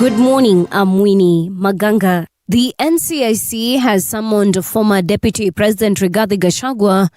Good morning, I'm Winnie Maganga. The NCIC has summoned former Deputy President Rigathi Gashagua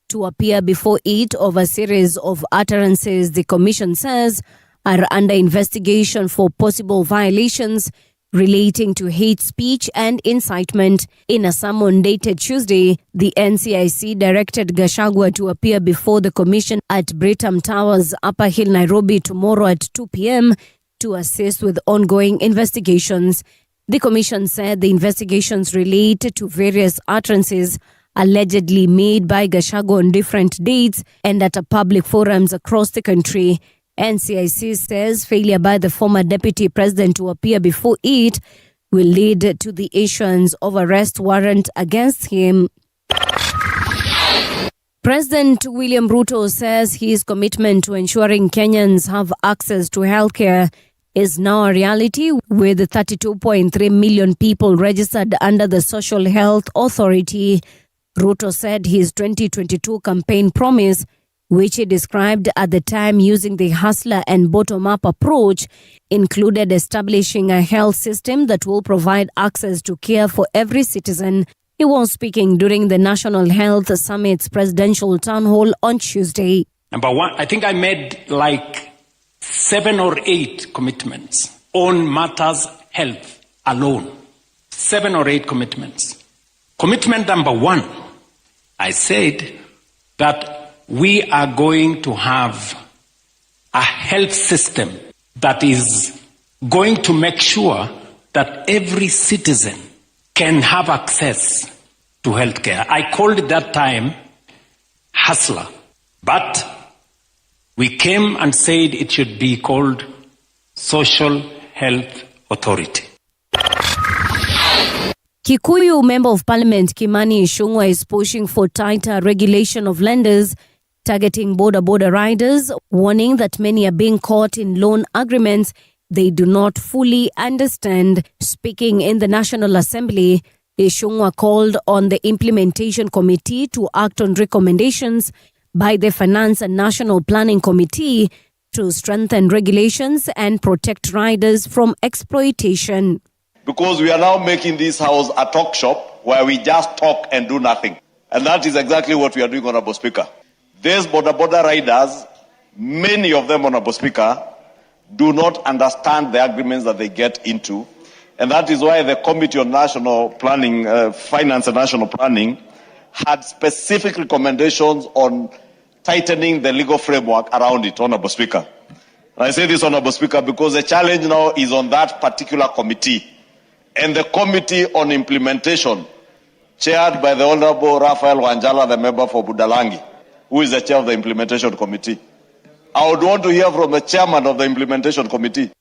to appear before it over a series of utterances the Commission says are under investigation for possible violations relating to hate speech and incitement. In a summon dated Tuesday, the NCIC directed Gashagua to appear before the Commission at Britam Towers, Upper Hill, Nairobi tomorrow at 2 p.m. to assist with ongoing investigations. The Commission said the investigations relate to various utterances allegedly made by Gashagua on different dates and at public forums across the country. NCIC says failure by the former deputy president to appear before it will lead to the issuance of arrest warrant against him. President William Ruto says his commitment to ensuring Kenyans have access to healthcare is now a reality, with 32.3 million people registered under the Social Health Authority. Ruto said his 2022 campaign promise, which he described at the time using the hustler and bottom-up approach, included establishing a health system that will provide access to care for every citizen. He was speaking during the National Health Summit's presidential town hall on Tuesday. Number one, I think I made like 7 or 8 commitments on matters health alone. 7 or 8 commitments. Commitment number 1, I said that we are going to have a health system that is going to make sure that every citizen can have access to healthcare. I called it that time hustler, but we came and said it should be called Social Health Authority. Kikuyu Member of Parliament Kimani Ichung'wah is pushing for tighter regulation of lenders targeting boda riders, warning that many are being caught in loan agreements they do not fully understand. Speaking in the National Assembly, Ichung'wah called on the Implementation Committee to act on recommendations by the Finance and National Planning Committee to strengthen regulations and protect riders from exploitation. Because we are now making this house a talk shop where we just talk and do nothing. And that is exactly what we are doing, Honorable Speaker. These boda riders, many of them, Honorable Speaker, do not understand the agreements that they get into. And that is why the Committee on National Planning, Finance and National Planning, had specific recommendations on tightening the legal framework around it, Honorable Speaker. And I say this, Honorable Speaker, because the challenge now is on that particular committee. And the Committee on Implementation, chaired by the Honorable Raphael Wanjala, the member for Budalangi, who is the chair of the Implementation Committee. I would want to hear from the chairman of the Implementation Committee.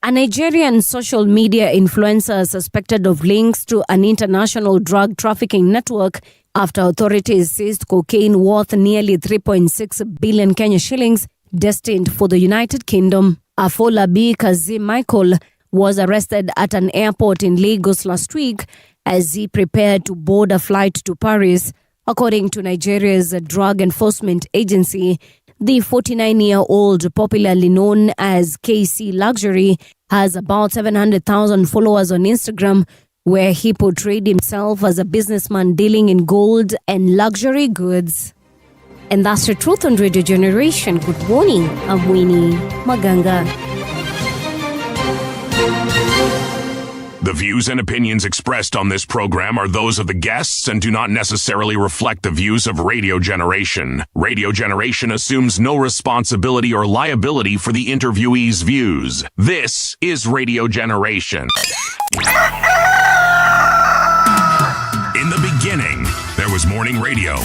A Nigerian social media influencer suspected of links to an international drug trafficking network after authorities seized cocaine worth nearly 3.6 billion Kenya shillings destined for the United Kingdom. Afolabi Kazim Michael was arrested at an airport in Lagos last week as he prepared to board a flight to Paris. According to Nigeria's Drug Enforcement Agency, the 49-year-old, popularly known as KC Luxury, has about 700,000 followers on Instagram, where he portrayed himself as a businessman dealing in gold and luxury goods. And that's the truth on Radio Generation. Good morning, I'm Winnie Maganga. The views and opinions expressed on this program are those of the guests and do not necessarily reflect the views of Radio Generation. Radio Generation assumes no responsibility or liability for the interviewee's views. This is Radio Generation. In the beginning, there was morning radio.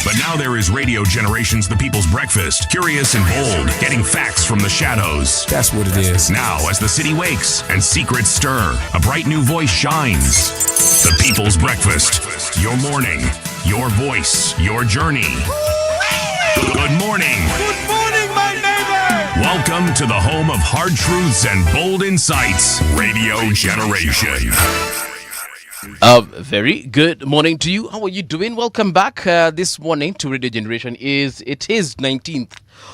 But now there is Radio Generation's The People's Breakfast, curious and bold, getting facts from the shadows. That's what it is. Now, as the city wakes and secrets stir, a bright new voice shines. The People's Breakfast, your morning, your voice, your journey. Good morning. Good morning, my neighbor. Welcome to the home of hard truths and bold insights, Radio Generation. Very good morning to you. How are you doing? Welcome back this morning to Radio Generation. It is 19th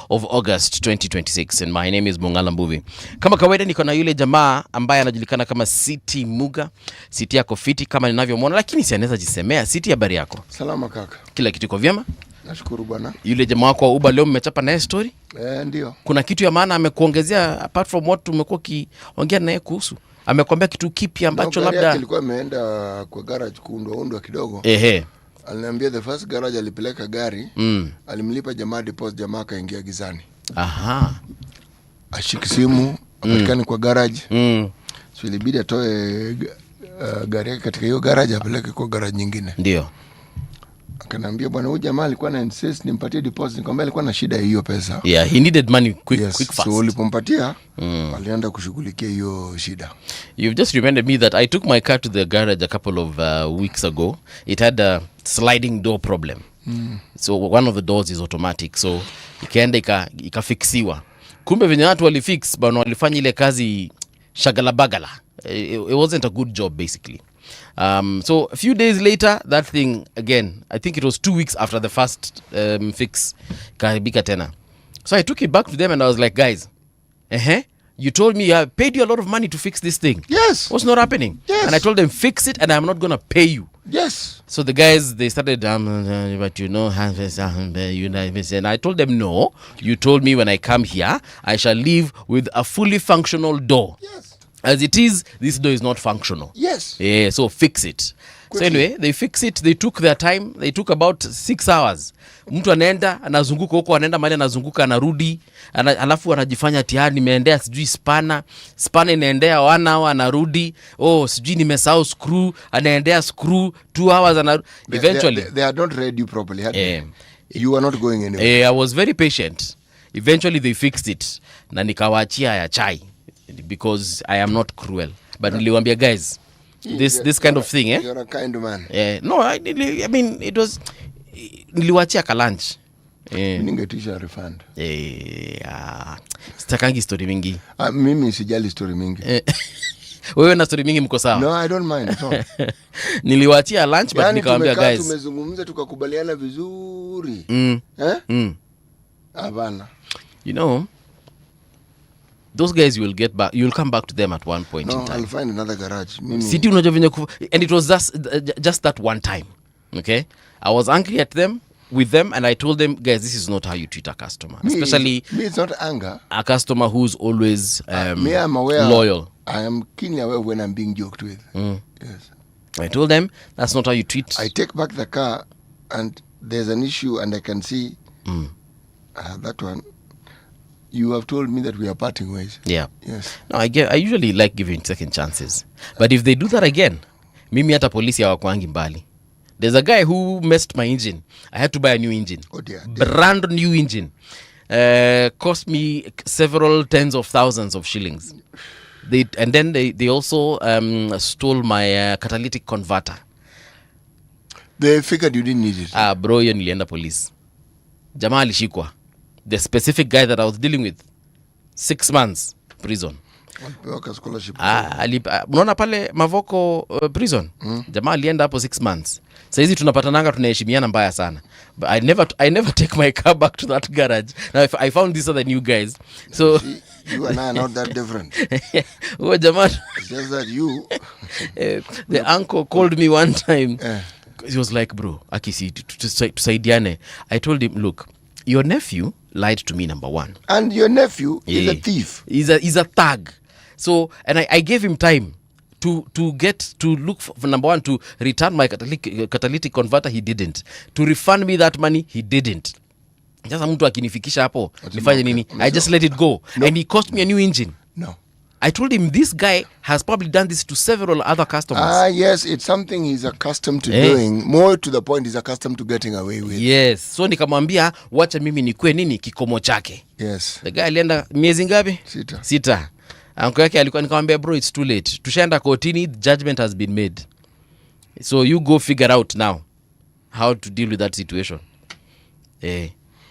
of August 2026, and my name is Mung'ala Mbuvi. Kama kawaida niko na yule jamaa ambaye anajulikana kama City Muga. City yako fiti kama ninavyomwona, lakini si anaweza jisemea. City, habari yako? Salama kaka. Kila kitu iko vyema? Nashukuru bwana. Yule jamaa wako wa Uber leo mmechapa naye story? Ndio. Kuna kitu ya maana amekuongezea apart from what tumekuwa kiongea naye kuhusu? Amekwambia kitu kipi ambacho labda alikuwa ameenda kwa garage kuundwa kidogo. Aliniambia the first garage alipeleka gari, alimlipa jamaa deposit, jamaa kaingia gizani. Ashiki simu, apatikane kwa garage. So ilibidi atoe gari katika hiyo garage apeleke kwa garage nyingine. Ndio. Akaniambia bwana, huyu jamaa alikuwa na insist nimpatie deposit, nikamwambia alikuwa na shida hiyo pesa. Yeah, he needed money quick fast. So ulipompatia, alienda kushughulikia hiyo shida. You've just reminded me that I took my car to the garage a couple of weeks ago. It had a sliding door problem. So one of the doors is automatic. So ikaenda ikafixiwa. Kumbe venye watu walifix, bwana walifanya ile kazi shagala bagala. It wasn't a good job basically. So a few days later, that thing again, I think it was 2 weeks after the first fix, karibika tena. So I took it back to them and I was like, guys, you told me I paid you a lot of money to fix this thing. Yes. What's not happening? Yes. And I told them, fix it and I'm not going to pay you. Yes. So the guys, they started, but you know, and I told them, no, you told me when I come here, I shall leave with a fully functional door. Yes. As it is, this door is not functional. Yes. Yeah, so fix it. Quickly. So anyway, they fix it. They took their time. They took about 6 hours. Mtu anaenda, anazunguka huko, anaenda mahali anazunguka, anarudi, alafu anajifanya tayari nimeendea sijui spana inaendea 1 hour, anarudi. Oh, sijui nimesahau screw, anaendea screw 2 hours, eventually they had not read you properly, had they? You were not going anywhere. I was very patient. Eventually they fixed it. Na nikawaachia ya chai. Because I am not cruel, but niliwaambia guys, this kind of thing, you're a kind man. No, I mean it was niliwaachia ka lunch. Ningetisha refund. Sitakangi story mingi. Mimi sijali story mingi. Wewe na story mingi mko sawa? No, I don't mind at all. Niliwaachia lunch but nikawaambia guys, tumezungumza tukakubaliana vizuri. Havana. You know, those guys you'll come back to them at one point in time. I'll find another garage. City unajua venye and it was just that one time. Okay? I was angry at them with them and I told them, guys, this is not how you treat a customer. Especially it's not anger. A customer who's always me, I'm aware, loyal. I am keenly aware when I'm being joked with. Yes. I told them that's not how you treat. I take back the car and there's an issue and I can see that one. You have told me that we are parting ways. Yeah. Yes. No, I usually like giving second chances. But if they do that again, mimi hata polisi hawakwangi mbali. There's a guy who messed my engine. I had to buy a new engine. Oh dear. Brand new engine. Cost me several tens of thousands of shillings. And then they also stole my catalytic converter. They figured you didn't need it. Bro, hiyo nilienda police. Jamaa alishikwa. The specific guy that I was dealing with, 6 months prison. Unaona pale Mavoko prison, jamaa alienda hapo 6 months. Sasa hizi tunapatananga, tunaheshimiana mbaya sana. But I never take my car back to that garage. Now if I found these other new guys. So you and I are not that different. Oh jamaa. It's just that you the uncle called me one time. He was like, bro, akisi tusaidiane. I told him, look, your nephew lied to me, number one. And your nephew is a thief. He's a thug. So, and I gave him time to look for number one, to return my catalytic converter. He didn't. To refund me that money, he didn't. Just mtu akinifikisha hapo, nifanye nini? I just let it go. No. And he cost me a new engine. No. I told him this guy has probably done this to several other customers. Yes, it's something he's accustomed to doing. More to the point, he's accustomed to getting away with. Yes. So nikamwambia, wacha mimi nikue nini kikomo chake. Yes. The guy alienda miezi ngapi? 6. Uncle yake alikuwa, nikamwambia, bro, it's too late. Tushaenda kotini, judgment has been made. So you go figure out now how to deal with that situation.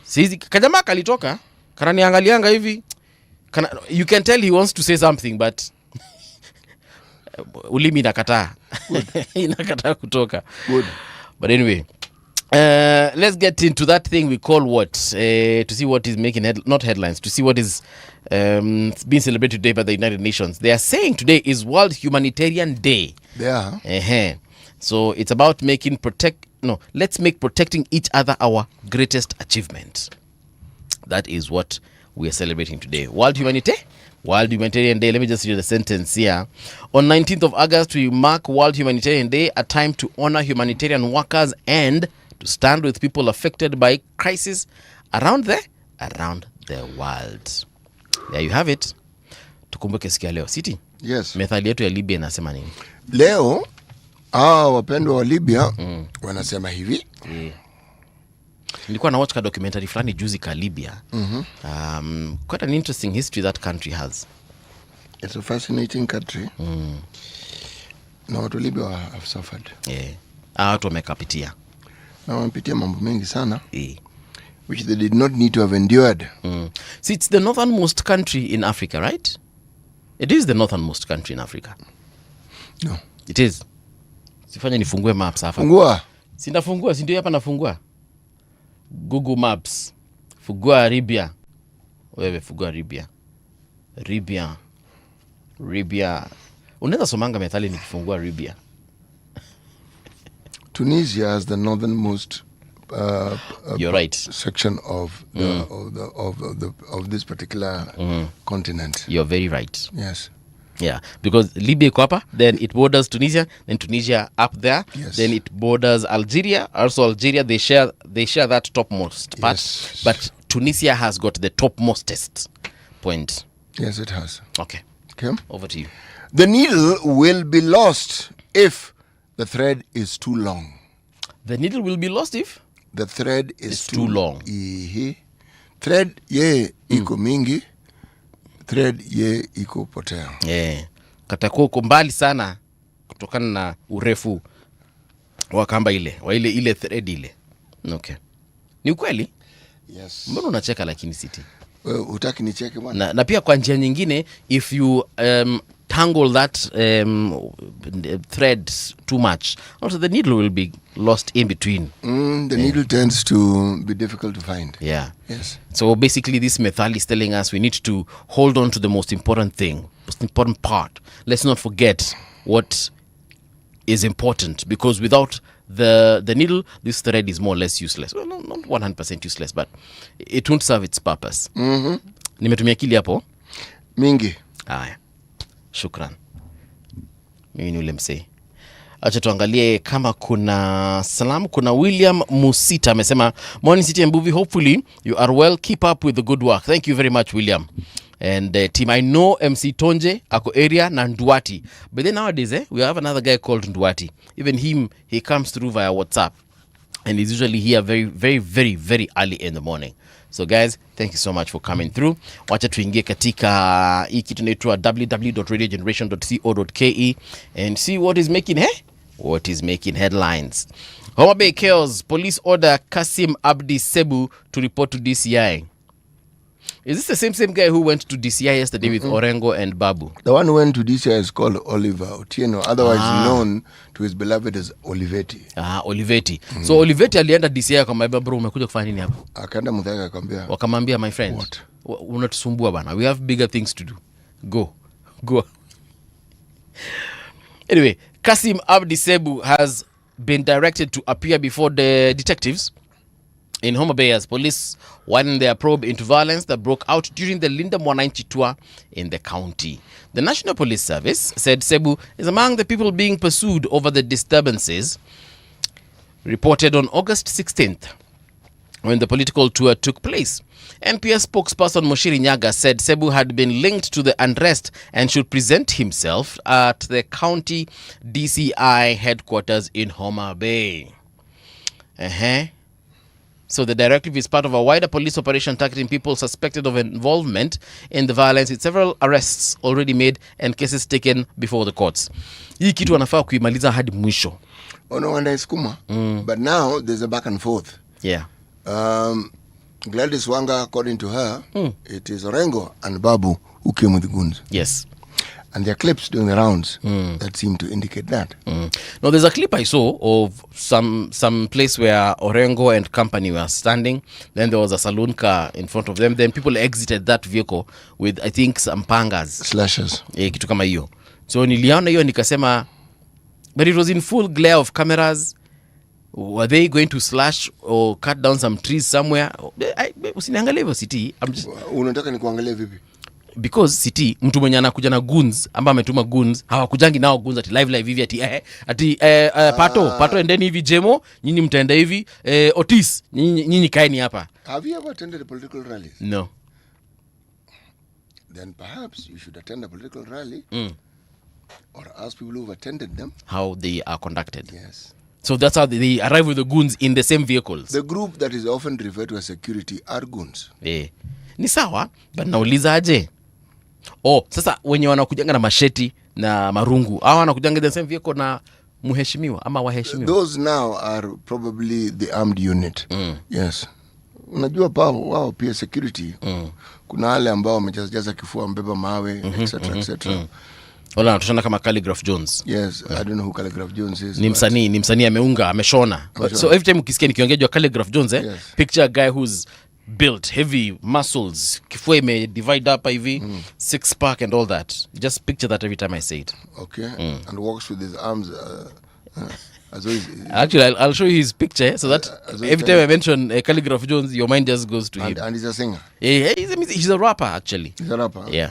Sisi kajamaa kalitoka, kananiangalianga hivi. You can tell he wants to say something, but ulimi inakataa. Inakataa kutoka. Good. But anyway, Let's get into that thing we call what? To see what is making not headlines, to see what is being celebrated today by the United Nations. They are saying today is World Humanitarian Day. Yeah. So it's about let's make protecting each other our greatest achievement. That is what we are celebrating today. World Humanitarian Day. Let me just read the sentence here. On 19th of August, we mark World Humanitarian Day, a time to honor humanitarian workers and to stand with people affected by crisis around the world. There you have it. Tukumbuke sikia leo. City. Yes. Methali yetu ya Libya inasema nini? Leo wapendwa wa Libya wanasema hivi. Nilikuwa na watch documentary fulani juzi ka Libya. Quite an interesting history that country has. It's a fascinating country. Na watu Libya have suffered. Watu wamekapitia. Na wamepitia mambo mengi sana. Which they did not need to have endured. See, it's the northernmost country in Africa, right? It is the northernmost country in Africa. No. It is. Sifanya nifungue maps hapa. Fungua. Sindafungua, si ndio hapa nafungua. Google Maps. Fungua Libya. Wewe fungua Libya. Libya. Unaweza somanga methali nikifungua Libya. Tunisia has the northernmost you're right. section of this particular continent. You're very right. Yes. Yeah, because Libya iko hapa, then it borders Tunisia, then Tunisia up there, yes. Then it borders Algeria. Also Algeria, they share that topmost part, yes. But Tunisia has got the topmostest point. Yes, it has. Okay, over to you. The needle will be lost if the thread is too long. The needle will be lost if the thread is too long. Thread iko mingi. Thread iko potea. Katakuwa uko mbali sana kutokana na urefu wa kamba ile thread ile. Okay. Ni ukweli? Yes. Mbona unacheka lakini City? Hutaki nicheke bwana. Na pia kwa njia nyingine, if you tangle that thread too much, also the needle will be lost in between. The needle tends to be difficult to find. Yeah. Yes. So basically this method is telling us we need to hold on to the most important thing, most important part. Let's not forget what is important, because without the needle, this thread is more or less useless. Well, not 100% useless, but it won't serve its purpose. Nimetumia akili hapo mingi. Haya. Shukran. Mimi ni ule msee. Acha tuangalie kama kuna salamu. Kuna William Musita amesema, morning City and Mbuvi, hopefully you are well, keep up with the good work. Thank you very much William. And team, I know MC Tonje ako area na Nduati, but then nowadays we have another guy called Nduati. Even him, he comes through via WhatsApp and he's usually here very very very very early in the morning. So guys, thank you so much for coming through. Wacha tuingie katika hii kitu inaitwa www.radiogeneration.co.ke and see what is making headlines. Homa Bay Chaos, police order Kasim Abdi Sebu to report to DCI. Is this the same guy who went to DCI yesterday with Orengo and Babu? The one who went to DCI is called Oliver Otieno, otherwise known to his beloved as Olivetti. Olivetti. So Olivetti alienda DCI akamwambia, bro, umekuja kufanya nini hapo? Akaenda Muthaiga akamwambia. Wakamwambia, my friend, what? Unatusumbua bana. We have bigger things to do. Go. Anyway, Kasim Abdi Sebu has been directed to appear before the detectives in Homa Bay as police widen their probe into violence that broke out during the Linda Mwananchi tour in the county. The National Police Service said Sebu is among the people being pursued over the disturbances reported on August 16th when the political tour took place. NPS spokesperson Moshiri Nyaga said Sebu had been linked to the unrest and should present himself at the county DCI headquarters in Homa Bay. So the directive is part of a wider police operation targeting people suspected of involvement in the violence, with several arrests already made and cases taken before the courts. Hii kitu wanafaa kuimaliza hadi mwisho. No wonder it's kuma. But now there's a back and forth. Yeah. Gladys Wanga, according to her, it is Orengo and Babu who came with the guns. Yes. And there are clips doing the rounds that seem to indicate that. Now, there's a clip I saw of some place where Orengo and company were standing. Then there was a saloon car in front of them. Then people exited that vehicle with, I think, some pangas. Slashes. Kitu kama hiyo. So niliona hiyo nikasema, but it was in full glare of cameras. Were they going to slash or cut down some trees somewhere? Usiniangalie hivyo City. Unataka nikuangalie vipi? Because City, mtu mwenye anakuja na goons amba ametuma goons, hawakujangi nao goons ati live hivi ati pato endeni hivi Jemo, nyinyi mtaenda hivi Otis, nyinyi kaeni hapa. Have you ever attended a political rally? No. Then perhaps you should attend a political rally or ask people who've attended them how they are conducted. Yes. So that's how they arrive with the goons in the same vehicles. The group that is often referred to as security are goons. Ni sawa, but nauliza aje? Sasa wenye wanakujanga na masheti na marungu, hawa wanakujanga the same vehicle na muheshimiwa ama waheshimiwa. Those now are probably the armed unit. Yes. Unajua wao pia security. Kuna wale ambao wamejaza kifua mbeba mawe etc. Wala anatoshana kama Calligraph Jones. Yes, I don't know who Calligraph Jones is. Ni msanii ameunga, ameshona. So every time ukisikia nikiongea Calligraph Jones, yes. Picture a guy who's built, heavy muscles, kifua ime divide up hivi, six pack and all that. Just picture that every time I say it. Okay. And walks with his arms as always. Actually, I'll show you his picture so that every time I mention Calligraph Jones, your mind just goes to him. And he's a singer. Yeah, he's a rapper actually. He's a rapper. Yeah.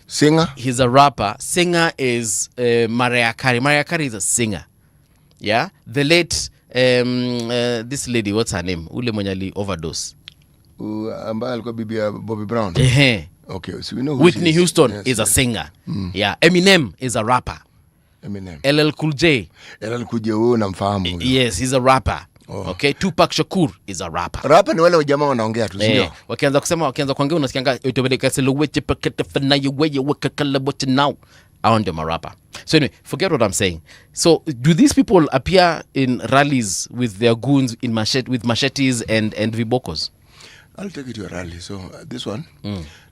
Singer? He's a rapper. Singer is Mariah Carey. Mariah Carey is a singer. Yeah. The late this lady, what's her name? Ule mwenye ali overdose. Ambaye alikuwa bibi ya Bobby Brown. Okay, so we know who Whitney Houston is a singer. Yeah. Eminem is a rapper. Eminem. LL Cool J. LL Cool J wewe unamfahamu. Yes, he's a rapper. Okay, Tupac Shakur is a rapper. Rapper ni wale jamaa wanaongea tu, sio? Wakianza kuongea unasikianga utobeleka silhouette pakete fana yewe wakakala bote now. I want them a rapper. So anyway, forget what I'm saying. So do these people appear in rallies with their goons in with machetes and vibokos? I'll take it to a rally. So this one,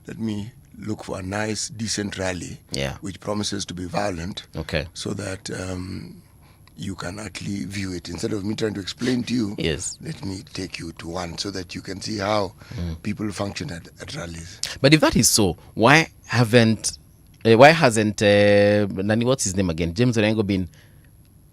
let me look for a nice, decent rally, which promises to be violent. Okay. So that you can actually view it. Instead of me trying to explain to you, let me take you to one so that you can see how people function at rallies. But if that is so, why hasn't what's his name again? James Orengo been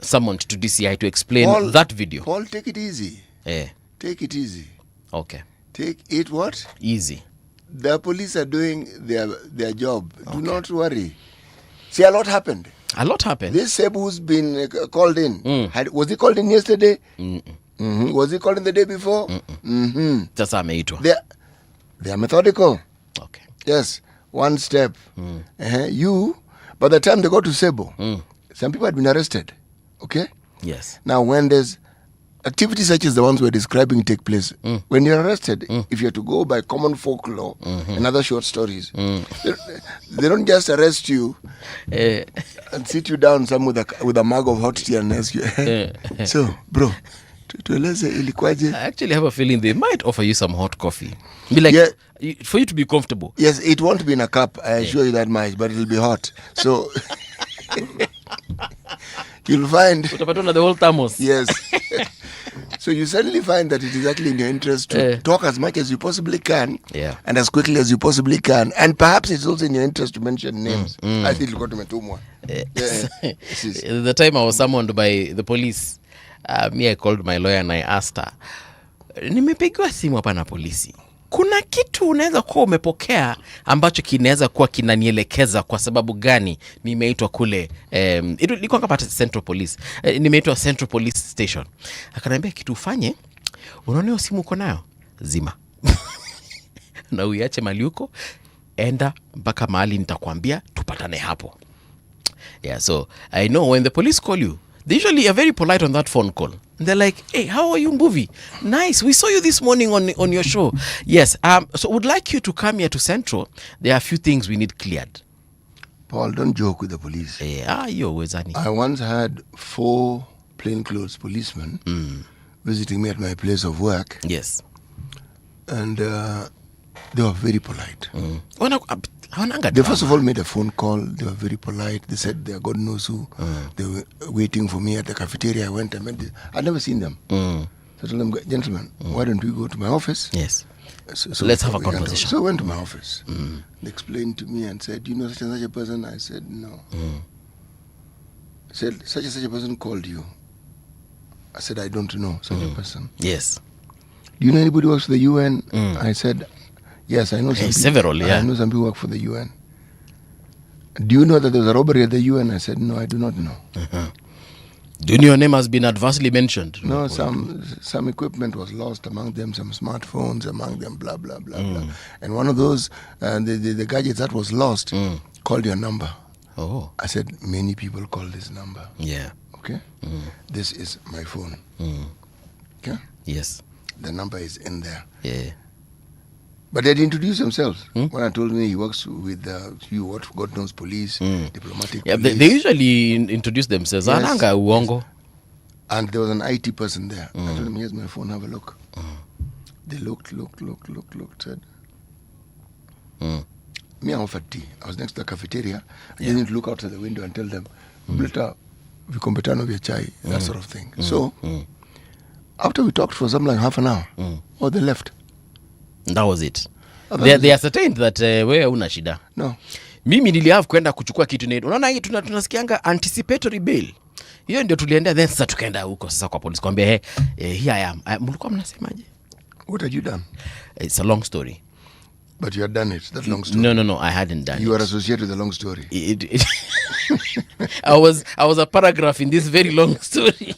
summoned to DCI to explain that video? Paul, take it easy. Take it easy. Okay. Take it what? Easy. The police are doing their job. Okay. Do not worry. See, a lot happened. A lot happened. This Seb who's been called in, was he called in yesterday? Was he called in the day before? That's ameitwa. They are methodical. Okay. Yes, one step. By the time they go to Sebo, some people had been arrested. Okay? Yes. Now, when there's activities such as the ones we're describing take place, when you're arrested, if you're to go by common folklore and other short stories, they don't just arrest you and sit you down some with a mug of hot tea and ask you, so, bro, tueleze ilikuwaje? I actually have a feeling they might offer you some hot coffee. Be like, for you to be comfortable. Yes, it won't be in a cup, I assure you that much, but it'll be hot. So, you'll find... Utapatona the whole thermos. Yes. So you suddenly find that it is actually in your interest to talk as much as you possibly can and as quickly as you possibly can. And perhaps it's also in your interest to mention names. I think you got to metumwa. The time I was summoned by the police, I called my lawyer and I asked her, nimepigiwa simu hapa na polisi. Kuna kitu unaweza kuwa umepokea ambacho kinaweza kuwa kinanielekeza kwa sababu gani nimeitwa kule ilikuwa kama Central Police. Nimeitwa Central Police Station. Akaniambia kitu ufanye, unaona simu uko nayo? Zima. Na uiache mali huko, enda mpaka mahali nitakwambia tupatane hapo. Yeah, so I know when the police call you, they usually are very polite on that phone call. And they're like, hey, how are you, Mbuvi? Nice. We saw you this morning on your show. Yes. So would like you to come here to Central. There are a few things we need cleared. Paul, don't joke with the police. I once had 4 plainclothes policemen visiting me at my place of work. Yes. And they were very polite. They first of all made a phone call. They were very polite. They said they are God knows who. They were waiting for me at the cafeteria. I went and met them. I'd never seen them. So I told them, gentlemen, why don't we go to my office? Yes. So let's have a conversation. So I went to my office. They explained to me and said, do you know such and such a person? I said, no. Said, such and such a person called you. I said, I don't know such a person. Yes. Do you know anybody who works for the UN? I said, yes, I know some people. Several, yeah. I know some people who work for the UN. Do you know that there was a robbery at the UN? I said, no, I do not know. Do you know your name has been adversely mentioned? No, some equipment was lost among them, some smartphones among them, blah, blah, blah, blah. And one of those, the gadgets that was lost, called your number. Oh. I said, many people call this number. Yeah. Okay? This is my phone. Okay? Yes. The number is in there. Yeah. But they introduced themselves. When I told me he works with God knows police, diplomatic Yeah, police. they usually introduce themselves. Yes. Ananga uongo. And there was an IT person there. I told him, here's my phone, have a look. They looked, said, me, I offered tea. I was next to the cafeteria. I didn't look out of the window and tell them, Blita, vi competano via chai, that sort of thing. So, after we talked for something like half an hour, they left. That was it. They ascertained that wewe una shida. No. Mimi nilihavu kwenda kuchukua kitu netu. Unaona hii tunasikianga anticipatory bail. Hiyo ndio tulienda, then sasa tukaenda huko sasa kwa polisi kwambia here I am. Mlikuwa mnasemaje? What had you done? It's a long story. But you had done it, that long story. No, I hadn't done it. You were associated with the long story. I was a paragraph in this very long story.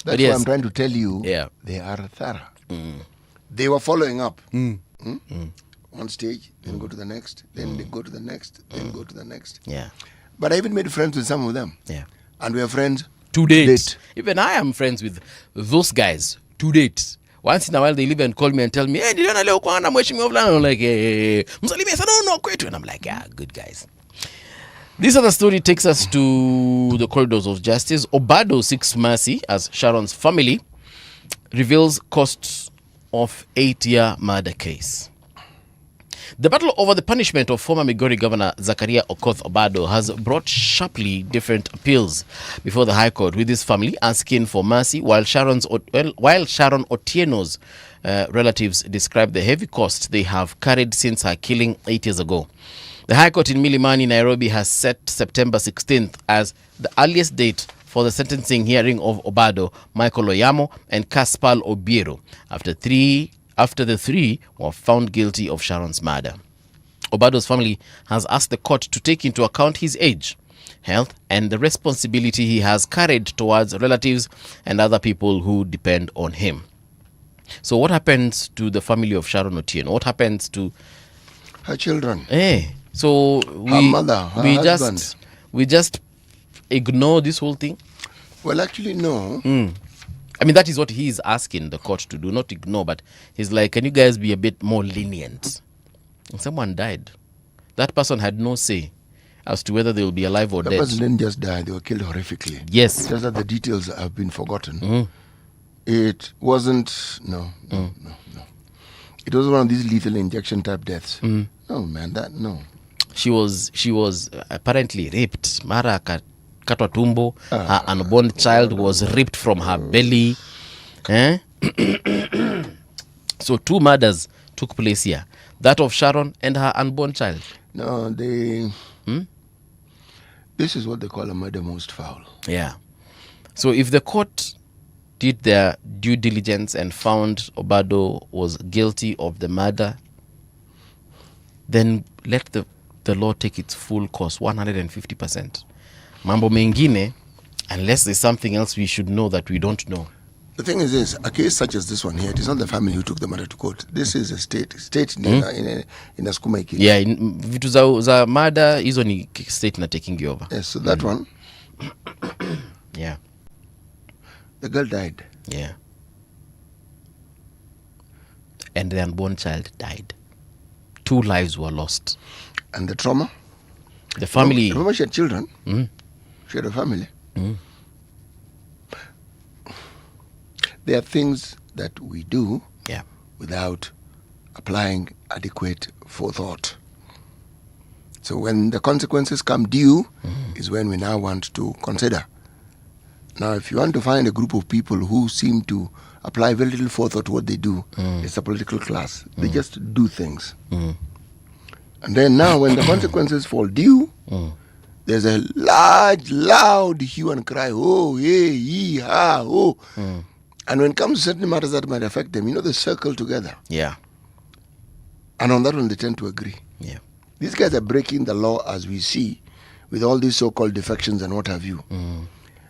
That's why I'm trying to tell you, they are thorough. They were following up. One stage, then go to the next, then they go to the next, then go to the next. Yeah. But I even made friends with some of them. Yeah. And we are friends to date. Even I am friends with those guys to date. Once in a while, they live and call me and tell me, hey, niliona leo kwa na mheshimiwa fulani. I'm like, msalimie sana no kwetu. And I'm like, yeah, good guys. This other story takes us to the corridors of justice. Obado seeks mercy as Sharon's family reveals costs of 8-year murder case. The battle over the punishment of former Migori Governor Zakaria Okoth Obado has brought sharply different appeals before the High Court, with his family asking for mercy, while Sharon Otieno's relatives describe the heavy cost they have carried since her killing 8 years ago. The High Court in Milimani, Nairobi, has set September 16th as the earliest date for the sentencing hearing of Obado, Michael Oyamo, and Kaspal Obiero, after the three were found guilty of Sharon's murder. Obado's family has asked the court to take into account his age, health, and the responsibility he has carried towards relatives and other people who depend on him. So what happens to the family of Sharon Otieno? What happens to her children? So her mother, her husband. We just ignore this whole thing? Well, actually, no. I mean, that is what he is asking the court to do, not ignore, but he's like, can you guys be a bit more lenient? And someone died. That person had no say as to whether they will be alive or dead. That person didn't just die, they were killed horrifically. Yes. It's just that the details have been forgotten. It wasn't, no. It was one of these lethal injection type deaths. No, man, no. She was apparently raped. Mara katwa tumbo. Her unborn child was ripped from her belly. So 2 murders took place here. That of Sharon and her unborn child. No, this is what they call a murder most foul. Yeah. So if the court did their due diligence and found Obado was guilty of the murder, then let the law take its full course, 150%. Mambo mengine, unless there's something else we should know that we don't know. The thing is this, a case such as this one here, it is not the family who took the matter to court. This is a state in a skuma case. Yeah, vitu za murder, hizo ni state na taking over. Yes, so that one. Yeah. The girl died. Yeah. And the unborn child died. 2 lives were lost. And the trauma? The family. Remember she had children. She had a family. There are things that we do without applying adequate forethought. So when the consequences come due is when we now want to consider. Now, if you want to find a group of people who seem to apply very little forethought to what they do, it's the political class. They just do things. And then now when the consequences fall due, there's a large, loud hue and cry, oh, hey, yee, ha, oh. And when it comes to certain matters that might affect them, they circle together. Yeah. And on that one, they tend to agree. Yeah. These guys are breaking the law as we see with all these so-called defections and what have you.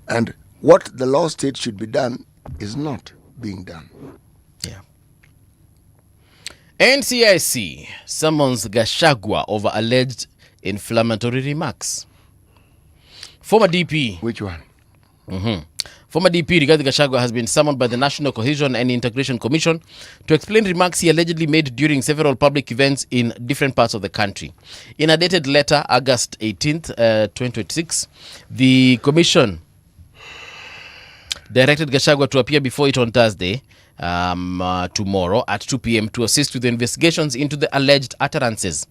And what the law states should be done is not being done. Yeah. NCIC summons Gashagua over alleged inflammatory remarks. Former DP. Which one? Former DP Rigathi Gashagua has been summoned by the National Cohesion and Integration Commission to explain remarks he allegedly made during several public events in different parts of the country. In a dated letter, August 18th, 2026, the commission directed Gashagua to appear before it on Thursday, tomorrow at 2 p.m. to assist with the investigations into the alleged utterances.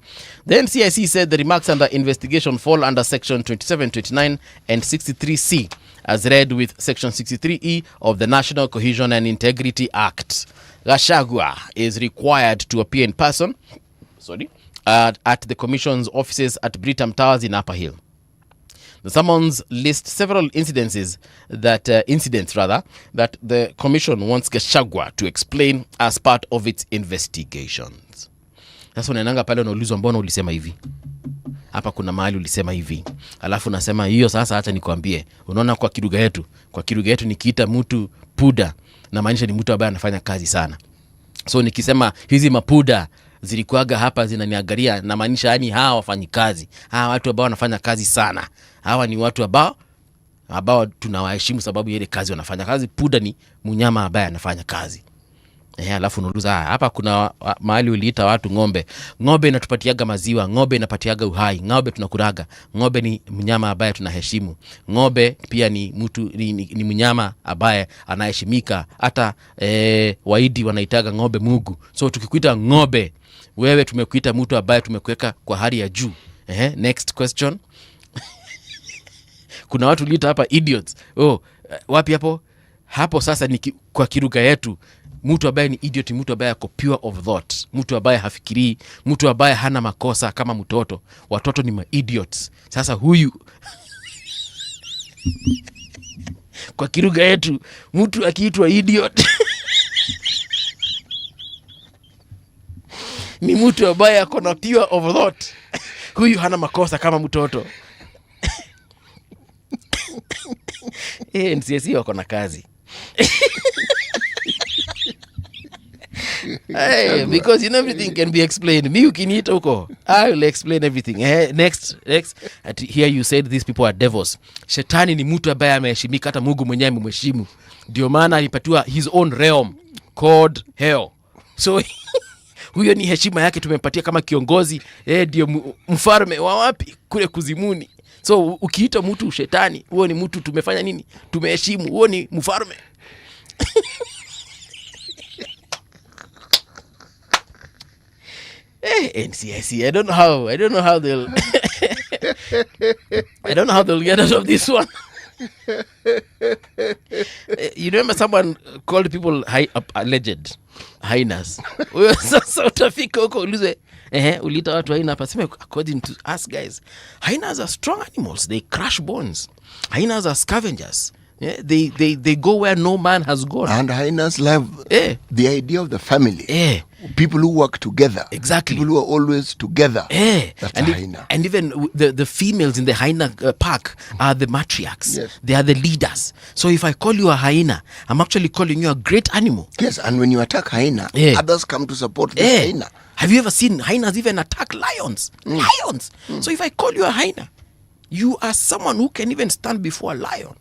The NCIC said the remarks under investigation fall under Section 27, 29 and 63C, as read with Section 63E of the National Cohesion and Integrity Act. Gashagua is required to appear in person at the Commission's offices at Britam Towers in Upper Hill. The summons list several incidents that the Commission wants Gashagua to explain as part of its investigations. Sasa unaenanga pale unaulizwa mbona ulisema hivi? Hapa kuna mahali ulisema hivi. Alafu nasema hiyo sasa acha nikwambie. Unaona kwa kiruga yetu nikiita mtu puda na maanisha ni mtu ambaye anafanya kazi sana. So nikisema hizi mapuda zilikuaga hapa zinaniangalia na maanisha yani hawa wafanyikazi. Hawa watu ambao wanafanya kazi sana. Hawa ni watu ambao tunawaheshimu sababu ya ile kazi wanafanya. Kazi puda ni mnyama ambaye anafanya kazi. Alafu unaruza hapa kuna mahali uliita watu ng'ombe. Ng'ombe inatupatiaga maziwa, ng'ombe inapatiaga uhai, ng'ombe tunakuraga. Ng'ombe ni mnyama ambaye tunaheshimu. Ng'ombe pia ni mtu ni mnyama ambaye anaheshimika. Hata Waidi wanaitaga ng'ombe Mungu. So tukikuita ng'ombe, wewe tumekuita mtu ambaye tumekuweka kwa hali ya juu. Next question. Kuna watu uliita hapa idiots. Wapi hapo? Hapo sasa ni kwa kiruga yetu. Mtu ambaye ni idiot, mtu ambaye ako pure of thought, mtu ambaye hafikiri, mtu ambaye hana makosa kama mtoto. Watoto ni ma-idiots. Sasa huyu kwa kiruga yetu mtu akiitwa idiot ni mtu ambaye ako na pure of thought. Huyu hana makosa kama mtoto. NCIC wako na kazi. Hey, because everything can be explained. Me ukiniita huko, I will explain everything. Next. Here you said these people are devils. Shetani ni mtu ambaye ameheshimika, hata Mungu mwenyewe amemheshimu. Ndio maana alipatiwa his own realm called hell. So huyo ni heshima yake tumempatia kama kiongozi. Ndio mfalme wa wapi? Kule kuzimuni. So ukiita mtu shetani, huo ni mtu tumefanya nini? Tumeheshimu. Huo ni mfalme. NCIC, I don't know how they'll get out of this one. You remember someone called people alleged hyenas. Sasa utafika huko ulize ulita watu hyena hapa, sema according to us guys, hyenas are strong animals, they crush bones. Hyenas are scavengers. Yeah, they go where no man has gone. And hyenas love the idea of the family. People who work together. Exactly. People who are always together. That's a hyena. And even the females in the hyena pack are the matriarchs. Yes. They are the leaders. So if I call you a hyena, I'm actually calling you a great animal. Yes, and when you attack hyena, others come to support the hyena. Have you ever seen hyenas even attack lions? Lions. So if I call you a hyena, you are someone who can even stand before a lion.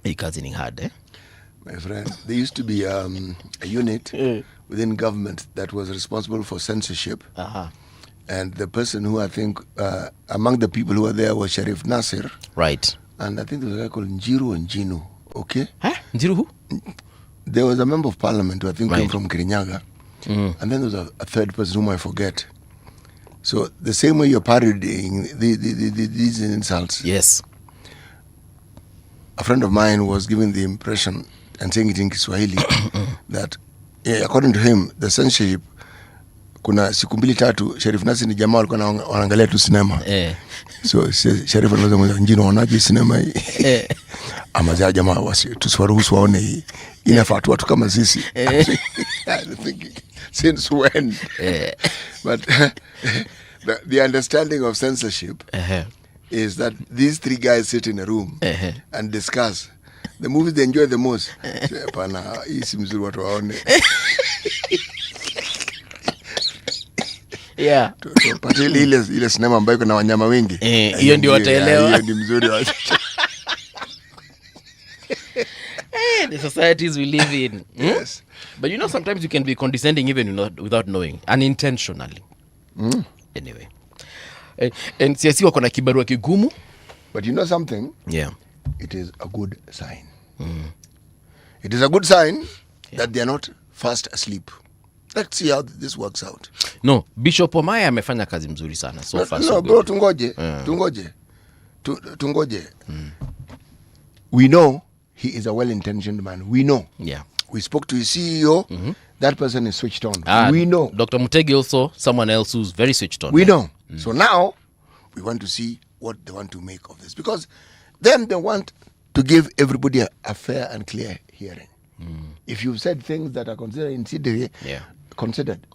It's hard, My friend, there used to be a unit within government that was responsible for censorship. And the person who I think, among the people who were there was Sheriff Nasir. Right. And I think there was a guy called Njiru and Jinu. Okay? Njiru who? There was a member of parliament who I think came from Kirinyaga. And then there was a third person whom I forget. So the same way you're parodying these insults. Yes. A friend of mine was giving the impression and saying it in Kiswahili that according to him the censorship, kuna siku mbili tatu Sharif Nasi ni jamaa walikuwa wanaangalia tu sinema. So Sharif anaweza njino wanaje sinema hii. Ama za jamaa tusiwaruhusu waone hii. Inafaa tu watu kama sisi. Since when? But the understanding of censorship is that these three guys sit in a room and discuss the movies they enjoy the most. Pana hii si mzuri watu waone. Yeah. Pati ile sinema ambayo kuna wanyama wengi. Hiyo ndio wataelewa. Hiyo ni mzuri wa. The societies we live in. Yes. But you know, sometimes you can be condescending even without knowing, unintentionally. Anyway. NCIC wako na kibarua kigumu. But you know something? Yeah. It is a good sign. It is a good sign that they are not fast asleep. Let's see how this works out. No, Bishop Omaya amefanya kazi mzuri sana so far. No, bro, tungoje. We know he is a well-intentioned man. We know. Yeah. We spoke to his CEO. That person is switched on. We know. Dr. Mutegi also, someone else who's very switched on. We know. So now, we want to see what they want to make of this. Because then they want to give everybody a fair and clear hearing. If you've said things that are considered incendiary, considered,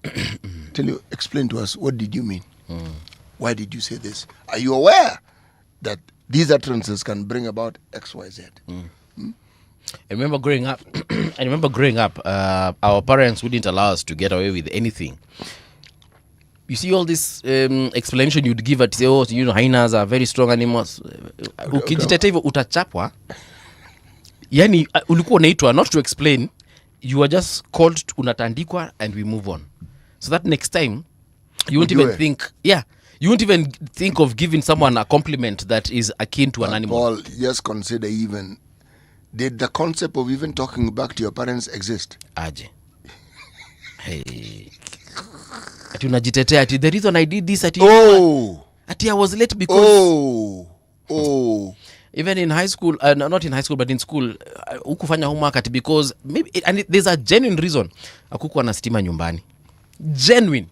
explain to us, what did you mean? Why did you say this? Are you aware that these utterances can bring about X, Y, Z? I remember growing up, our parents wouldn't allow us to get away with anything. You see all this explanation you'd give at, say, oh, you know, hyenas are very strong animals. Ukijitetea hivyo utachapwa. Yani ulikuwa unaitwa not to explain, you were just called, unatandikwa, and we move on. So that next time you won't even think, you won't even think of giving someone a compliment that is akin to an animal. Paul, just consider even, did the concept of even talking back to your parents exist? Aje. Hey. Ati unajitetea ati the reason I did this ati I was late because even in high school, not in high school but in school, ukufanya homework ati because maybe and there's a genuine reason akukuwa na stima nyumbani. Genuine.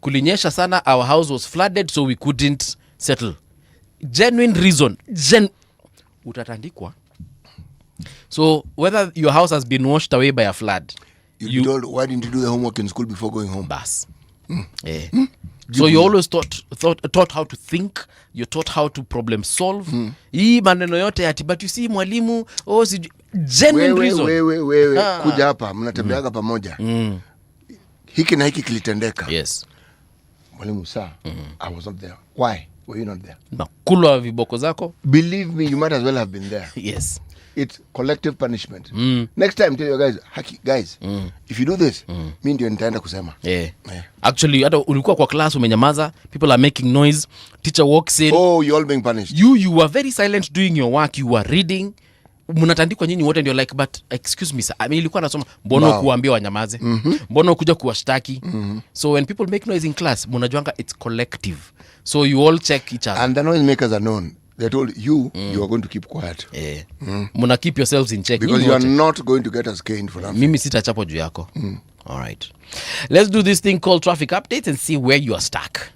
Kulinyesha sana, our house was flooded so we couldn't settle. Genuine reason. Utatandikwa. So whether your house has been washed away by a flood, you told, why didn't you do the homework in school before going home? Bas. So you always taught how to think, you taught how to problem solve. Hii maneno yote ati, but you see mwalimu, genuine reason. Kuja hapa, mnatembeaga pamoja. Hiki na hiki kilitendeka. Yes. Mwalimu, sir, I was not there. Why were you not there? Kulwa viboko zako. Believe me, you might as well have been there. Yes. It's collective punishment. Next time, tell your guys, if you do this, mi ndio nitaenda kusema. Actually, hata ulikuwa kwa class umenyamaza, people are making noise, teacher walks in. Oh, you're all being punished. You were very silent doing your work, you were reading. Mnatandikwa nyinyi wote, and you're like, but excuse me sir, I mean, ilikuwa nasoma, mbona kuambia wanyamaze? Mbona kuja kuwashtaki? So when people make noise in class, mnajuanga it's collective. So you all check each other. And the noise makers are known. They told you, you are going to keep quiet. Muna keep yourselves in check. Because you are not going to get us caned for nothing. Mimi sitachapo juu yako. All right. Let's do this thing called traffic updates and see where you are stuck.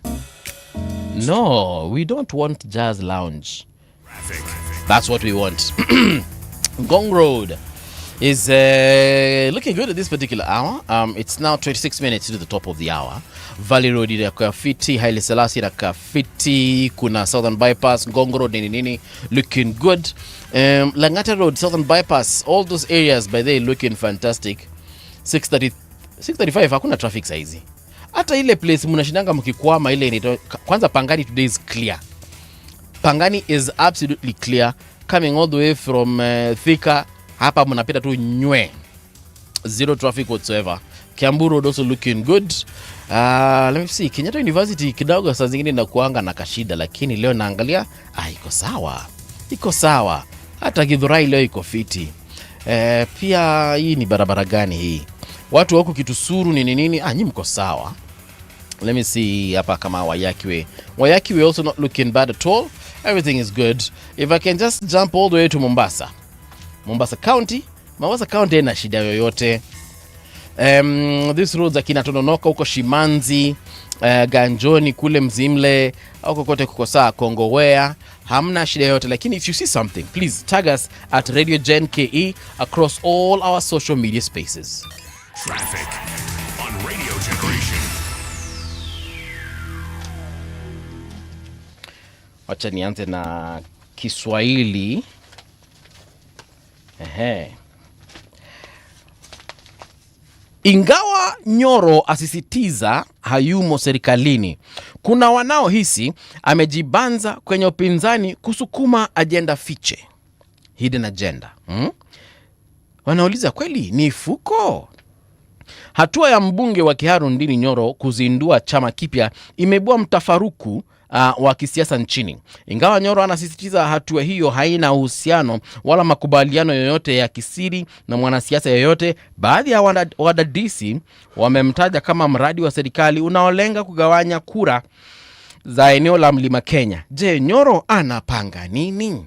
No, we don't want Jazz Lounge. Traffic. That's what we want. Gong Road is looking good at this particular hour. It's now 26 minutes to the top of the hour. Valley Road inakaa fiti, Haile Selassie inakaa fiti, kuna Southern Bypass, Ngong Road nini looking good. Langata Road, Southern Bypass, all those areas by there looking fantastic. 635 hakuna traffic saizi. Hata ile place mnashindanga mkikwama ile inaitwa kwanza Pangani, today is clear. Pangani is absolutely clear, coming all the way from Thika, hapa mnapita tu nywe. Zero traffic whatsoever. Kiambu Road also looking good. Let me see. Kenyatta University kidogo saa zingine inakuanga na kashida, lakini leo naangalia iko sawa. Hata Githurai leo iko fiti. Pia hii ni barabara gani hii? Watu wako Kitusuru nini? Nyinyi mko sawa. Let me see hapa kama Wayakiwe also not looking bad at all. Everything is good. If I can just jump all the way to Mombasa County ina shida yoyote. This roads akina Tononoka huko Shimanzi, Ganjoni kule Mzimle, au kokote kuko saa Kongowea, hamna shida yoyote. Lakini if you see something, please tag us at Radio Gen KE across all our social media spaces. Traffic on Radio Generation. Wacha nianze na Kiswahili. Ingawa Nyoro asisitiza hayumo serikalini, kuna wanaohisi amejibanza kwenye upinzani kusukuma agenda fiche, hidden agenda. Wanauliza kweli ni fuko? Hatua ya mbunge wa Kiharu Ndini Nyoro kuzindua chama kipya imeibua mtafaruku wa kisiasa nchini. Ingawa Nyoro anasisitiza hatua hiyo haina uhusiano wala makubaliano yoyote ya kisiri na mwanasiasa yoyote, baadhi ya wadadisi wamemtaja kama mradi wa serikali unaolenga kugawanya kura za eneo la Mlima Kenya. Je, Nyoro anapanga nini?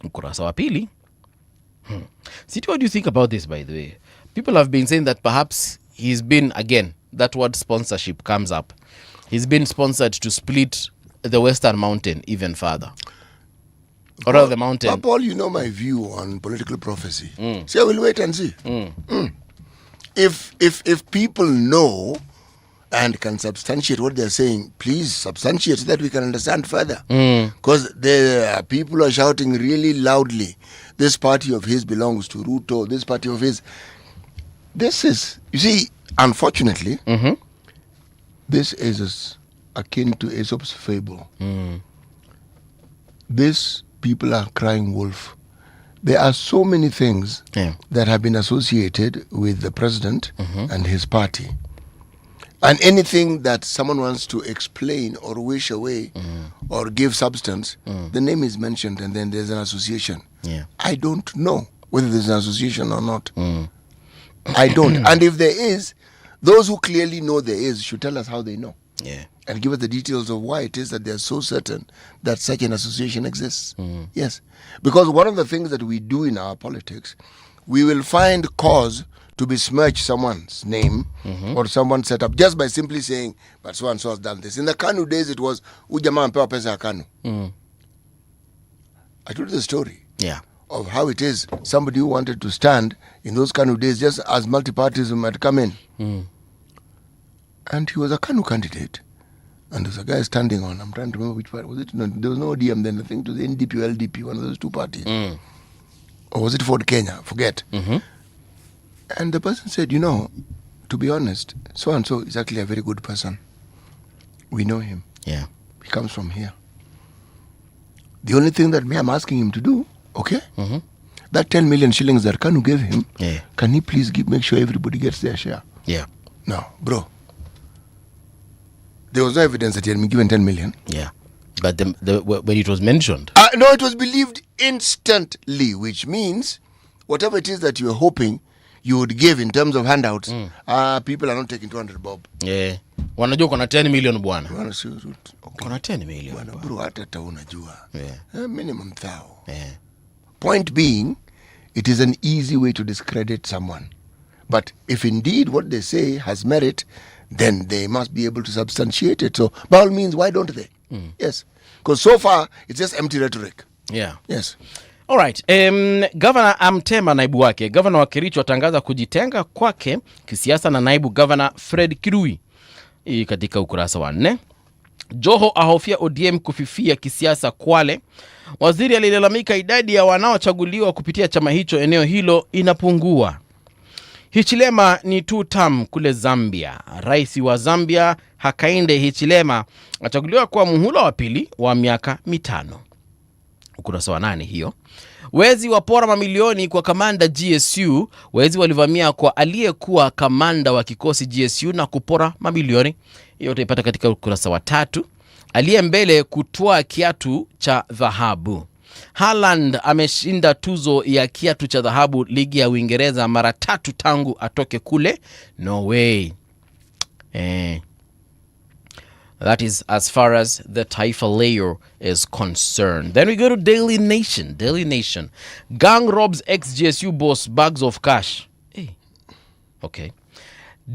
Ukurasa wa pili. What do you think about this, by the way? People have been saying that perhaps he's been, again, that word sponsorship comes up. He's been sponsored to split the Western Mountain even further. Or rather the mountain. Paul, you know my view on political prophecy. So I will wait and see. If people know and can substantiate what they're saying, please substantiate so that we can understand further. Because there are people who are shouting really loudly, this party of his belongs to Ruto, this party of his. This is, you see, unfortunately, this is akin to Aesop's fable. These people are crying wolf. There are so many things that have been associated with the president and his party. And anything that someone wants to explain or wish away or give substance, the name is mentioned and then there's an association. I don't know whether there's an association or not. I don't. And if there is, those who clearly know there is should tell us how they know. And give us the details of why it is that they're so certain that such an association exists. Yes. Because one of the things that we do in our politics, we will find cause to besmirch someone's name or someone set up just by simply saying, but so and so has done this. In the KANU days, it was, Ujama mpewa pesa ya KANU. I told you the story. Of how it is, somebody who wanted to stand in those KANU days just as multipartyism had come in. And he was a KANU candidate. And there's a guy standing on, I'm trying to remember which party. Was it? No, there was no ODM then, I think it was NDP or LDP, one of those two parties. Or was it Ford Kenya? Forget. And the person said, you know, to be honest, so-and-so is actually a very good person. We know him. He comes from here. The only thing that I'm asking him to do, okay? That 10 million shillings that KANU gave him, can he please make sure everybody gets their share? No, bro. There was no evidence that he had been given 10 million. But when it was mentioned? No, it was believed instantly, which means whatever it is that you were hoping you would give in terms of handouts, people are not taking 200 bob. Wanajua kuna 10 million bwana. Kuna 10 million. Bwana bro, hata unajua. Minimum thou. Point being, it is an easy way to discredit someone. But if indeed what they say has merit, then they must be able to substantiate it. So, by all means, why don't they? Yes. Because so far, it's just empty rhetoric. Yes. All right. Governor amtema naibu wake. Governor wa Kericho atangaza kujitenga kwake kisiasa na naibu governor Fred Kirui. Katika ukurasa wa 4. Joho ahofia ODM kufifia kisiasa Kwale. Waziri alilalamika idadi ya wanaochaguliwa kupitia chama hicho eneo hilo inapungua. Hichilema ni 2-term kule Zambia. Rais wa Zambia Hakainde Hichilema achaguliwa kwa muhula wa pili wa miaka 5. Ukurasa wa 8 hiyo. Wezi wapora mamilioni kwa kamanda GSU. Wezi walivamia kwa aliyekuwa kamanda wa kikosi GSU na kupora mamilioni. Hiyo utaipata katika ukurasa wa 3. Aliye mbele kutoa kiatu cha dhahabu. Haaland ameshinda tuzo ya kiatu cha dhahabu ligi ya Uingereza mara 3 tangu atoke kule Norway. That is as far as the Taifa layer is concerned. Then we go to Daily Nation. Daily Nation. Gang robs ex-GSU boss bags of cash. Hey. Okay.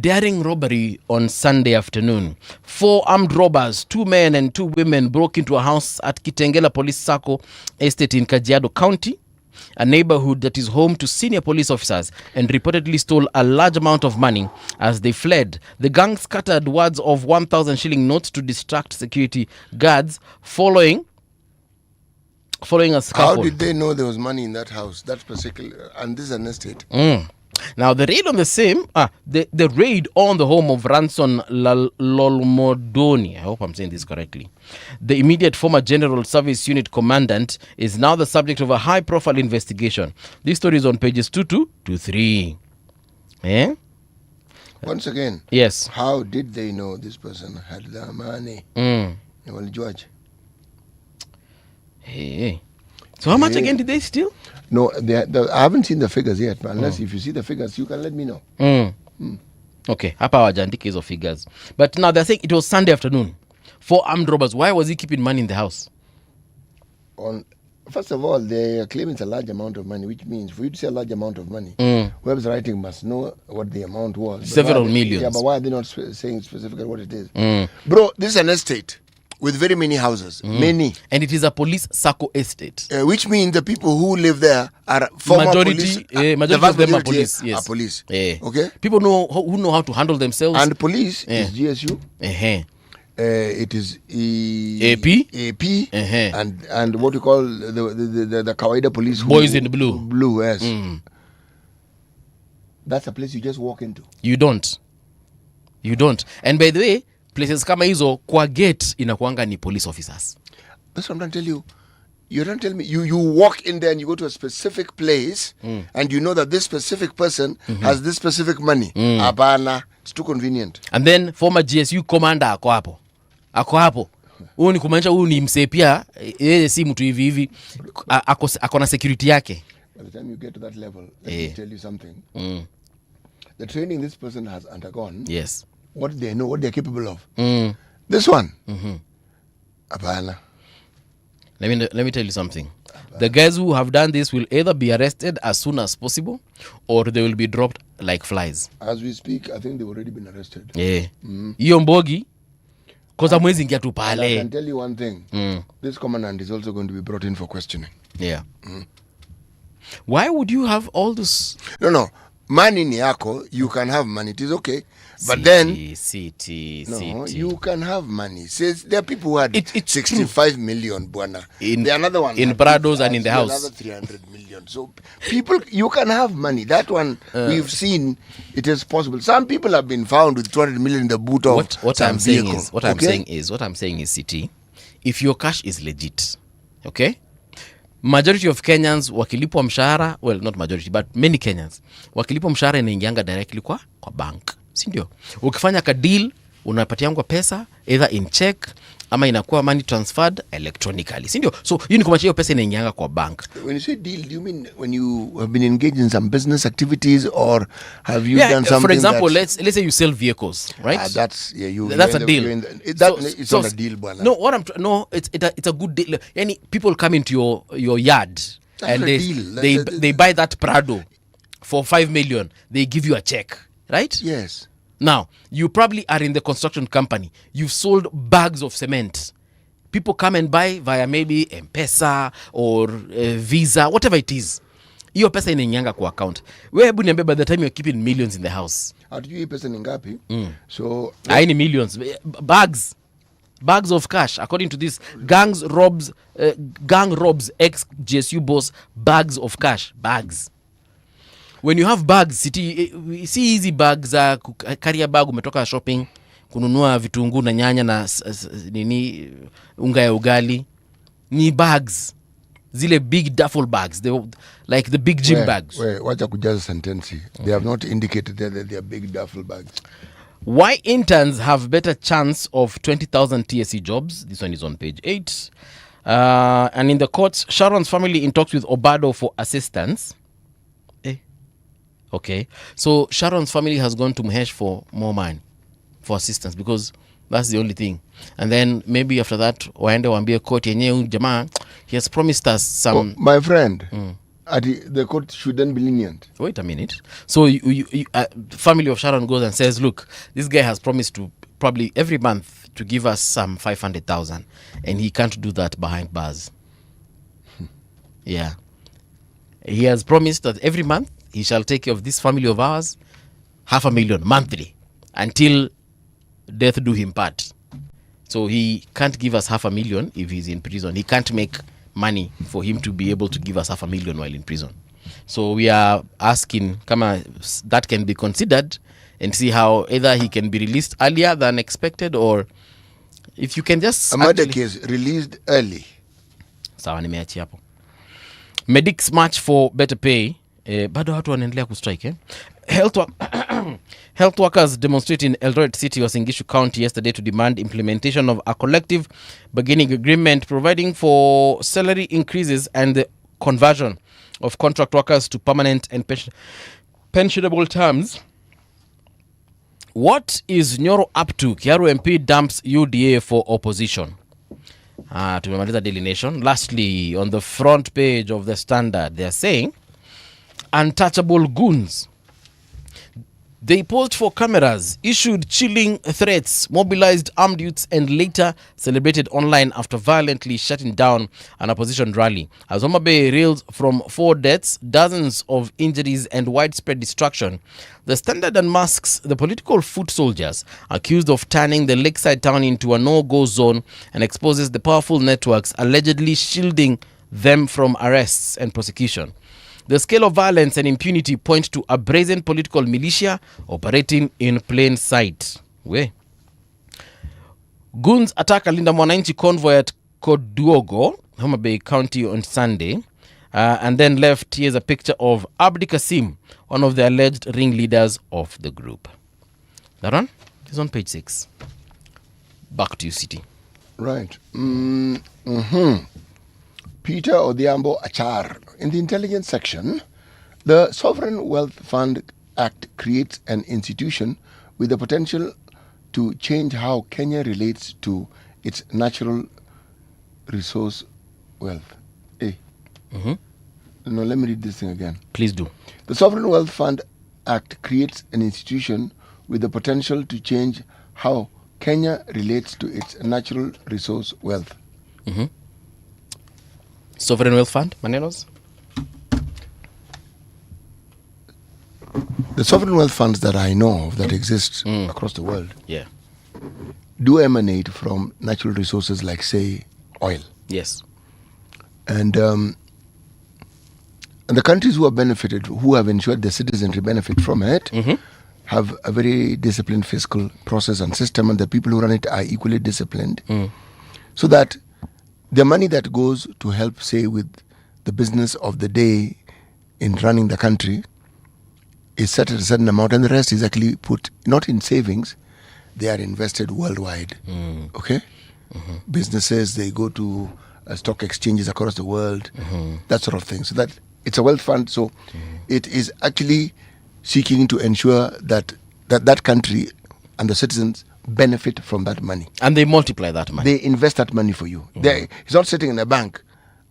Daring robbery on Sunday afternoon. 4 armed robbers, 2 men and 2 women, broke into a house at Kitengela Police Sacco Estate in Kajiado County, a neighborhood that is home to senior police officers, and reportedly stole a large amount of money as they fled. The gang scattered wads of 1,000 shilling notes to distract security guards following a scuffle. How did they know there was money in that house? That particular, and this is an estate. Now, the raid on the raid on the home of Ranson Lolmodoni, I hope I'm saying this correctly, the immediate former General Service Unit Commandant, is now the subject of a high-profile investigation. This story is on pages 22 to 3. Eh? Once again, yes. How did they know this person had the money? Well, George. Hey. So how much again did they steal? No, I haven't seen the figures yet, but unless if you see the figures, you can let me know. Okay, hapa hawajaandika hizo figures. But now they're saying it was Sunday afternoon. 4 armed robbers. Why was he keeping money in the house? First of all, they are claiming it's a large amount of money, which means for you to say a large amount of money, whoever's writing must know what the amount was. Several millions. Yeah, but why are they not saying specifically what it is? Bro, this is an estate with very many houses. Many. And it is a police sacco estate. Which means the people who live there are former police. Majority of them are police. Yes. Are police. Okay? People who know how to handle themselves. And police is GSU. It is AP. And what you call the Kawaida police. Boys in blue. Blue, yes. That's a place you just walk into. You don't. And by the way, places kama hizo kwa gate inakuanga ni police officers. That's what I'm trying to tell you. You don't tell me you walk in there and you go to a specific place and you know that this specific person has this specific money. Hapana, it's too convenient. And then former GSU commander ako hapo. Huyu ni kumaanisha huyu ni msee pia, yeye si mtu hivi ako na security yake. By the time you get to that level, let me tell you something. The training this person has undergone. Yes. What they know, what they're capable of. This one. Apana. Let me tell you something. The guys who have done this will either be arrested as soon as possible or they will be dropped like flies. As we speak, I think they've already been arrested. Yeah. Hiyo mbogi kosa mwezi ingia tu pale. I can tell you one thing. This commandant is also going to be brought in for questioning. Yeah. Why would you have all this? No. Money ni yako, you can have money. It is okay. But then, you can have money. Says there are people who had 65 million, buana. There are another one in Prados and in the house. Another 300 million. So people, you can have money. That one we've seen. It is possible. Some people have been found with 200 million in the boot of what some I'm saying vehicle. Is what I'm saying is, CT, if your cash is legit, okay. Majority of Kenyans wakilipwa mshahara, well, not majority, but many Kenyans wakilipwa mshahara inaingianga directly kwa bank. Si ndio? Ukifanya ka deal unapatiangwa pesa either in check ama inakuwa money transferred electronically. Si ndio? So hiyo ni kumaanisha hiyo pesa inaingianga kwa bank. When you say deal, do you mean when you have been engaged in some business activities or have you done something? For example, let's say you sell vehicles, right? That's a deal. It's not a deal, bwana. No, it's a good deal. Any people come into your yard and they buy that Prado for 5 million. They give you a check, right? Yes. Now, you probably are in the construction company. You've sold bags of cement. People come and buy via maybe M-Pesa or Visa, whatever it is. Hiyo pesa inaingianga kwa account. Wewe hebu niambie, by the time you're keeping millions in the house. Hatujui hii pesa ni ngapi? So haini millions. Bags of cash. According to this, gang robs ex-GSU boss bags of cash. Bags. When you have bags, see easy bags za carry a bag umetoka shopping, kununua vitunguu na nyanya na unga ya ugali. Ni bags. Zile big duffel bags. Like the big gym bags. Wacha kujaza sentence. They have not indicated that they are big duffel bags. Why interns have better chance of 20,000 TSC jobs? This one is on page 8. And in the courts, Sharon's family in talks with Obado for assistance. Okay. So Sharon's family has gone to Mahesh for more money, for assistance, because That's the only thing. And then maybe after that, waende waambie court yenyewe jamaa, he has promised us some... my friend, the court shouldn't be lenient. Wait a minute. So family of Sharon goes and says, look, this guy has promised to probably every month to give us some 500,000 and he can't do that behind bars. Yeah. He has promised that every month he shall take care of this family of ours, 500,000 monthly until death do him part. So he can't give us 500,000 if he's in prison. He can't make money for him to be able to give us 500,000 while in prison. So we are asking kama that can be considered and see how either he can be released earlier than expected, or if you can just... A murder case released early. Sawa, nimeachi hapo. Medics march for better pay. Bado watu wanaendelea kustrike. Health workers demonstrate in Eldoret City, Uasin Gishu County yesterday to demand implementation of a collective bargaining agreement providing for salary increases and the conversion of contract workers to permanent and pensionable terms. What is Nyoro up to? Kiaru MP dumps UDA for opposition. Tumemaliza Daily Nation. Lastly, on the front page of the Standard, they are saying untouchable goons. They posed for cameras, issued chilling threats, mobilized armed youths, and later celebrated online after violently shutting down an opposition rally. As Homa Bay reels from 4 deaths, dozens of injuries, and widespread destruction, the Standard unmasks the political foot soldiers accused of turning the lakeside town into a no-go zone and exposes the powerful networks allegedly shielding them from arrests and prosecution. The scale of violence and impunity point to a brazen political militia operating in plain sight. Goons attack a Linda Mwananchi convoy at Koduogo, Homa Bay County on Sunday, and then left. Here's a picture of Abdi Kasim, one of the alleged ringleaders of the group. That one is on page 6. Back to you, City. Right. Peter Odhiambo Achar. In the intelligence section, the Sovereign Wealth Fund Act creates an institution with the potential to change how Kenya relates to its natural resource wealth. No, let me read this thing again. Please do. The Sovereign Wealth Fund Act creates an institution with the potential to change how Kenya relates to its natural resource wealth. Sovereign Wealth Fund, Manenos? The sovereign wealth funds that I know of that exist across the world do emanate from natural resources like, say, oil. Yes. And the countries who have benefited, who have ensured their citizenry benefit from it, have a very disciplined fiscal process and system, and the people who run it are equally disciplined. So that the money that goes to help, say, with the business of the day in running the country is set at a certain amount, and the rest is actually put not in savings, they are invested worldwide. Okay? Businesses, they go to stock exchanges across the world, that sort of thing. So that it's a wealth fund, so it is actually seeking to ensure that that country and the citizens benefit from that money. And they multiply that money. They invest that money for you. It's not sitting in a bank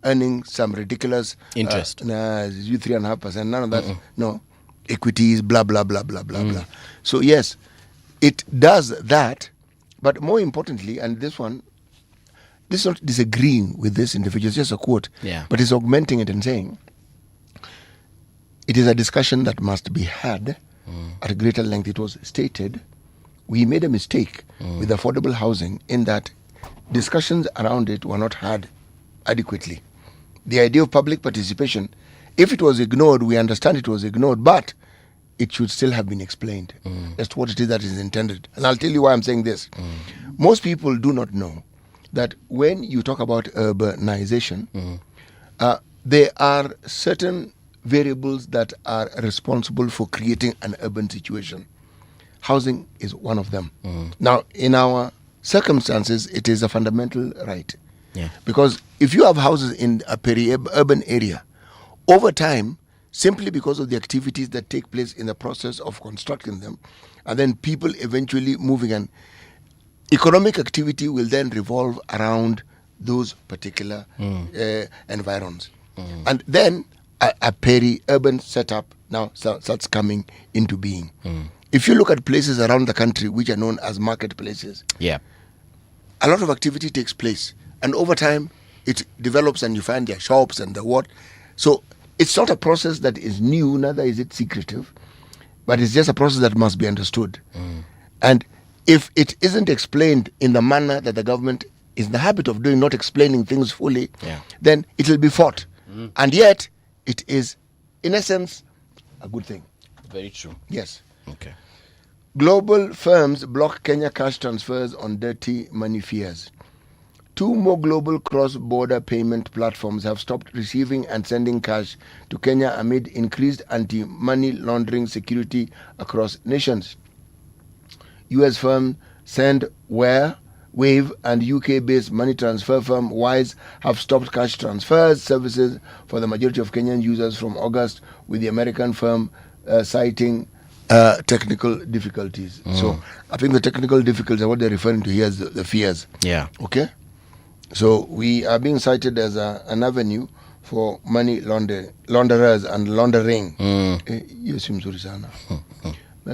earning some ridiculous interest. 3.5%, none of that. No. Equities, blah, blah, blah, blah, blah, blah. So yes, it does that, but more importantly, and this is not disagreeing with this individual, it's just a quote, but it's augmenting it and saying, it is a discussion that must be had at a greater length. It was stated, we made a mistake with affordable housing in that discussions around it were not had adequately. The idea of public participation, if it was ignored, we understand it was ignored, but it should still have been explained as to what it is that is intended. And I'll tell you why I'm saying this. Most people do not know that when you talk about urbanization, there are certain variables that are responsible for creating an urban situation. Housing is one of them. Now, in our circumstances, it is a fundamental right. Because if you have houses in a peri-urban area, over time, simply because of the activities that take place in the process of constructing them, and then people eventually moving and economic activity will then revolve around those particular environs. And then a peri-urban setup now starts coming into being. If you look at places around the country which are known as marketplaces, a lot of activity takes place. And over time, it develops and you find their shops and the what. So it's not a process that is new, neither is it secretive, but it's just a process that must be understood. And if it isn't explained in the manner that the government is in the habit of doing, not explaining things fully, then it will be fought. And yet, it is, in essence, a good thing. Very true. Yes. Okay. Global firms block Kenya cash transfers on dirty money fears. 2 more global cross-border payment platforms have stopped receiving and sending cash to Kenya amid increased anti-money laundering security across nations. U.S. firm Sendware, Wave, and UK-based money transfer firm Wise have stopped cash transfers services for the majority of Kenyan users from August, with the American firm citing technical difficulties. So I think the technical difficulties are what they're referring to here as the fears. Yeah. Okay? So we are being cited as an avenue for money launderers and laundering. That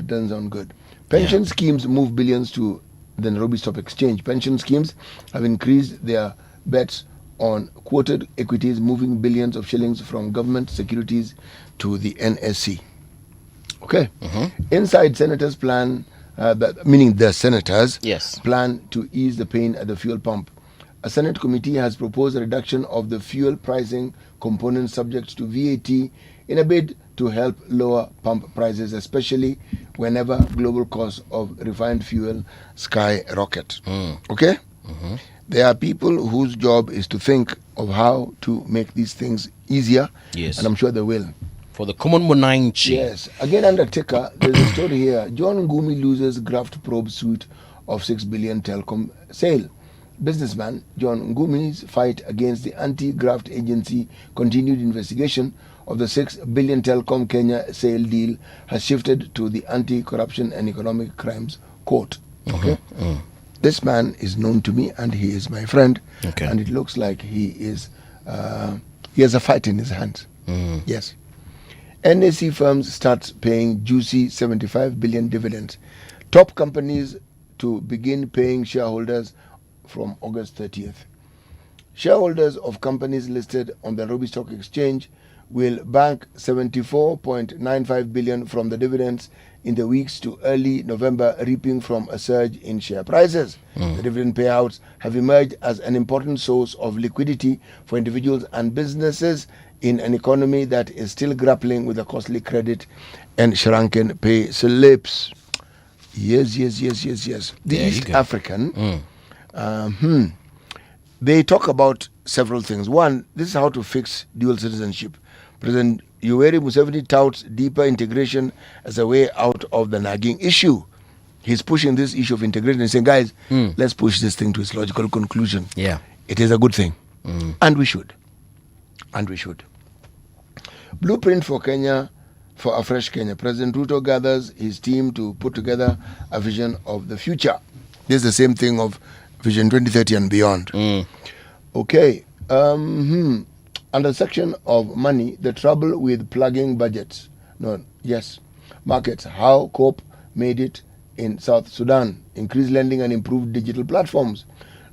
doesn't sound good. Pension schemes move billions to the Nairobi Stock Exchange. Pension schemes have increased their bets on quoted equities, moving billions of shillings from government securities to the NSC. Okay. Inside, senators plan, meaning the senators, plan to ease the pain at the fuel pump. A Senate committee has proposed a reduction of the fuel pricing component subject to VAT in a bid to help lower pump prices, especially whenever global costs of refined fuel skyrocket. Okay? There are people whose job is to think of how to make these things easier, and I'm sure they will. For the common Monanchi. Yes. Again, Undertaker, there's a story here. John Ngumi loses graft probe suit of 6 billion telecom sale. Businessman John Ngumi's fight against the anti-graft agency continued investigation of the 6 billion telecom Kenya sale deal has shifted to the anti-corruption and economic crimes court. Okay. This man is known to me and he is my friend. Okay. And it looks like he has a fight in his hands. Yes. NAC firms start paying juicy 75 billion dividends. Top companies to begin paying shareholders from August 30th. Shareholders of companies listed on the Nairobi Stock Exchange will bank 74.95 billion from the dividends in the weeks to early November, reaping from a surge in share prices. The dividend payouts have emerged as an important source of liquidity for individuals and businesses in an economy that is still grappling with a costly credit and shrunken pay slips. Yes. The East African, they talk about several things. One, this is how to fix dual citizenship. President Yoweri Museveni touts deeper integration as a way out of the nagging issue. He's pushing this issue of integration and saying, guys, let's push this thing to its logical conclusion. Yeah. It is a good thing. And we should. Blueprint for Kenya, for a fresh Kenya. President Ruto gathers his team to put together a vision of the future. This is the same thing of Vision 2030 and beyond. Okay. Under section of money, the trouble with plugging budgets. Markets. How COPE made it in South Sudan. Increased lending and improved digital platforms.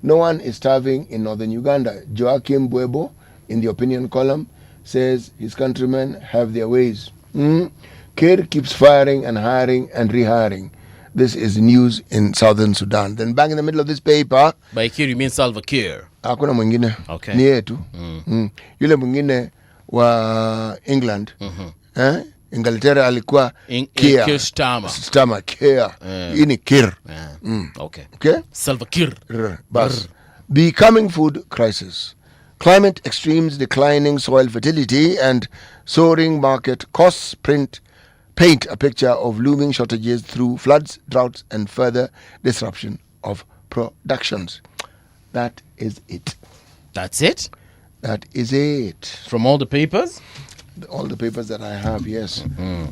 No one is starving in northern Uganda. Joachim Buebo, in the opinion column, says his countrymen have their ways. Kir keeps firing and hiring and rehiring. This is news in southern Sudan. Then bang in the middle of this paper. By Kir you mean Salva Kiir? Hakuna mwingine. Okay. Ni yetu. Yule mwingine wa England. Inglaterra alikuwa Kiir. Keir Starmer. Starmer, Kiir. Hii ni Kir. Okay. Salva Kiir. Bas. Becoming food crisis. Climate extremes, declining soil fertility, and soaring market costs paint a picture of looming shortages through floods, droughts, and further disruption of productions. That is it. That's it? That is it. From all the papers? All the papers that I have, yes.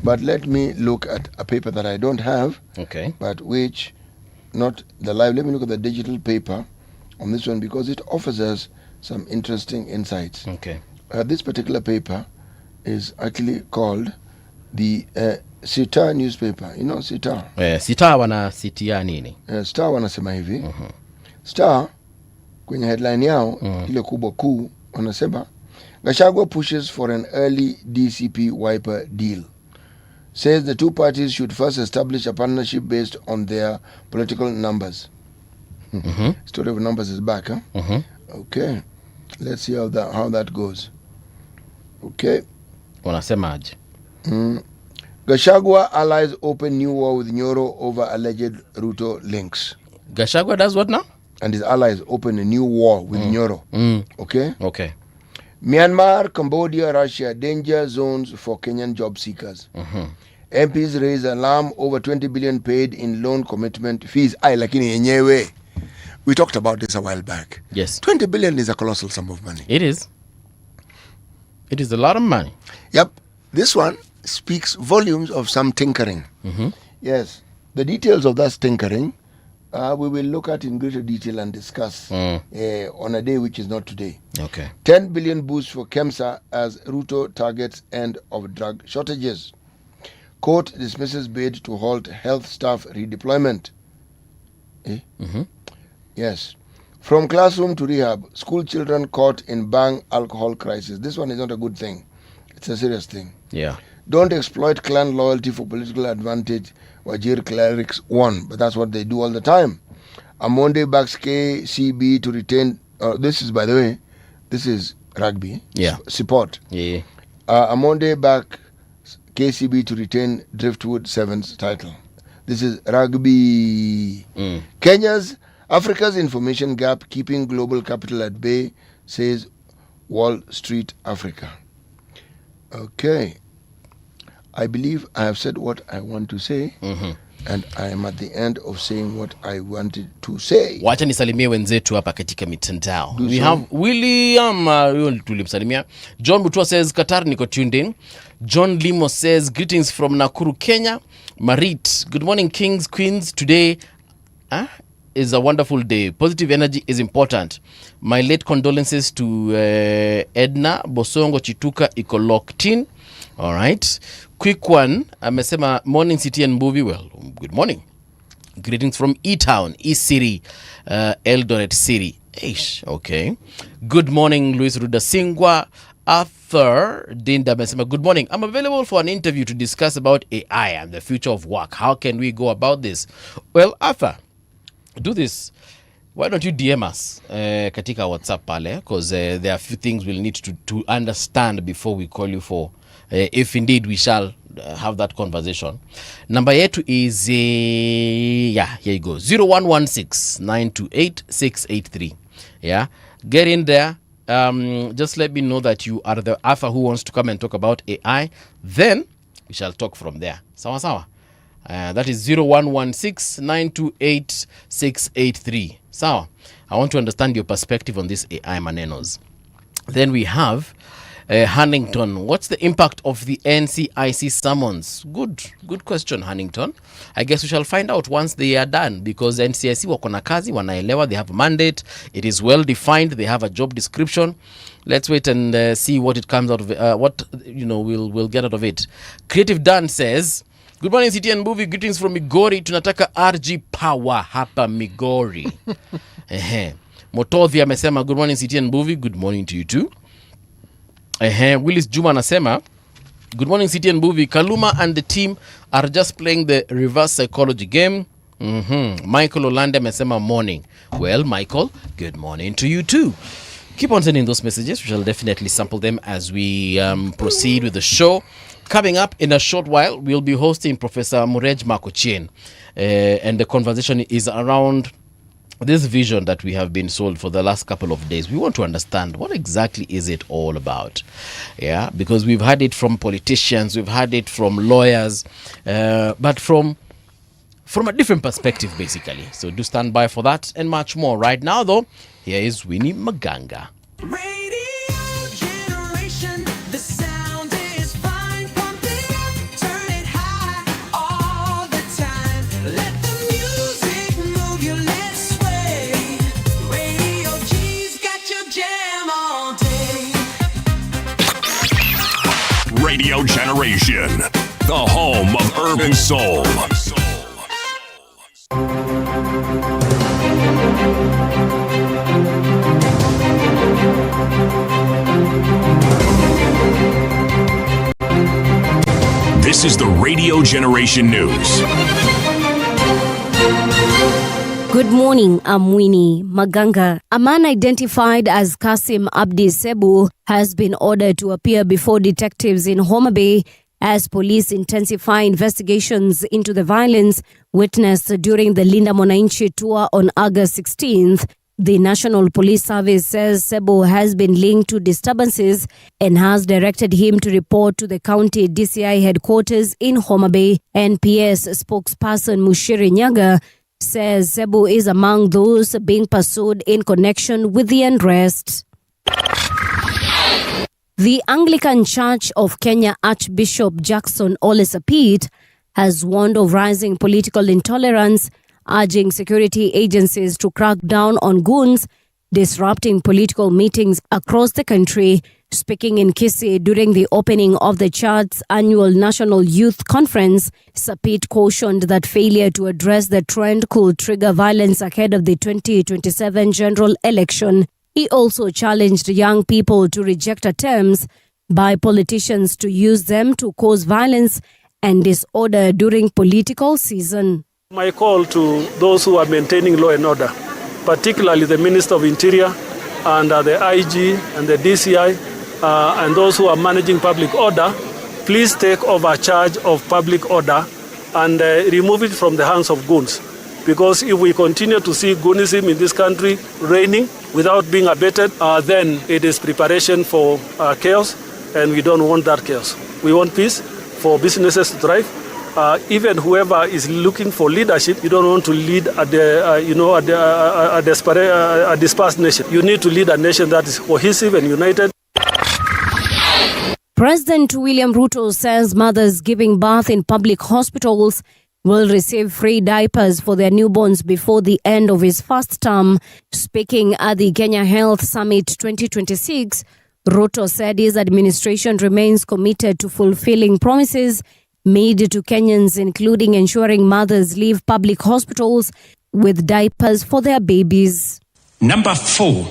But let me look at a paper that I don't have, okay, but which not the live. Let me look at the digital paper on this one because it offers us some interesting insights. Okay. This particular paper is actually called the Star newspaper. You know Star? Star wanasitia nini? Star wanasema hivi. Star kwenye headline yao ile kubwa kuu wanasema Gashagua pushes for an early DCP wiper deal. Says the two parties should first establish a partnership based on their political numbers. Story of numbers is back, huh? Okay. Let's see how that goes. Okay. Wanasemaje? Gashagua allies open new war with Nyoro over alleged Ruto links. Gashagua does what now? And his allies open a new war with Nyoro. Okay? Okay. Myanmar, Cambodia, Russia, danger zones for Kenyan job seekers. MPs raise alarm over 20 billion paid in loan commitment fees. Lakini yenyewe. We talked about this a while back. Yes. 20 billion is a colossal sum of money. It is. It is a lot of money. Yep. This one speaks volumes of some tinkering. Yes. The details of that tinkering, we will look at in greater detail and discuss on a day which is not today. Okay. 10 billion boost for KEMSA as Ruto targets end of drug shortages. Court dismisses bid to halt health staff redeployment. Yes. From classroom to rehab, school children caught in bang alcohol crisis. This one is not a good thing. It's a serious thing. Yeah. Don't exploit clan loyalty for political advantage. Wajir clerics won, but that's what they do all the time. Amonde backs KCB to retain. This is, by the way, this is rugby. Yeah. Support. Yeah. Amonde back KCB to retain Driftwood Sevens title. This is rugby. Africa's information gap keeping global capital at bay, says Wall Street Africa. Okay. I believe I have said what I want to say, and I am at the end of saying what I wanted to say. Wacha nisalimie wenzetu hapa katika mitandao. We have William tulimsalimia. John Butua says Qatar niko tuned in. John Limo says greetings from Nakuru, Kenya. Marit, good morning kings, queens. Today is a wonderful day. Positive energy is important. My late condolences to Edna Bosongo Chituka iko locked in. All right. Quick one. Amesema morning city and Mbuvi. Well, good morning. Greetings from E-Town, E-City, Eldoret City. Eish, okay. Good morning, Luis Rudasingwa. Arthur Dinda amesema, good morning. I'm available for an interview to discuss about AI and the future of work. How can we go about this? Well, Arthur, do this. Why don't you DM us katika WhatsApp pale? Because there are a few things we'll need to understand before we call you for, if indeed we shall have that conversation. Number yetu is, here you go, 0116-928-683. Yeah, get in there. Just let me know that you are the Alpha who wants to come and talk about AI. Then we shall talk from there. Sawa sawa. That is 0116-928-683. Sawa. I want to understand your perspective on this AI manenos. Then we have Huntington. What's the impact of the NCIC summons? Good question, Huntington. I guess we shall find out once they are done, because NCIC wako na kazi, wanaelewa, they have a mandate, it is well defined, they have a job description. Let's wait and see what it comes out of what we'll get out of it. Creative Dan says, good morning City and Mbuvi, greetings from Migori. Tunataka RG power hapa Migori. Motovi amesema good morning City and Mbuvi, good morning to you too. Willis Juma anasema good morning City and Mbuvi, Kaluma and the team are just playing the reverse psychology game. Michael Olande amesema morning. Well, Michael, good morning to you too. Keep on sending those messages. We shall definitely sample them as we proceed with the show. Coming up in a short while, we'll be hosting Professor Murej Makochien. And the conversation is around this vision that we have been sold for the last couple of days. We want to understand what exactly is it all about. Yeah, because we've had it from politicians, we've had it from lawyers, but from a different perspective, basically. So do stand by for that and much more. Right now, though, here is Winnie Maganga. Generation, the home of urban soul. This is the Radio Generation News. Good morning, I'm Winnie Maganga. A man identified as Kasim Abdi Sebu has been ordered to appear before detectives in Homa Bay as police intensify investigations into the violence witnessed during the Linda Mwananchi tour on August 16th. The National Police Service says Sebu has been linked to disturbances and has directed him to report to the county DCI headquarters in Homa Bay. NPS spokesperson Mushiri Nyaga says Sebu is among those being pursued in connection with the unrest. The Anglican Church of Kenya Archbishop Jackson Ole Sapit has warned of rising political intolerance, urging security agencies to crack down on goons disrupting political meetings across the country. Speaking in Kisii during the opening of the church's annual National Youth Conference, Sapit cautioned that failure to address the trend could trigger violence ahead of the 2027 general election. He also challenged young people to reject attempts by politicians to use them to cause violence and disorder during political season. My call to those who are maintaining law and order, particularly the Minister of Interior and the IG and the DCI, and those who are managing public order, please take over charge of public order and remove it from the hands of goons. Because if we continue to see goonism in this country reigning without being abated, then it is preparation for chaos, and we don't want that chaos. We want peace for businesses to thrive. Even whoever is looking for leadership, you don't want to lead a dispersed nation. You need to lead a nation that is cohesive and united. President William Ruto says mothers giving birth in public hospitals will receive free diapers for their newborns before the end of his first term. Speaking at the Kenya Health Summit 2026, Ruto said his administration remains committed to fulfilling promises made to Kenyans, including ensuring mothers leave public hospitals with diapers for their babies. Number 4,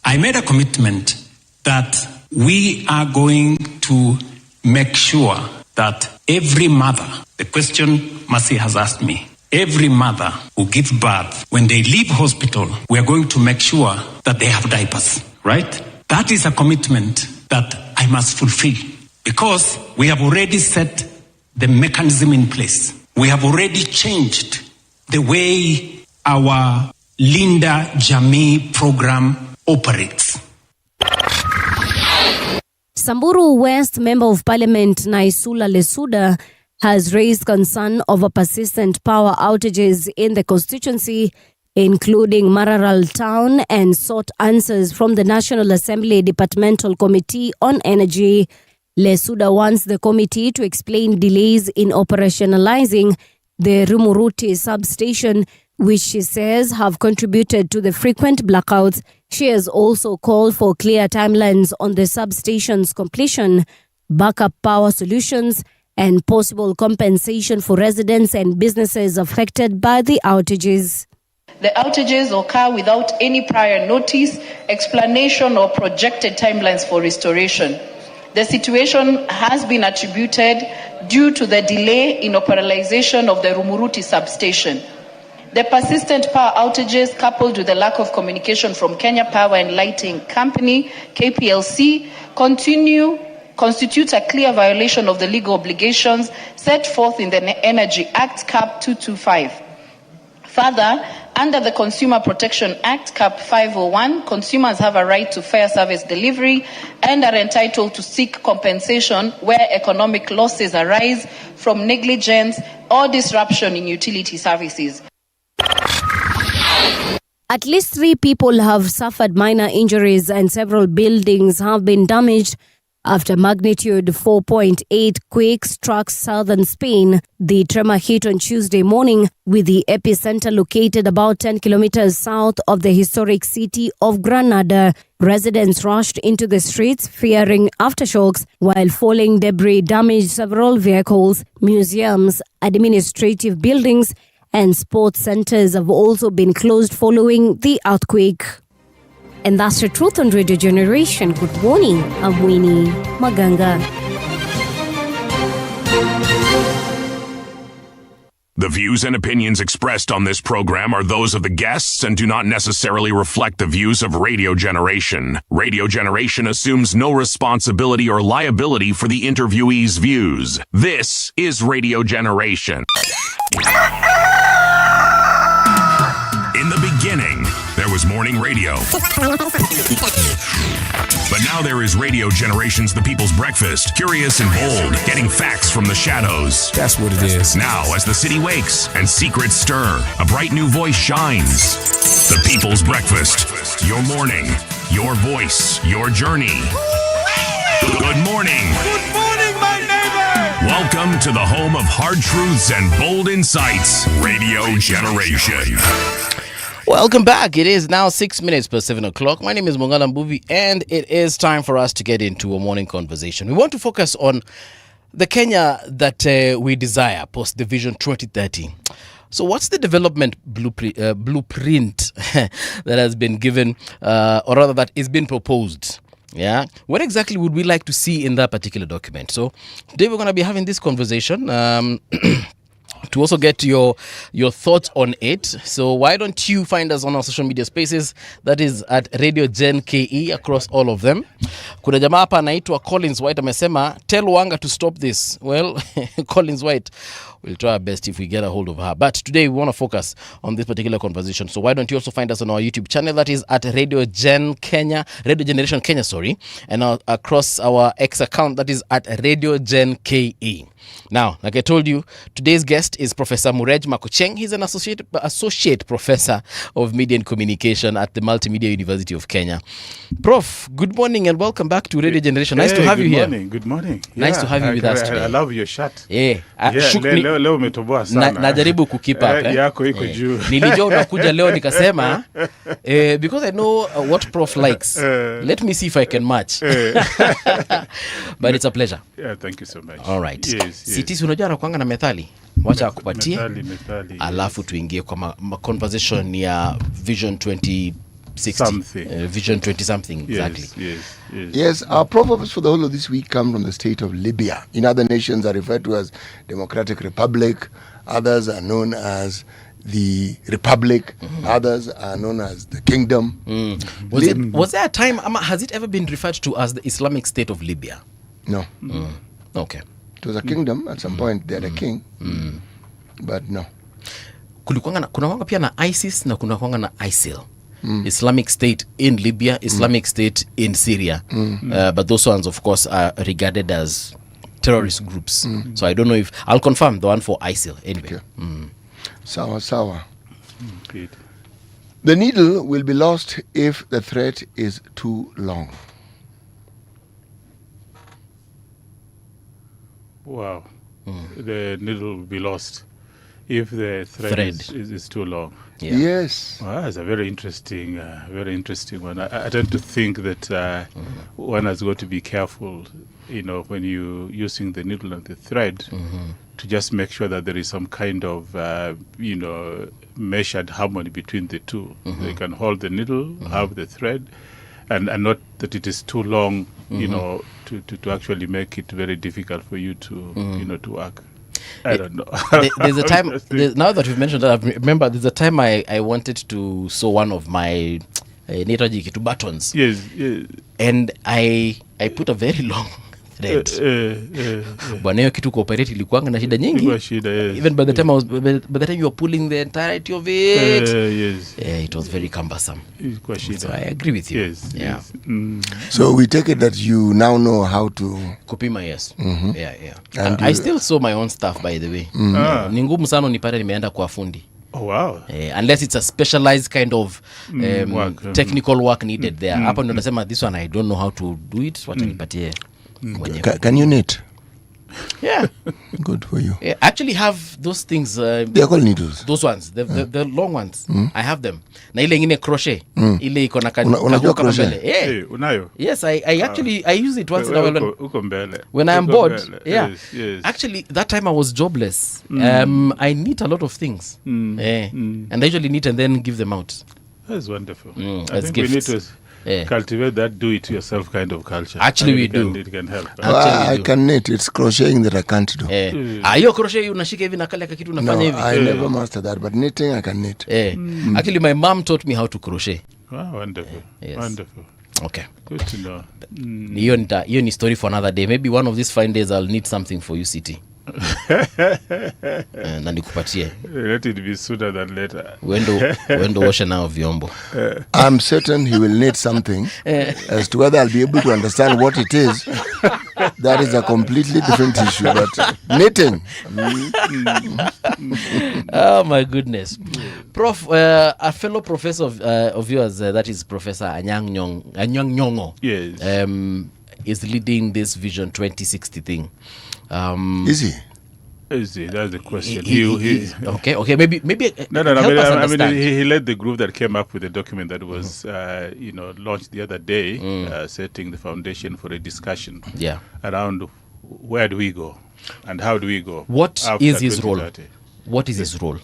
I made a commitment that we are going to make sure that every mother, the question Mercy has asked me, every mother who gives birth, when they leave hospital, we are going to make sure that they have diapers, right? That is a commitment that I must fulfill because we have already set the mechanism in place. We have already changed the way our Linda Jamii program operates. Samburu West Member of Parliament Naisula Lesuda has raised concern over persistent power outages in the constituency, including Mararal Town, and sought answers from the National Assembly Departmental Committee on Energy. Lesuda wants the committee to explain delays in operationalizing the Rumuruti substation, which she says have contributed to the frequent blackouts. She has also called for clear timelines on the substation's completion, backup power solutions, and possible compensation for residents and businesses affected by the outages. The outages occur without any prior notice, explanation, or projected timelines for restoration. The situation has been attributed due to the delay in operationalization of the Rumuruti substation. The persistent power outages, coupled with the lack of communication from Kenya Power and Lighting Company, KPLC, constitute a clear violation of the legal obligations set forth in the Energy Act Cap 225. Further, under the Consumer Protection Act Cap 501, consumers have a right to fair service delivery and are entitled to seek compensation where economic losses arise from negligence or disruption in utility services. At least 3 people have suffered minor injuries and several buildings have been damaged After magnitude 4.8 quake struck southern Spain, the tremor hit on Tuesday morning, with the epicenter located about 10 kilometers south of the historic city of Granada. Residents rushed into the streets fearing aftershocks, while falling debris damaged several vehicles. Museums, administrative buildings, and sports centers have also been closed following the earthquake. And that's the truth on Radio Generation. Good morning, I'm Winnie Maganga. The views and opinions expressed on this program are those of the guests and do not necessarily reflect the views of Radio Generation. Radio Generation assumes no responsibility or liability for the interviewee's views. This is Radio Generation. In the beginning, there was morning radio. But now there is Radio Generation's The People's Breakfast, curious and bold, getting facts from the shadows. That's what it is. Now, as the city wakes and secrets stir, a bright new voice shines. The People's Breakfast. Your morning, your voice, your journey. Good morning. Good morning, my neighbor. Welcome to the home of hard truths and bold insights, Radio Generation. Welcome back. It is now 6 minutes past 7 o'clock. My name is Mung'ala Mbuvi, and it is time for us to get into a morning conversation. We want to focus on the Kenya that we desire post the Vision 2030. So what's the development blueprint that has been given, or rather that is being proposed? Yeah. What exactly would we like to see in that particular document? So today we're going to be having this conversation. To also get your thoughts on it. So why don't you find us on our social media spaces, that is at Radio Gen KE across all of them. Kuna jamaa hapa anaitwa Collins White amesema tell Wanga to stop this. Well, Collins White, we'll try our best if we get a hold of her. But today we want to focus on this particular conversation. So why don't you also find us on our YouTube channel, that is at Radio Gen Kenya, Radio Generation Kenya, and across our X account, that is at Radio Gen KE. Now, like I told you, today's guest is Professor Murej Makocheng. He's an associate professor of media and communication at the Multimedia University of Kenya. Prof, good morning and welcome back to Radio Generation. Nice to have you here. Good morning. Nice to have you with us today. I love your shirt. Yeah. Leo umetoboa sana. Najaribu kukeep up. Yako iko juu. Nilijua unakuja leo nikasema because I know what Prof likes. Let me see if I can match. But it's a pleasure. Yeah, thank you so much. All right. Yes. Sisi unajua anakuanga na methali. Wacha akupatie. Methali. Alafu tuingie kwa conversation ya Vision 2060. Vision 20 something exactly. Yes, our proverbs for the whole of this week come from the state of Libya. In other nations are referred to as Democratic Republic. Others are known as the Republic. Others are known as the Kingdom. Was there a time, has it ever been referred to as the Islamic State of Libya? No. Okay. It was a kingdom at some point. They had a king. But no. Kuna pia na ISIS na kuna na ISIL. Islamic State in Libya, Islamic State in Syria. But those ones, of course, are regarded as terrorist groups. So I don't know if... I'll confirm the one for ISIL anyway. Okay. Sawa. Great. The needle will be lost if the threat is too long. Wow. The needle will be lost if the thread is too long. Yeah. Yes. Well, that's a very interesting one. I tend to think that one has got to be careful, when you're using the needle and the thread, to just make sure that there is some kind of, measured harmony between the two. They can hold the needle, have the thread, and not that it is too long, to actually make it very difficult for you to, to work. I don't know. There's a time, now that you've mentioned that, I remember there's a time I wanted to sew one of my buttons. Yes. And I put a very long thread. Bwana hiyo kitu cooperate ilikuwa na shida nyingi. Even by the time you were pulling the entirety of it. It was very cumbersome. So I agree with you. Yes. Yeah. So we take it that you now know how to kupima, yes. Yeah. And I still sew my own stuff, by the way. Ni ngumu sana nipate nimeenda kwa fundi. Oh, wow. Unless it's a specialized kind of technical work needed there. Hapo ndo nasema this one I don't know how to do it. What nipatie Can you knit? Yeah. Good for you. I actually have those things. They are called needles. Those ones, the long ones. I have them. Na ile ingine crochet. Ile iko na Unajua crochet? Hey, unayo? Yes, I actually I use it once in a while uko mbele. When I am bored. Yeah. Yes. Actually, that time I was jobless. I knit a lot of things. And I usually knit and then give them out. That's wonderful. As think gifts. we need to cultivate that do-it-yourself kind of culture. Actually, we do. It can help. I can knit. It's crocheting that I can't do. Hiyo crochet unashika hivi na kale kitu unafanya hivi. I never mastered that, but knitting I can knit. Actually, my mom taught me how to crochet. Wow, wonderful. Yes. Wonderful. Okay. Good to know. Hiyo ni story for another day. Maybe one of these fine days I'll need something for you, City. Na nikupatie. Let it be sooner than later. Wendo osha nao vyombo. I'm certain he will need something. As to whether I'll be able to understand what it is, that is a completely different issue. But knitting. Oh my goodness. Prof, a fellow professor of yours, that is Professor Anyang Nyongo. Yes. Is leading this Vision 2060 thing. Is he? Is he? That's the question. Okay. Maybe. No. Help us understand. He led the group that came up with the document that was, launched the other day, setting the foundation for a discussion. Yeah. Around where do we go, and how do we go? What is his role? What is his role?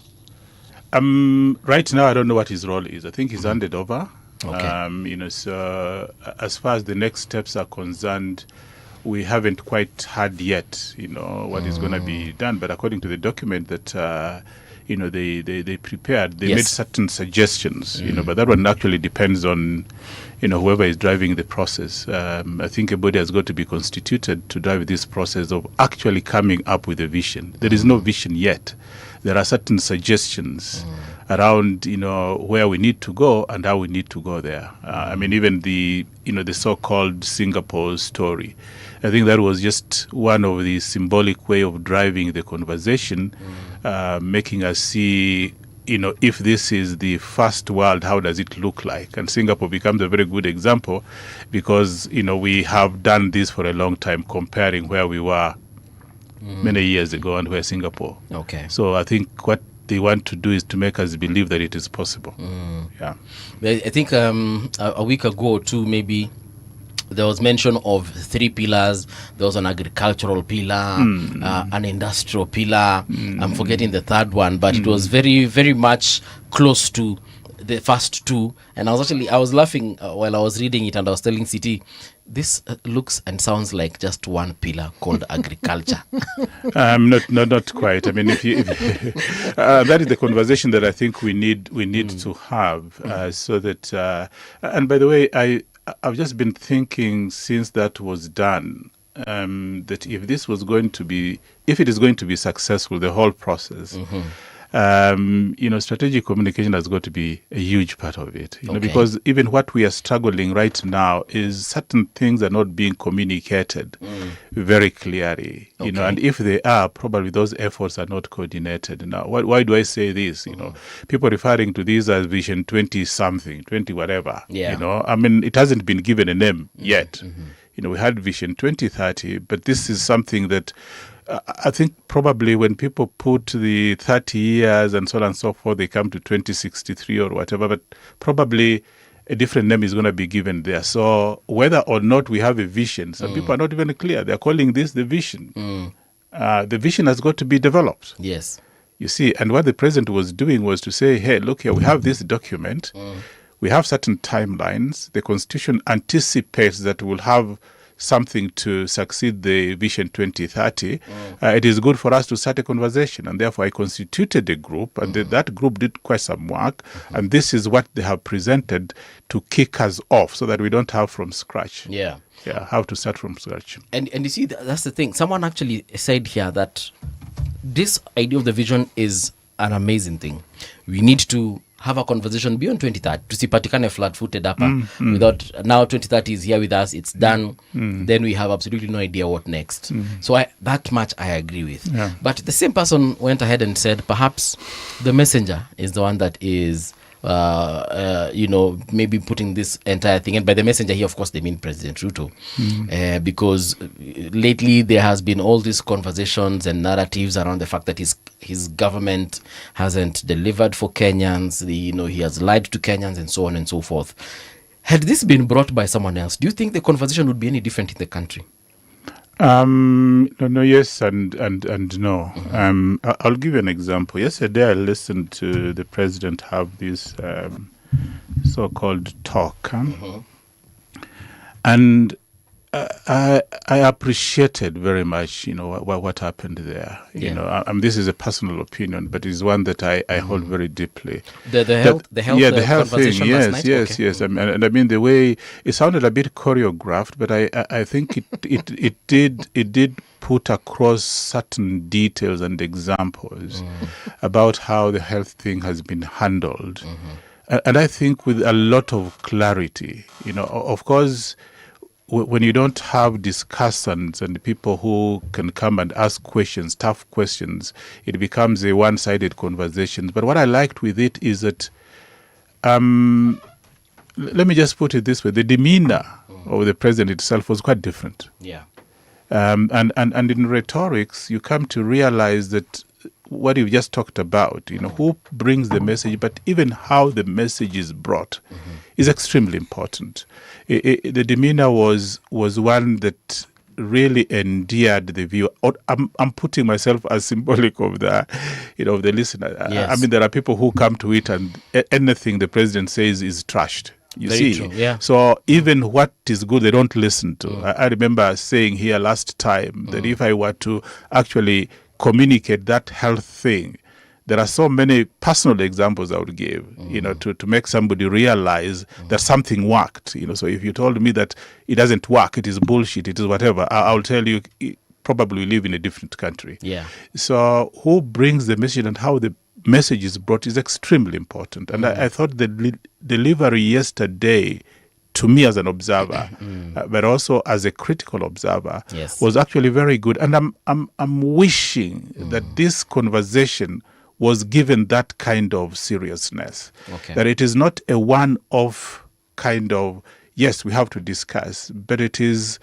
Right now, I don't know what his role is. I think he's handed over. Okay. So as far as the next steps are concerned, we haven't quite heard yet, what is going to be done. But according to the document that, they prepared, they made certain suggestions, but that one actually depends on, whoever is driving the process. I think a body has got to be constituted to drive this process of actually coming up with a vision. There is no vision yet. There are certain suggestions around, where we need to go and how we need to go there. Even the so-called Singapore story. I think that was just one of the symbolic way of driving the conversation, making us see, if this is the first world, how does it look like? And Singapore becomes a very good example because, we have done this for a long time, comparing where we were many years ago and where Singapore. Okay. So I think what they want to do is to make us believe that it is possible. Yeah. I think a week ago or two, maybe, there was mention of 3 pillars. There was an agricultural pillar, an industrial pillar. I'm forgetting the third one, but it was very, very much close to the first two. And I was laughing while I was reading it, and I was telling CT, this looks and sounds like just one pillar called agriculture. Not quite. That is the conversation that I think we need to have, so that. And by the way, I've just been thinking since that was done, that if it is going to be successful, the whole process, strategic communication has got to be a huge part of it. Because even what we are struggling right now is certain things are not being communicated very clearly. And if they are, probably those efforts are not coordinated. Now, why do I say this? People referring to these as Vision 20-something, 20 whatever. Yeah. It hasn't been given a name yet. We had Vision 2030, but this is something that I think probably when people put the 30 years and so on and so forth, they come to 2063 or whatever, but probably a different name is going to be given there. So whether or not we have a vision, some people are not even clear. They're calling this the vision. The vision has got to be developed. Yes. You see, and what the president was doing was to say, hey, look here, we have this document. We have certain timelines. The Constitution anticipates that we'll have something to succeed the Vision 2030, it is good for us to start a conversation. And therefore, I constituted a group, and that group did quite some work. And this is what they have presented to kick us off so that we don't have from scratch. Yeah, how to start from scratch. And you see, that's the thing. Someone actually said here that this idea of the vision is an amazing thing. We need to have a conversation beyond 2030. Tusipatikane flat-footed hapa without, now 2030 is here with us, it's done, then we have absolutely no idea what next. So that much I agree with. Yeah. But the same person went ahead and said perhaps the messenger is the one that is maybe putting this entire thing. And by the messenger here, of course, they mean President Ruto, because lately there has been all these conversations and narratives around the fact that his government hasn't delivered for Kenyans. He has lied to Kenyans and so on and so forth. Had this been brought by someone else, do you think the conversation would be any different in the country? No, yes, and no. I'll give you an example. Yesterday, I listened to the president have this so-called talk, and I appreciated very much, what happened there. This is a personal opinion, but it's one that I hold very deeply. The health conversation thing. Yes, yes, yes. And I mean the way it sounded a bit choreographed, but I think it did put across certain details and examples about how the health thing has been handled, and I think with a lot of clarity. Of course, when you don't have discussants and people who can come and ask questions, tough questions, it becomes a one-sided conversation. But what I liked with it is that, let me just put it this way, the demeanor of the president itself was quite different. Yeah. And in rhetorics, you come to realize that what you've just talked about, who brings the message, but even how the message is brought is extremely important. The demeanor was one that really endeared the viewer. I'm putting myself as symbolic of the listener. Yes. I mean, there are people who come to it and anything the president says is trashed. You Very see, true, yeah. So even what is good, they don't listen to. I remember saying here last time that if I were to actually communicate that health thing, there are so many personal examples I would give, to make somebody realize that something worked. So if you told me that it doesn't work, it is bullshit, it is whatever, I'll tell you, probably live in a different country. Yeah. So who brings the message and how the message is brought is extremely important. And I thought the delivery yesterday, to me as an observer, but also as a critical observer, was actually very good. And I'm wishing that this conversation was given that kind of seriousness, that it is not a one-off kind of, yes, we have to discuss, but it is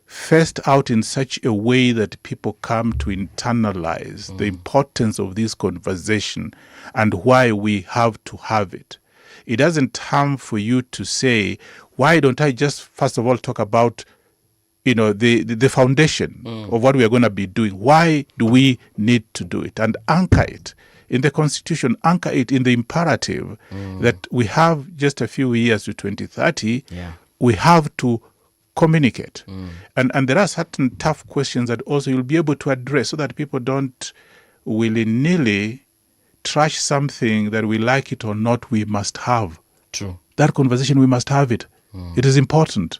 faced out in such a way that people come to internalize the importance of this conversation and why we have to have it. It doesn't harm for you to say, why don't I just first of all talk about the foundation of what we are going to be doing? Why do we need to do it? And anchor it in the Constitution, anchor it in the imperative that we have just a few years to 2030. We have to communicate. And there are certain tough questions that also you'll be able to address so that people don't willy-nilly trash something that we like it or not, we must have. True. That conversation, we must have it. It is important.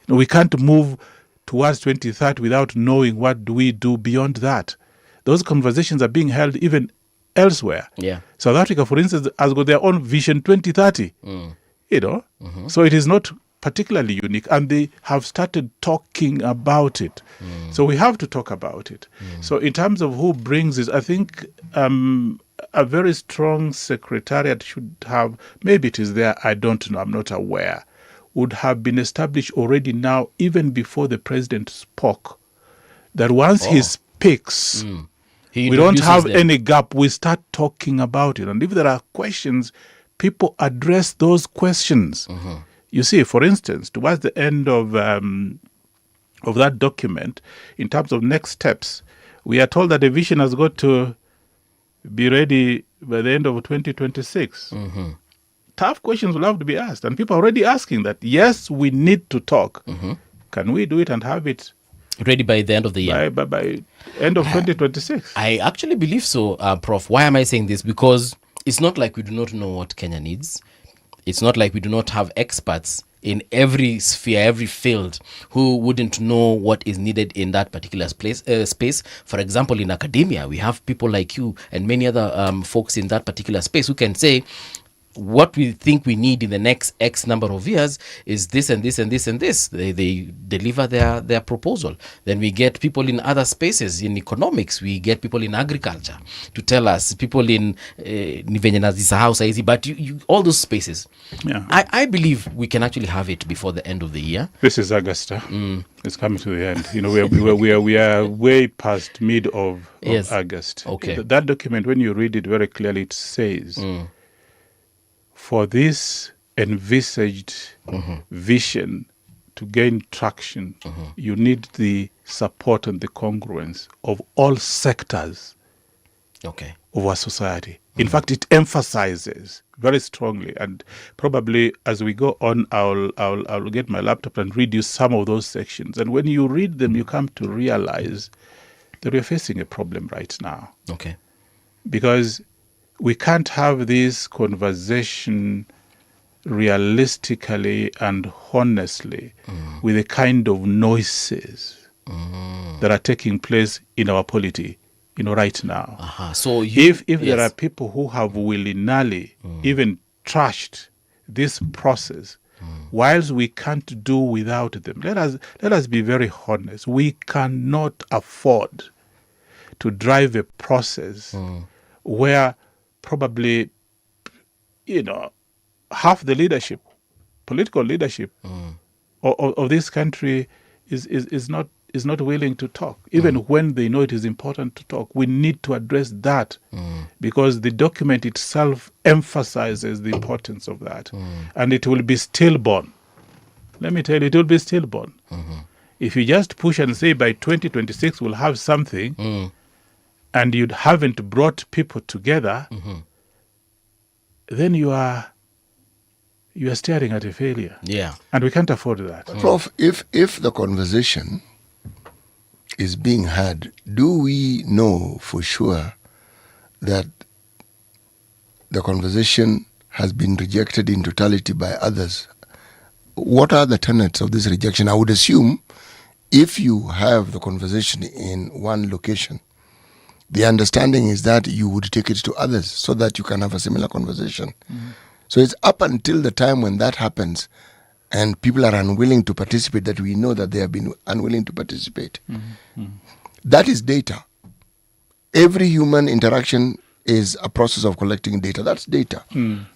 We can't move towards 2030 without knowing what do we do beyond that. Those conversations are being held even elsewhere. Yeah. South Africa, for instance, has got their own Vision 2030. So it is not particularly unique, and they have started talking about it. So we have to talk about it. So in terms of who brings this, I think a very strong secretariat should have, maybe it is there, I don't know, I'm not aware, would have been established already now, even before the president spoke, that once he speaks, we don't have any gap, we start talking about it. And if there are questions, people address those questions. You see, for instance, towards the end of that document, in terms of next steps, we are told that the vision has got to be ready by the end of 2026. Tough questions will have to be asked. And people are already asking that, yes, we need to talk. Can we do it and have it ready by the end of the year? By end of 2026. I actually believe so, Prof. Why am I saying this? Because it's not like we do not know what Kenya needs. It's not like we do not have experts in every sphere, every field, who wouldn't know what is needed in that particular space. For example, in academia, we have people like you and many other folks in that particular space who can say, what we think we need in the next X number of years is this and this and this and this. They deliver their proposal. Then we get people in other spaces, in economics, we get people in agriculture to tell us, people in but you all those spaces. Yeah. I believe we can actually have it before the end of the year. This is August. It's coming to the end. We are way past mid of Yes. August. Okay. That document, when you read it very clearly, it says, for this envisaged vision to gain traction, you need the support and the congruence of all sectors Okay. of our society. In fact, it emphasizes very strongly, and probably as we go on, I'll get my laptop and read you some of those sections. And when you read them, you come to realize that we're facing a problem right now. Okay. Because we can't have this conversation realistically and honestly with the kind of noises that are taking place in our polity, right now. So If there are people who have willy-nilly even trashed this process, whilst we can't do without them, let us be very honest. We cannot afford to drive a process where probably, half the leadership, political leadership of this country is not willing to talk, even when they know it is important to talk. We need to address that because the document itself emphasizes the importance of that. And it will be stillborn. Let me tell you, it will be stillborn. If you just push and say by 2026 we'll have something, and you haven't brought people together, then you are staring at a failure. Yeah. And we can't afford that. Prof, if the conversation is being had, do we know for sure that the conversation has been rejected in totality by others? What are the tenets of this rejection? I would assume if you have the conversation in one location, the understanding is that you would take it to others so that you can have a similar conversation. So it's up until the time when that happens and people are unwilling to participate that we know that they have been unwilling to participate. That is data. Every human interaction is a process of collecting data. That's data.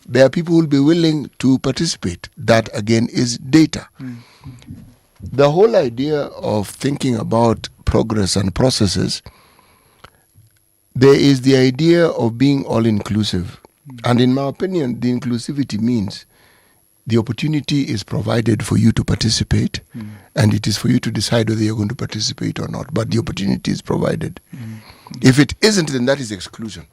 There are people who will be willing to participate. That again is data. The whole idea of thinking about progress and processes, there is the idea of being all-inclusive. And in my opinion, the inclusivity means the opportunity is provided for you to participate, and it is for you to decide whether you're going to participate or not. But the opportunity is provided. If it isn't, then that is exclusion.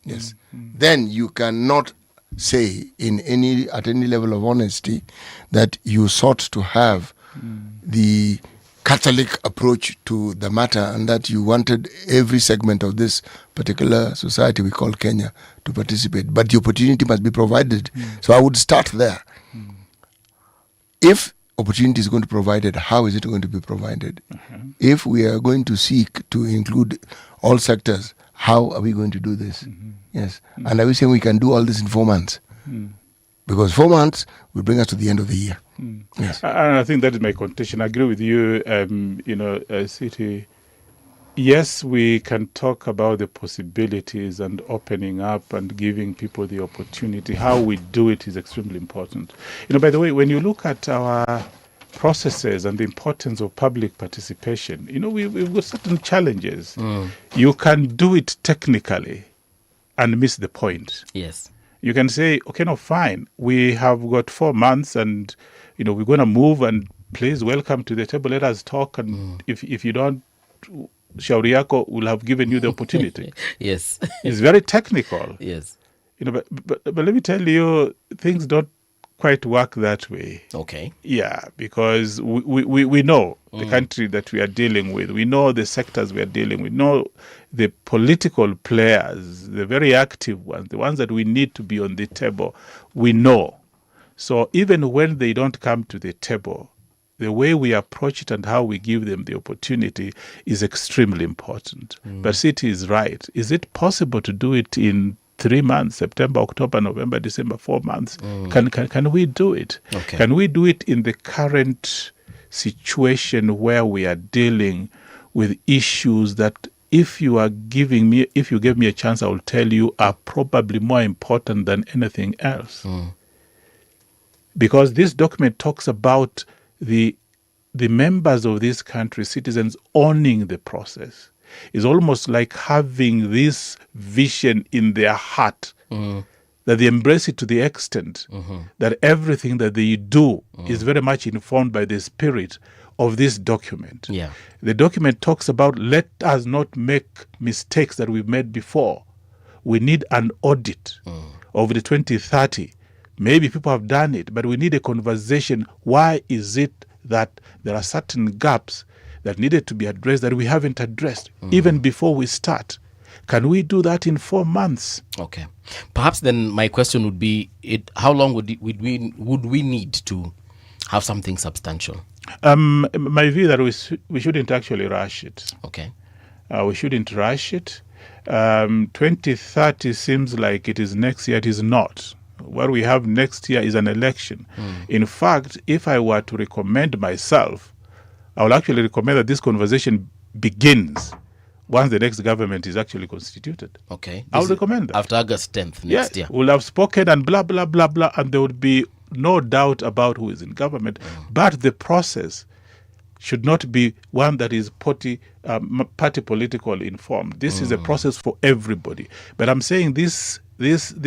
Yes. Then you cannot say at any level of honesty that you sought to have the Catholic approach to the matter and that you wanted every segment of this particular society we call Kenya to participate. But the opportunity must be provided. So I would start there. If opportunity is going to be provided, how is it going to be provided? If we are going to seek to include all sectors, how are we going to do this? Yes. And are we saying we can do all this in 4 months? Because 4 months will bring us to the end of the year. Yes. And I think that is my contention. I agree with you, City. Yes, we can talk about the possibilities and opening up and giving people the opportunity. How we do it is extremely important. By the way, when you look at our processes and the importance of public participation, we've got certain challenges. You can do it technically and miss the point. Yes. You can say, okay, no, fine. We have got 4 months and, we're going to move and please welcome to the table. Let us talk. And if you don't, Shauri Yako will have given you the opportunity. Yes. It's very technical. Yes. But let me tell you, things don't quite work that way. Okay. Yeah, because we know the country that we are dealing with. We know the sectors we are dealing with. We know the political players, the very active ones, the ones that we need to be on the table. We know. So even when they don't come to the table, the way we approach it and how we give them the opportunity is extremely important. But City is right. Is it possible to do it in 3 months, September, October, November, December, 4 months. Can we do it? Okay. Can we do it in the current situation where we are dealing with issues that if you gave me a chance, I will tell you are probably more important than anything else. Because this document talks about the members of this country, citizens, owning the process. It's almost like having this vision in their heart, that they embrace it to the extent that everything that they do is very much informed by the spirit of this document. Yeah. The document talks about, let us not make mistakes that we've made before. We need an audit of the 2030. Maybe people have done it, but we need a conversation. Why is it that there are certain gaps that needed to be addressed that we haven't addressed even before we start? Can we do that in 4 months? Okay. Perhaps then my question would be, how long would we need to have something substantial? My view that we shouldn't actually rush it. Okay. We shouldn't rush it. 2030 seems like it is next year. It is not. What we have next year is an election. In fact, if I were to recommend myself, I will actually recommend that this conversation begins once the next government is actually constituted. Okay. I would recommend that. After August 10th next year. We'll have spoken and blah, blah, blah, blah, and there would be no doubt about who is in government. But the process should not be one that is party political informed. This is a process for everybody. But I'm saying this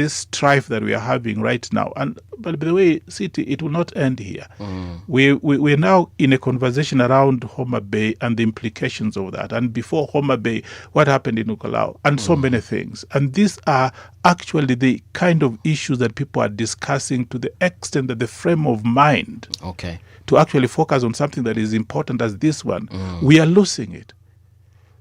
strife that we are having right now, and by the way, City, it will not end here. We're now in a conversation around Homa Bay and the implications of that. And before Homa Bay, what happened in Mung'ala, and so many things. And these are actually the kind of issues that people are discussing to the extent that the frame of mind to actually focus on something that is important as this one, we are losing it.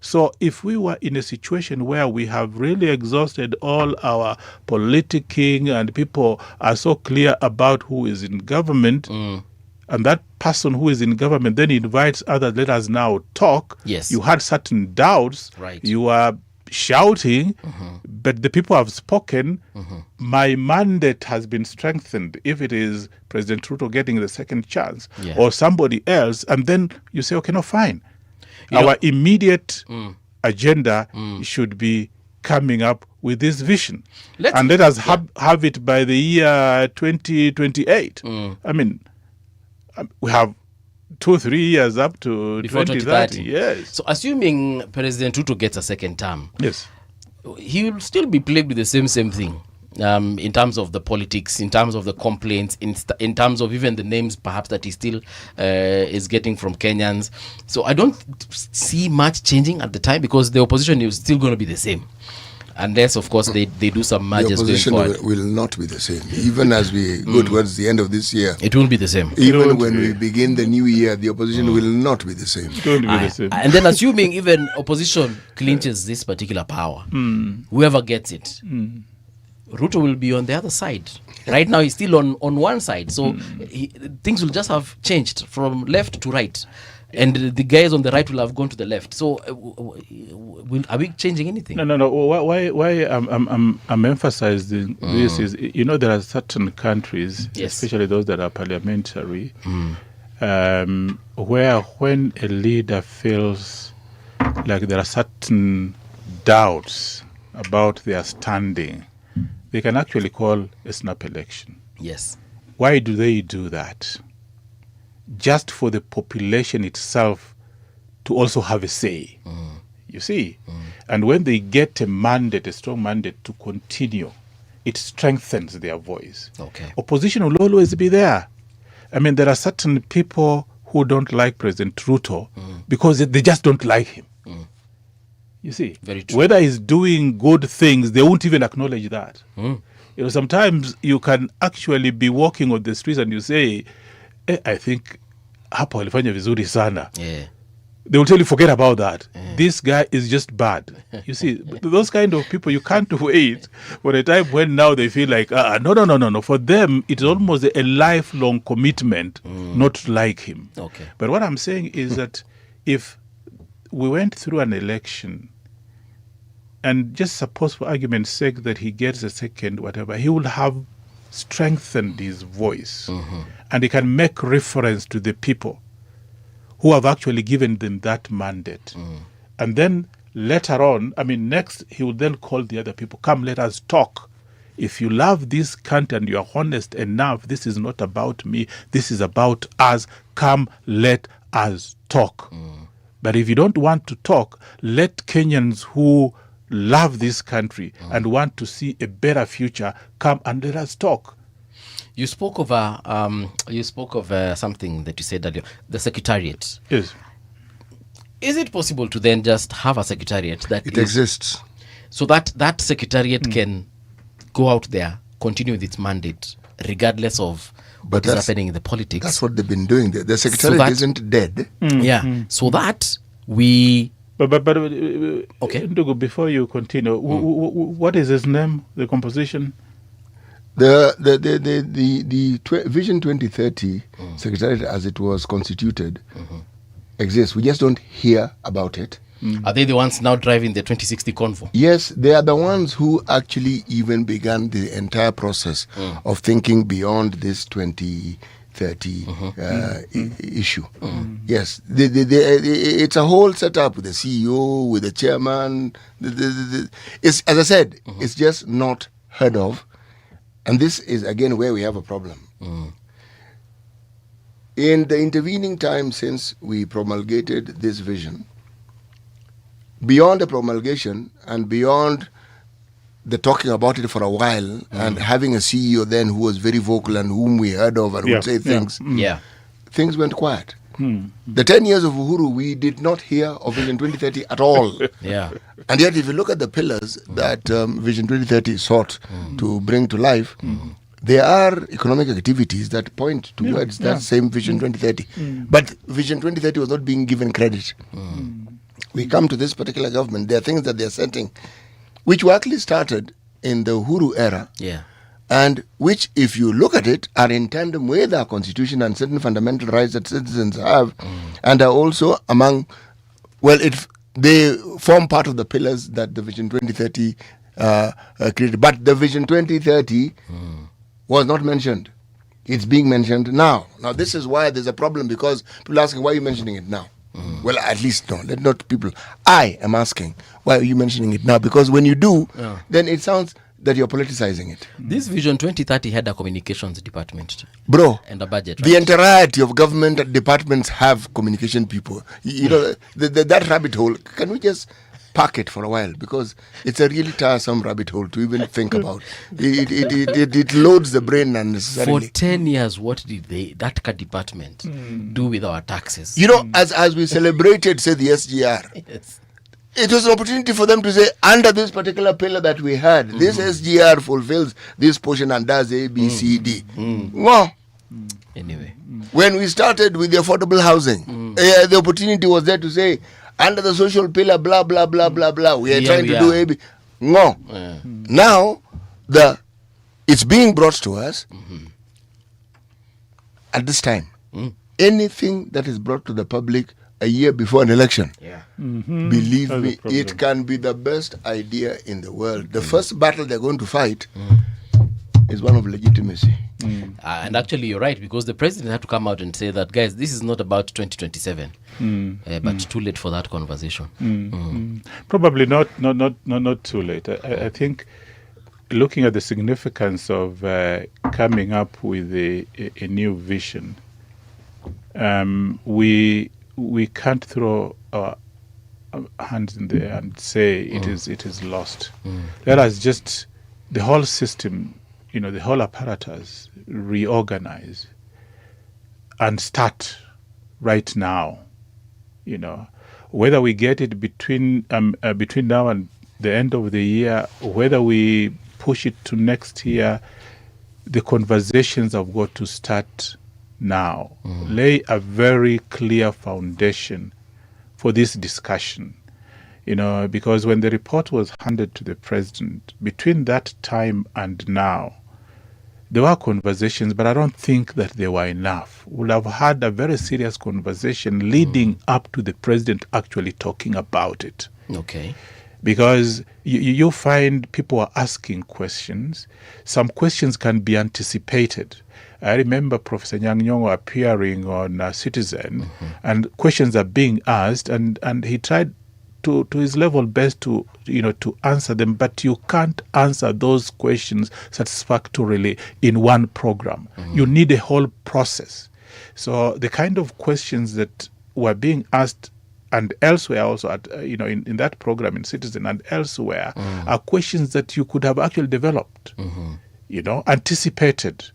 So if we were in a situation where we have really exhausted all our politicking and people are so clear about who is in government, and that person who is in government then invites others, let us now talk. Yes. You had certain doubts. Right. You are shouting, but the people have spoken. My mandate has been strengthened if it is President Ruto getting the second chance or somebody else. And then you say, okay, no, fine. Our immediate agenda should be coming up with this vision. And let us have it by the year 2028. I mean, we have 2-3 years up to before 2030. Yes. So assuming President Ruto gets a second term, yes, he will still be plagued with the same thing. In terms of the politics, in terms of the complaints, in terms of even the names perhaps that he still is getting from Kenyans. So I don't see much changing at the time, because the opposition is still going to be the same. Unless, of course, they do some mergers going forward. The opposition will not be the same. Even as we go towards the end of this year. It will be the same. Even when we begin the new year, the opposition will not be the same. It won't be the same. And then assuming even opposition clinches this particular power, whoever gets it, Ruto will be on the other side. Right now, he's still on one side. So things will just have changed from left to right. And the guys on the right will have gone to the left. So are we changing anything? No. Why I'm emphasizing this is, there are certain countries, especially those that are parliamentary, where when a leader feels like there are certain doubts about their standing, they can actually call a snap election. Yes. Why do they do that? Just for the population itself to also have a say. You see? And when they get a mandate, a strong mandate to continue, it strengthens their voice. Okay. Opposition will always be there. I mean, there are certain people who don't like President Ruto because they just don't like him. You see, very true. Whether he's doing good things, they won't even acknowledge that. Sometimes you can actually be walking on the streets and you say, I think hapo alifanya vizuri sana. Yeah. They will tell you, forget about that. This guy is just bad. You see, those kind of people, you can't wait for a time when now they feel like, no. For them, it's almost a lifelong commitment not to like him. Okay. But what I'm saying is that if we went through an election and just suppose for argument's sake that he gets a second, whatever, he will have strengthened his voice, and he can make reference to the people who have actually given them that mandate. And then later on, next, he will then call the other people, come, let us talk. If you love this country and you are honest enough, this is not about me, this is about us. Come, let us talk. But if you don't want to talk, let Kenyans who love this country and want to see a better future come and let us talk. You spoke of something that you said earlier, the secretariat. Yes. Is it possible to then just have a secretariat that exists, so that secretariat can go out there, continue with its mandate, regardless of what is happening in the politics? That's what they've been doing. The secretariat isn't dead. So that we... But okay. Ndugu, before you continue, what is his name, the composition? The Vision 2030 Secretariat, as it was constituted, exists. We just don't hear about it. Are they the ones now driving the 2060 convo? Yes, they are the ones who actually even began the entire process of thinking beyond this 2030 issue. Yes, it's a whole setup with the CEO, with the chairman. It's, as I said, it's just not heard of. And this is, again, where we have a problem. In the intervening time since we promulgated this vision, beyond the promulgation and beyond the talking about it for a while and having a CEO then who was very vocal and whom we heard of and would say things, things went quiet. The 10 years of Uhuru, we did not hear of Vision 2030 at all. And yet, if you look at the pillars that Vision 2030 sought to bring to life, there are economic activities that point towards that same Vision 2030. But Vision 2030 was not being given credit. We come to this particular government, there are things that they are setting, which were actually started in the Uhuru era. And which, if you look at it, are in tandem with our constitution and certain fundamental rights that citizens have, and are also among, they form part of the pillars that the Vision 2030 created. But the Vision 2030 was not mentioned. It's being mentioned now. Now, this is why there's a problem, because people are asking, why are you mentioning it now? Well, at least no, not people. I am asking, why are you mentioning it now? Because when you do, then it sounds that you're politicizing it. This Vision 2030 had a communications department. Bro. And a budget, right? The entirety of government departments have communication people. You know, that rabbit hole, can we just park it for a while? Because it's a really tiresome rabbit hole to even think about. It loads the brain unnecessarily. For 10 years, what did that department do with our taxes? You know, as we celebrated, say, the SGR, it was an opportunity for them to say, under this particular pillar that we had, this SGR fulfills this portion and does A, B, C, D. Well, anyway, when we started with the affordable housing, the opportunity was there to say, under the social pillar, blah, blah, blah, blah, blah, we are trying to do A, B. No. Now, it's being brought to us at this time. Anything that is brought to the public a year before an election, believe me, it can be the best idea in the world. The first battle they're going to fight is one of legitimacy. And actually, you're right, because the president had to come out and say that, guys, this is not about 2027, but too late for that conversation. Probably not too late. I think looking at the significance of coming up with a new vision, we can't throw our hands in the air and say it is lost. Let us just, the whole system, the whole apparatus, reorganize and start right now. Whether we get it between now and the end of the year, whether we push it to next year, the conversations have got to start now. Lay a very clear foundation for this discussion, because when the report was handed to the president, between that time and now, there were conversations, but I don't think that they were enough. We'll have had a very serious conversation leading up to the president actually talking about it. Okay. because you find people are asking questions. Some questions can be anticipated. I remember Professor Nyang'nyongo appearing on Citizen, and questions are being asked, and he tried to his level best to answer them, but you can't answer those questions satisfactorily in one program. You need a whole process. So the kind of questions that were being asked and elsewhere also at in that program in Citizen and elsewhere are questions that you could have actually developed, anticipated,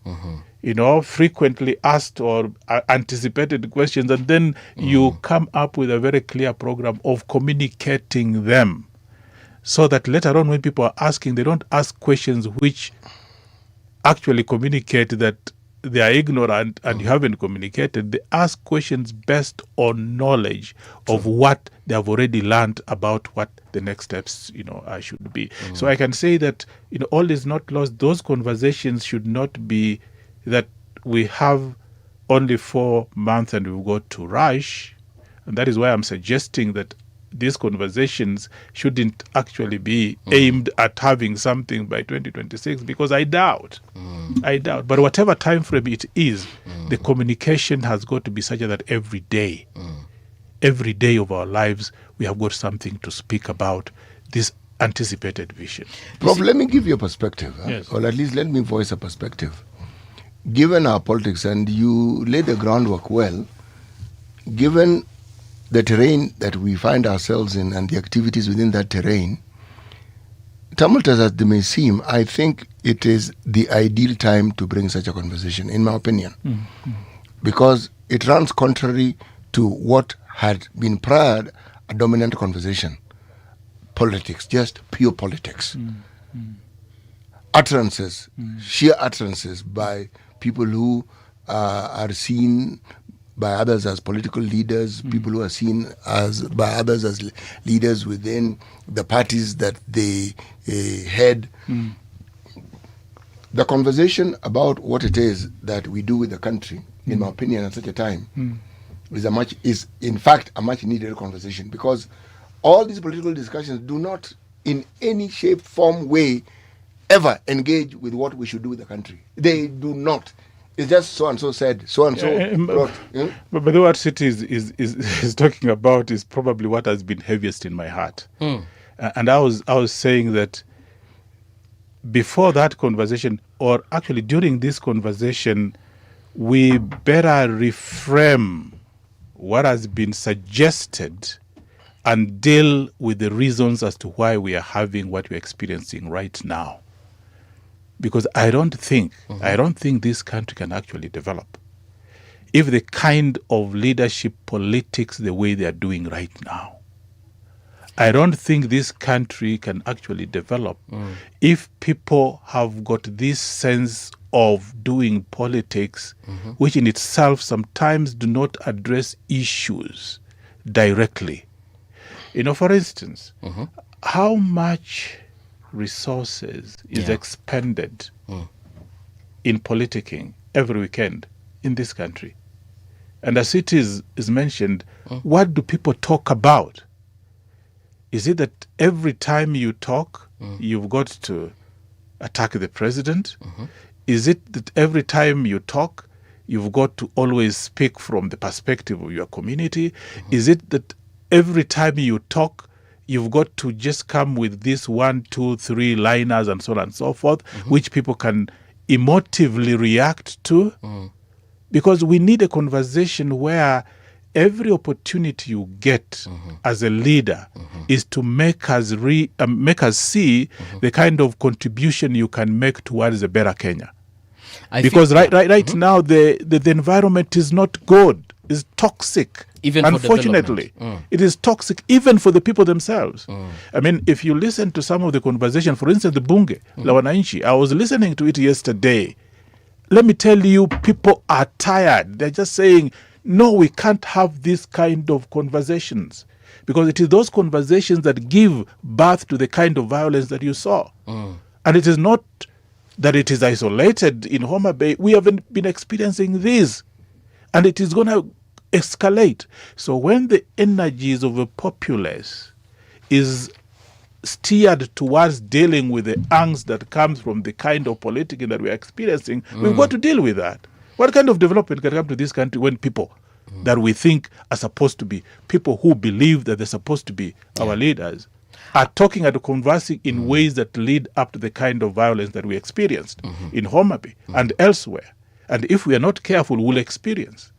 frequently asked or anticipated questions, and then you come up with a very clear program of communicating them, so that later on when people are asking, they don't ask questions which actually communicate that they are ignorant and you haven't communicated. They ask questions based on knowledge of what they have already learned about what the next steps, should be. So I can say that, all is not lost. Those conversations should not be that we have only 4 months and we've got to rush. And that is why I'm suggesting that these conversations shouldn't actually be aimed at having something by 2026, because I doubt. But whatever time frame it is, the communication has got to be such that every day of our lives, we have got something to speak about this anticipated vision. Prof, let me give you a perspective, Yes. or at least let me voice a perspective. Given our politics, and you laid the groundwork well, given the terrain that we find ourselves in and the activities within that terrain, tumultuous as they may seem, I think it is the ideal time to bring such a conversation, in my opinion, because it runs contrary to what had been prior a dominant conversation. Politics, just pure politics. Utterances, sheer utterances by people who are seen by others as political leaders, people who are seen by others as leaders within the parties that they head. The conversation about what it is that we do with the country, in my opinion, at such a time, is in fact a much needed conversation, because all these political discussions do not in any shape, form, way ever engage with what we should do with the country. They do not. It's just so and so said, so and so wrote. But what City is talking about is probably what has been heaviest in my heart. And I was saying that before that conversation, or actually during this conversation, we better reframe what has been suggested and deal with the reasons as to why we are having what we're experiencing right now. Because I don't think this country can actually develop if the kind of leadership politics the way they are doing right now. I don't think this country can actually develop if people have got this sense of doing politics, which in itself sometimes do not address issues directly. For instance, how much resources is expended in politicking every weekend in this country? And as it is mentioned, what do people talk about? Is it that every time you talk, you've got to attack the president? Is it that every time you talk, you've got to always speak from the perspective of your community? Is it that every time you talk, you've got to just come with these 1, 2, 3 liners and so on and so forth, which people can emotively react to? Because we need a conversation where every opportunity you get as a leader is to make us see the kind of contribution you can make towards a better Kenya. Because right now the environment is not good. It's toxic. Even unfortunately, it is toxic even for the people themselves. I mean, if you listen to some of the conversation, for instance, the Bunge, la Wananchi, I was listening to it yesterday. Let me tell you, people are tired. They're just saying, no, we can't have this kind of conversations, because it is those conversations that give birth to the kind of violence that you saw. And it is not that it is isolated in Homa Bay. We haven't been experiencing this, and it is going to escalate. So when the energies of a populace is steered towards dealing with the angst that comes from the kind of politicking that we are experiencing, we've got to deal with that. What kind of development can come to this country when people that we think are supposed to be, people who believe that they're supposed to be our leaders, are talking and conversing in ways that lead up to the kind of violence that we experienced in Homa Bay and elsewhere? And if we are not careful, we'll experience.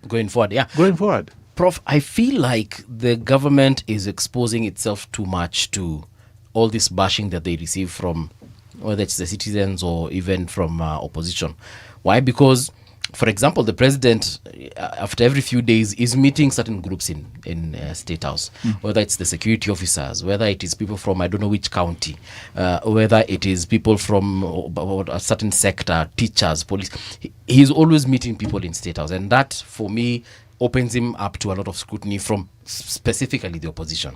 Going forward, yeah. Going forward. Prof, I feel like the government is exposing itself too much to all this bashing that they receive from, whether it's the citizens or even from opposition. Why? Because, for example, the president, after every few days, is meeting certain groups in State House, whether it's the security officers, whether it is people from I don't know which county, whether it is people from a certain sector, teachers, police. He's always meeting people in State House. And that, for me, opens him up to a lot of scrutiny from specifically the opposition.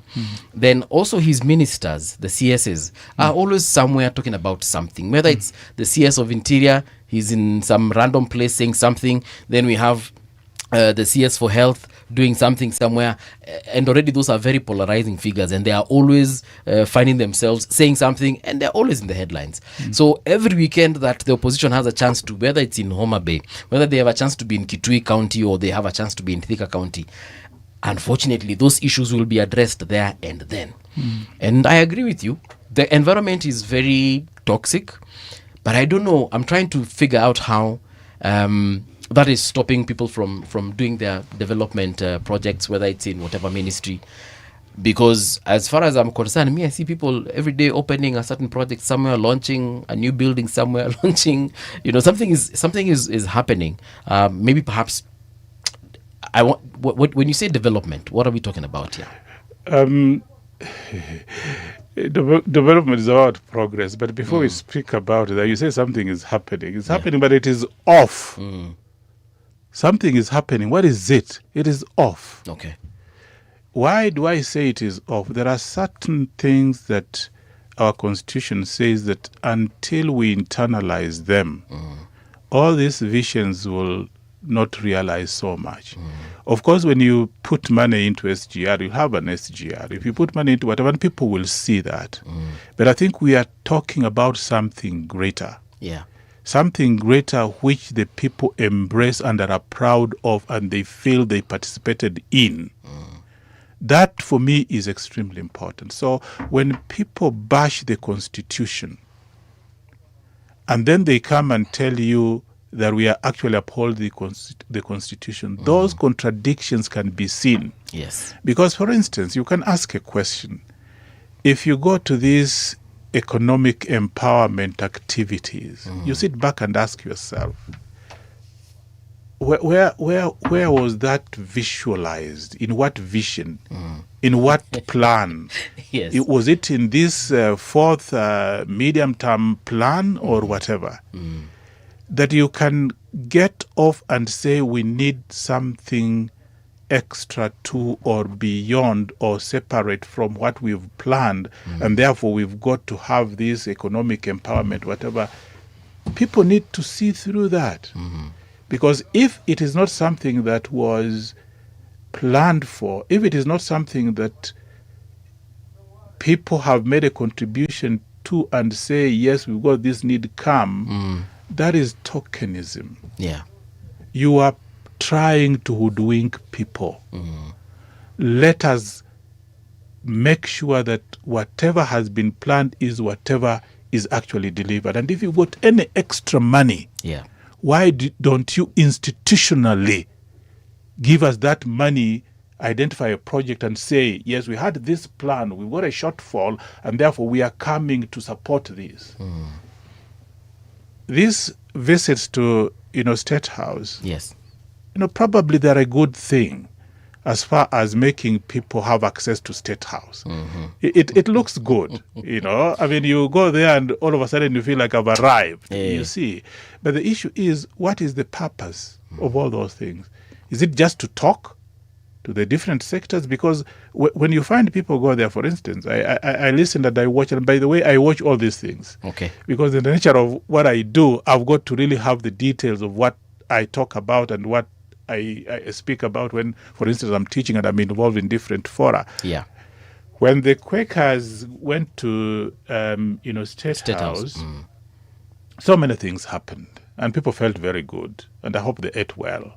Then also his ministers, the CSs, are always somewhere talking about something. Whether it's the CS of Interior, he's in some random place saying something. Then we have the CS for Health doing something somewhere. And already those are very polarizing figures, and they are always finding themselves saying something, and they're always in the headlines. So every weekend that the opposition has a chance to, whether it's in Homa Bay, whether they have a chance to be in Kitui County or they have a chance to be in Thika County, unfortunately, those issues will be addressed there and then. And I agree with you. The environment is very toxic, but I don't know. I'm trying to figure out how that is stopping people from doing their development projects, whether it's in whatever ministry. Because as far as I'm concerned, I see people every day opening a certain project somewhere, launching a new building somewhere, launching, something is happening. Maybe perhaps when you say development, what are we talking here? Development is about progress, but before we speak about that, you say something is happening. It's happening, but it is off. Something is happening. What is it? It is off. Okay. Why do I say it is off? There are certain things that our constitution says that until we internalize them, all these visions will not realize so much. Of course, when you put money into SGR, you have an SGR. If you put money into whatever, people will see that. But I think we are talking about something greater. Yeah. Something greater which the people embrace and are proud of, and they feel they participated in. That, for me, is extremely important. So when people bash the Constitution, and then they come and tell you that we are actually upholding the Constitution, those contradictions can be seen. Yes. Because, for instance, you can ask a question. If you go to these economic empowerment activities, you sit back and ask yourself, where was that visualized? In what vision? In what plan? Yes. Was it in this fourth medium-term plan or whatever? That you can get off and say we need something extra to or beyond or separate from what we've planned, and therefore we've got to have this economic empowerment, whatever. People need to see through that. Because if it is not something that was planned for, if it is not something that people have made a contribution to and say, yes, we've got this need come, that is tokenism. Yeah. You are trying to hoodwink people. Let us make sure that whatever has been planned is whatever is actually delivered. And if you've got any extra money, why don't you institutionally give us that money, identify a project and say, yes, we had this plan, we've got a shortfall, and therefore we are coming to support this. These visits to, State House, yes, probably they're a good thing as far as making people have access to State House. It looks good, I mean, you go there and all of a sudden you feel like I've arrived, you see. But the issue is, what is the purpose of all those things? Is it just to talk to the different sectors? Because when you find people go there, for instance, I listen and I watch, and by the way, I watch all these things. Okay. Because in the nature of what I do, I've got to really have the details of what I talk about and what I speak about when, for instance, I'm teaching and I'm involved in different fora. Yeah. When the Quakers went to, State House, so many things happened, and people felt very good, and I hope they ate well.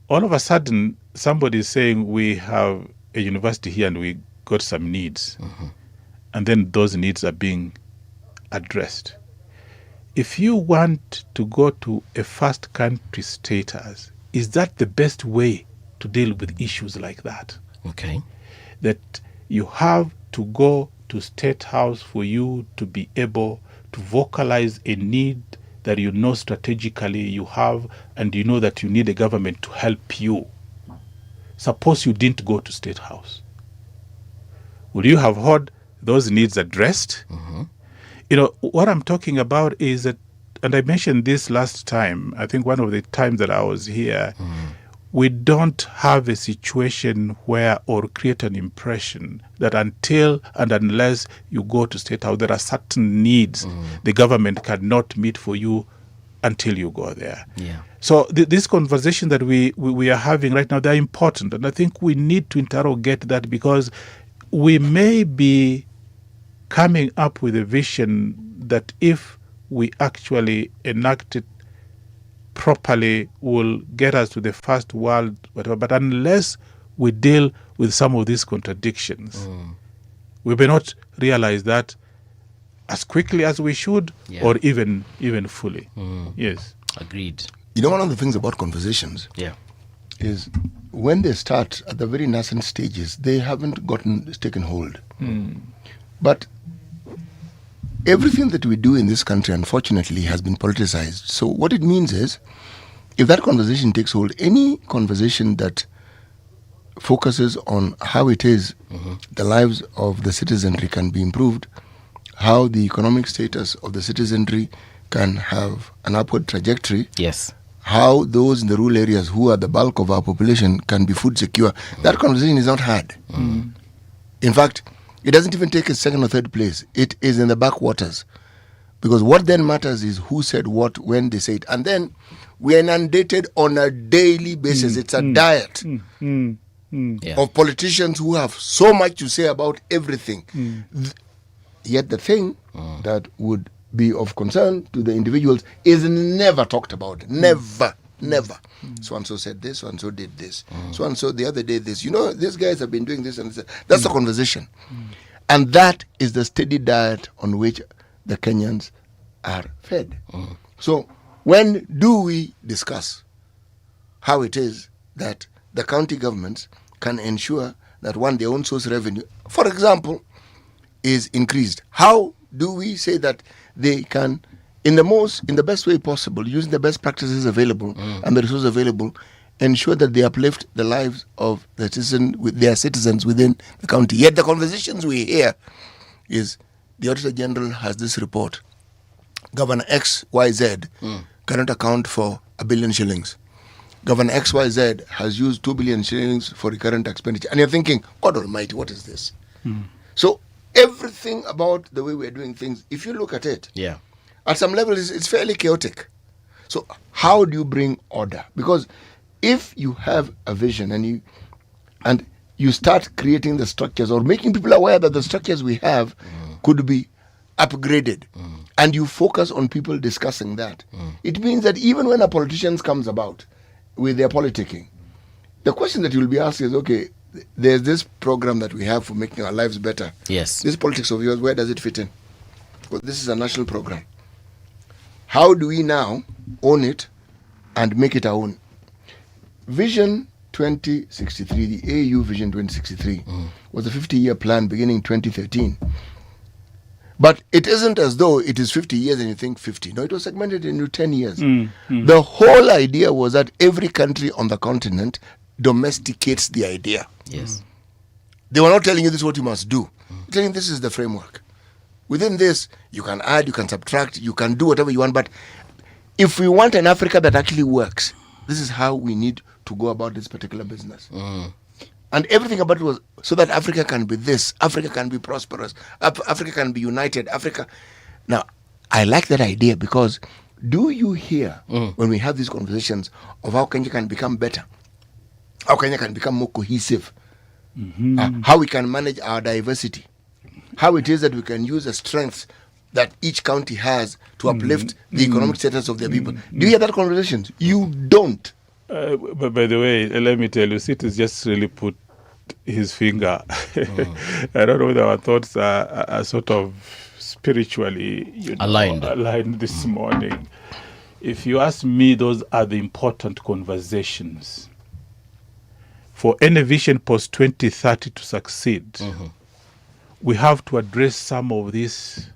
All of a sudden, somebody is saying we have a university here and we got some needs, and then those needs are being addressed. If you want to go to a first country status, is that the best way to deal with issues like that? Okay. That you have to go to State House for you to be able to vocalize a need that you know strategically you have, and you know that you need a government to help you. Suppose you didn't go to State House. Would you have heard those needs addressed? What I'm talking about is that, and I mentioned this last time, I think one of the times that I was here, we don't have a situation where, or create an impression that until and unless you go to State House, there are certain needs the government cannot meet for you until you go there. Yeah. So this conversation that we are having right now, they're important. And I think we need to interrogate that, because we may be coming up with a vision that if we actually enact it properly will get us to the first world, whatever. But unless we deal with some of these contradictions, we may not realize that as quickly as we should, or even fully. Yes. Agreed. One of the things about conversations is when they start at the very nascent stages, they haven't taken hold. But everything that we do in this country, unfortunately, has been politicized. So what it means is, if that conversation takes hold, any conversation that focuses on how it is the lives of the citizenry can be improved, how the economic status of the citizenry can have an upward trajectory, how those in the rural areas who are the bulk of our population can be food secure, that conversation is not had. In fact, it doesn't even take a second or third place. It is in the backwaters. Because what then matters is who said what, when they say it. And then we are inundated on a daily basis. It's a diet of politicians who have so much to say about everything. Yet the thing that would be of concern to the individuals is never talked about. Never. So-and-so said this, so-and-so did this. So-and-so the other day this. These guys have been doing this and this. That's the conversation. And that is the steady diet on which the Kenyans are fed. So when do we discuss how it is that the county governments can ensure that their own source revenue, for example, is increased? How do we say that they can, in the best way possible, using the best practices available and the resources available, ensure that they uplift the lives of their citizens within the county? Yet the conversations we hear is the Auditor General has this report. Governor XYZ cannot account for 1 billion shillings. Governor XYZ has used 2 billion shillings for recurrent expenditure. And you're thinking, God Almighty, what is this? So everything about the way we're doing things, if you look at it, at some level, it's fairly chaotic. So how do you bring order? Because if you have a vision and you start creating the structures or making people aware that the structures we have could be upgraded, and you focus on people discussing that, it means that even when a politician comes about with their politicking, the question that you'll be asked is, okay, there's this program that we have for making our lives better. This politics of yours, where does it fit in? Well, this is a national program. How do we now own it and make it our own? Vision 2063, the AU Vision 2063, was a 50-year plan beginning 2013. But it isn't as though it is 50 years and you think 50. No, it was segmented into 10 years. The whole idea was that every country on the continent domesticates the idea. They were not telling you this is what you must do. They're telling you this is the framework. Within this, you can add, you can subtract, you can do whatever you want. But if we want an Africa that actually works, this is how we need to go about this particular business. And everything about it was so that Africa can be this, Africa can be prosperous, Africa can be united, Africa. Now, I like that idea because do you hear when we have these conversations of how Kenya can become better, how Kenya can become more cohesive, how we can manage our diversity, how it is that we can use the strengths that each county has to uplift the economic status of their people. Do you hear that conversation? You don't. But by the way, let me tell you, Cities just really put his finger. I don't know whether our thoughts are sort of spiritually aligned this morning. If you ask me, those are the important conversations. For any vision post 2030 to succeed, we have to address some of these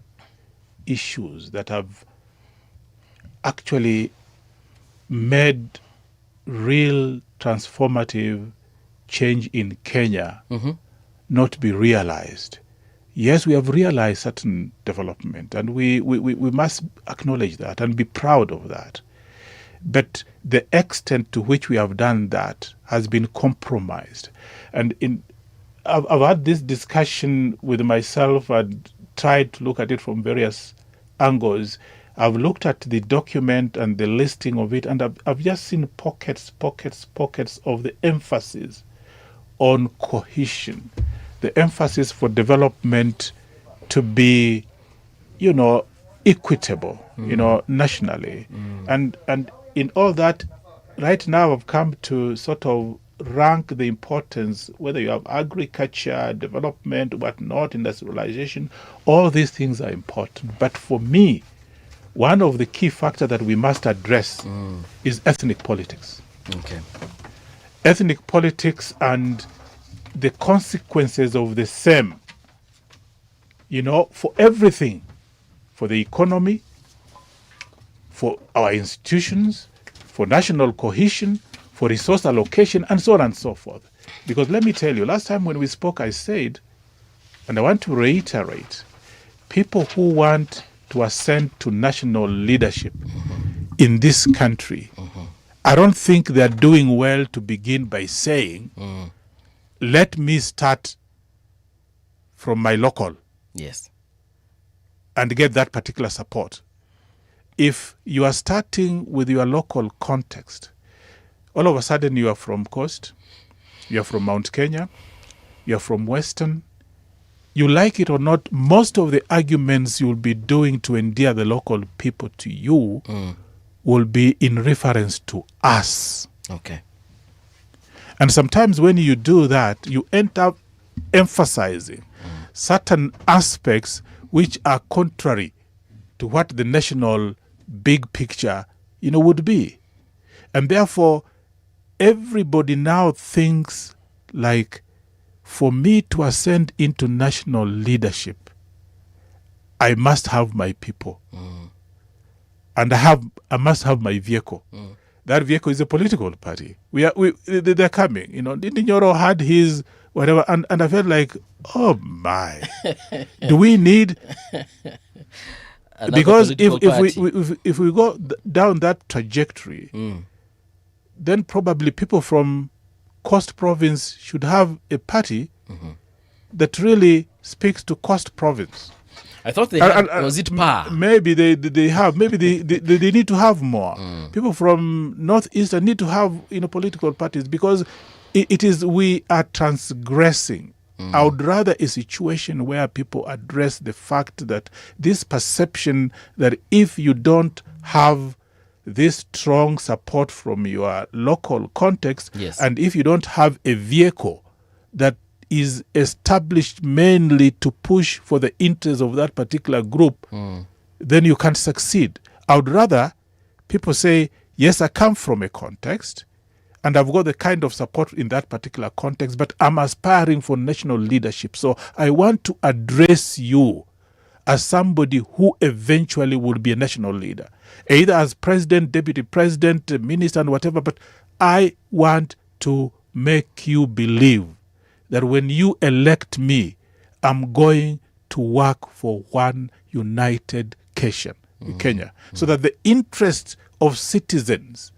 issues that have actually made real transformative change in Kenya not be realized. Yes, we have realized certain development, and we must acknowledge that and be proud of that. But the extent to which we have done that has been compromised. And I've had this discussion with myself and tried to look at it from various angles. I've looked at the document and the listing of it, and I've just seen pockets of the emphasis on cohesion, the emphasis for development to be, equitable, nationally. And in all that, right now I've come to sort of rank the importance, whether you have agriculture, development, whatnot, industrialization, all these things are important. But for me, one of the key factors that we must address is ethnic politics. Okay. Ethnic politics and the consequences of the same, for everything, for the economy, for our institutions, for national cohesion, for resource allocation, and so on and so forth. Because let me tell you, last time when we spoke, I said, and I want to reiterate, people who want to ascend to national leadership in this country, I don't think they're doing well to begin by saying, let me start from my local. Yes. And get that particular support. If you are starting with your local context, all of a sudden you are from Coast, you are from Mount Kenya, you are from Western, you like it or not, most of the arguments you'll be doing to endear the local people to you will be in reference to us. Okay. And sometimes when you do that, you end up emphasizing certain aspects which are contrary to what the national big picture, would be. And therefore, everybody now thinks like, for me to ascend into national leadership, I must have my people. And I must have my vehicle. That vehicle is a political party. They're coming. Nyoro had his whatever, and I felt like, oh my, do we need? Because if we go down that trajectory, then probably people from Coast Province should have a party that really speaks to Coast Province. I thought they had, was it PA? Maybe they have. Maybe they need to have more. People from Northeastern need to have political parties, because it is we are transgressing. I would rather a situation where people address the fact that this perception that if you don't have this strong support from your local context, and if you don't have a vehicle that is established mainly to push for the interests of that particular group, then you can't succeed. I would rather people say, yes, I come from a context, and I've got the kind of support in that particular context, but I'm aspiring for national leadership. So I want to address you as somebody who eventually will be a national leader, either as president, deputy president, minister, and whatever. But I want to make you believe that when you elect me, I'm going to work for one united Kenya, so that the interests of citizens,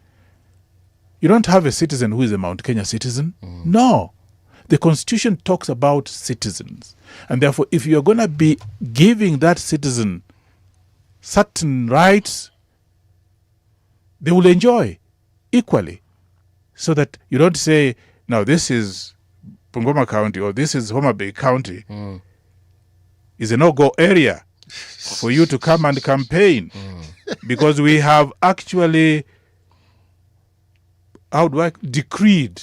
you don't have a citizen who is a Mount Kenya citizen. No. The Constitution talks about citizens. And therefore, if you're going to be giving that citizen certain rights, they will enjoy equally. So that you don't say, now this is Bungoma County or this is Homa Bay County, is a no-go area for you to come and campaign because we have actually decreed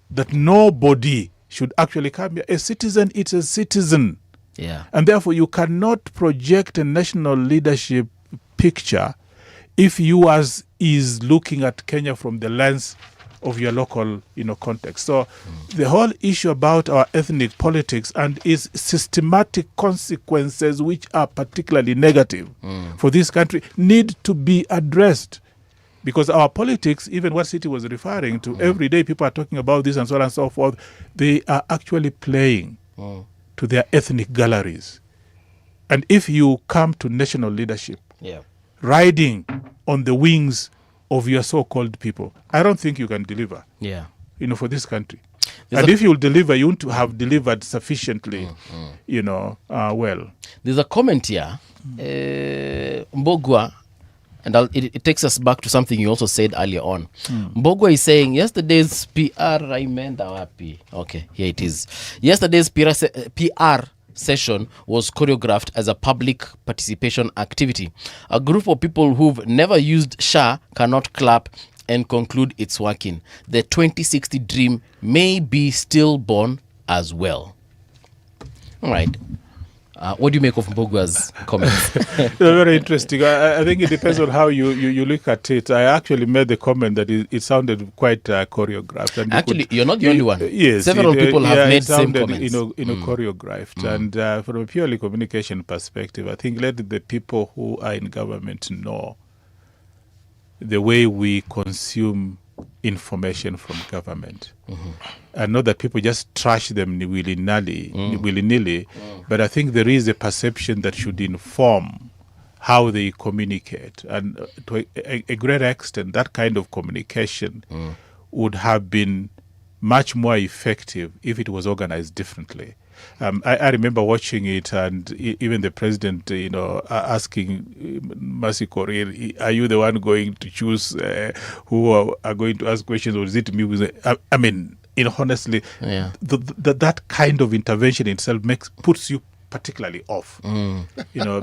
that nobody should actually come here. A citizen is a citizen. Yeah. And therefore you cannot project a national leadership picture if you is looking at Kenya from the lens of your local, context. So the whole issue about our ethnic politics and its systematic consequences, which are particularly negative for this country, need to be addressed. Because our politics, even what City was referring to, every day people are talking about this and so on and so forth, they are actually playing to their ethnic galleries. And if you come to national leadership, riding on the wings of your so-called people, I don't think you can deliver, for this country. And if you deliver, you want to have delivered sufficiently, well. There's a comment here, Mbogwa, and it takes us back to something you also said earlier on. Mbogwa is saying, yesterday's PR, okay, here it is. Yesterday's PR session was choreographed as a public participation activity. A group of people who've never used SHA cannot clap and conclude it's working. The 2060 dream may be stillborn as well. All right. What do you make of Mbogwa's comments? Very interesting. I think it depends on how you look at it. I actually made the comment that it sounded quite choreographed. And actually, you're not the only one. Yes. Several people have made same sounded, comments. Choreographed. And from a purely communication perspective, I think let the people who are in government know the way we consume information from government. And not that people just trash them willy-nilly, but I think there is a perception that should inform how they communicate. And to a great extent, that kind of communication would have been much more effective if it was organized differently. I remember watching it, and even the president, asking Mercy Korir, are you the one going to choose who are going to ask questions, or is it me? I mean, honestly, that kind of intervention itself puts you particularly off,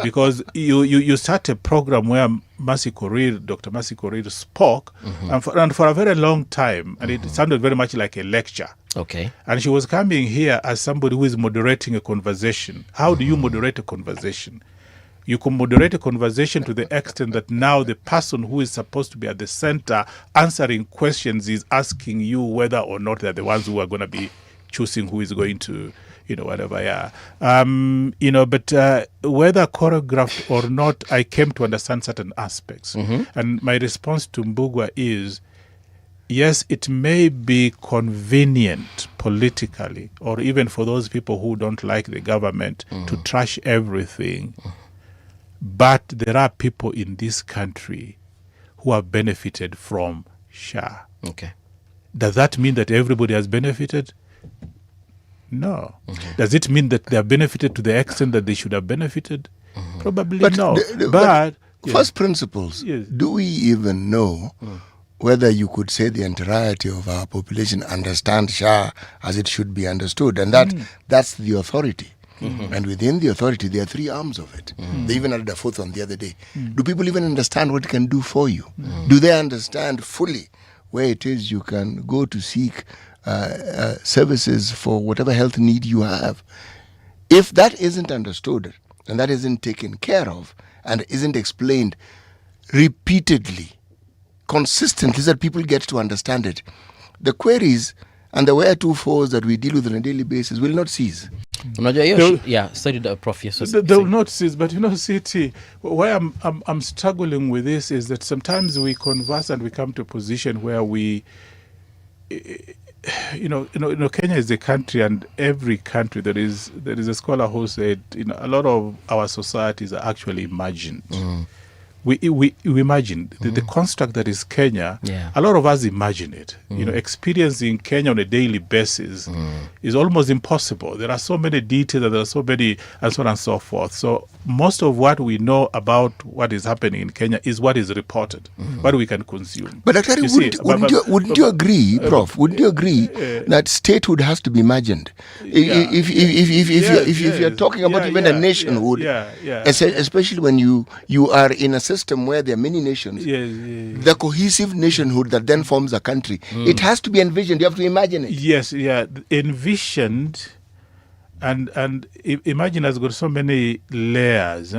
because you start a program where Dr. Mercy Korir spoke, and for a very long time, and it sounded very much like a lecture. Okay. And she was coming here as somebody who is moderating a conversation. How do you moderate a conversation? You can moderate a conversation to the extent that now the person who is supposed to be at the center answering questions is asking you whether or not they're the ones who are going to be choosing who is going to, whatever, but whether choreographed or not, I came to understand certain aspects. And my response to Mbugwa is, yes, it may be convenient politically, or even for those people who don't like the government, to trash everything. But there are people in this country who have benefited from SHA. Okay. Does that mean that everybody has benefited? No. Does it mean that they have benefited to the extent that they should have benefited? Probably no. But first principles, do we even know whether you could say the entirety of our population understand SHA as it should be understood? And that's the authority. And within the authority, there are three arms of it. They even added a fourth on the other day. Do people even understand what it can do for you? Do they understand fully where it is you can go to seek services for whatever health need you have? If that isn't understood and that isn't taken care of and isn't explained repeatedly, consistently, so that people get to understand it, the queries and the where-to-fors that we deal with on a daily basis will not cease. Prof. They will not cease, but CT, why I'm struggling with this is that sometimes we converse and we come to a position where we, Kenya is a country, and every country there is a scholar who said, a lot of our societies are actually imagined. we imagine the construct that is Kenya. Yeah. A lot of us imagine it. Experiencing Kenya on a daily basis is almost impossible. There are so many details, and there are so many, and so on and so forth. So most of what we know about what is happening in Kenya is what is reported, what we can consume. But actually, wouldn't you agree, Prof? Wouldn't you agree that statehood has to be imagined? If you're talking about even a nationhood, especially when you are in a system where there are many nations, the cohesive nationhood that then forms a country, it has to be envisioned. You have to imagine it. Yes, envisioned, and imagine has got so many layers,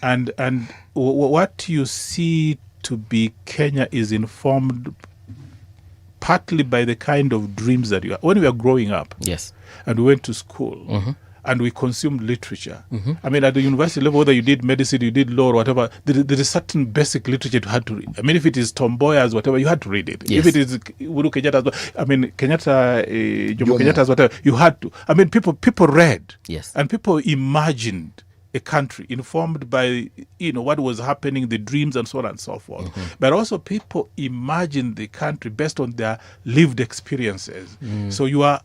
and what you see to be Kenya is informed partly by the kind of dreams that you have. When we are growing up, yes, and we went to school, and we consumed literature. I mean, at the university level, whether you did medicine, you did law, or whatever, there is certain basic literature you had to read. I mean, if it is Tom Mboya's, whatever, you had to read it. Yes. If it is Uhuru Kenyatta's, Jomo Kenyatta's, whatever, you had to. I mean, people read. Yes. And people imagined a country informed by, what was happening, the dreams and so on and so forth. But also people imagined the country based on their lived experiences. So your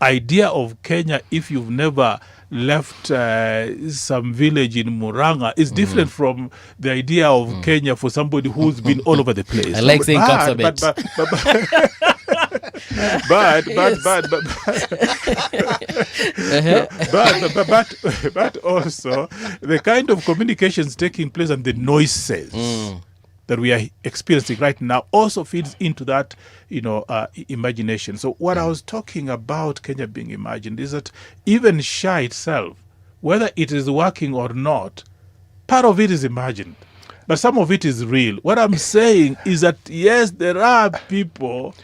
idea of Kenya, if you've never left some village in Muranga, is different from the idea of Kenya for somebody who's been all over the place. I like saying Kapsabet. But also the kind of communications taking place and the noises that we are experiencing right now also feeds into that, imagination. So what I was talking about Kenya being imagined is that even SHA itself, whether it is working or not, part of it is imagined, but some of it is real. What I'm saying is that, yes, there are people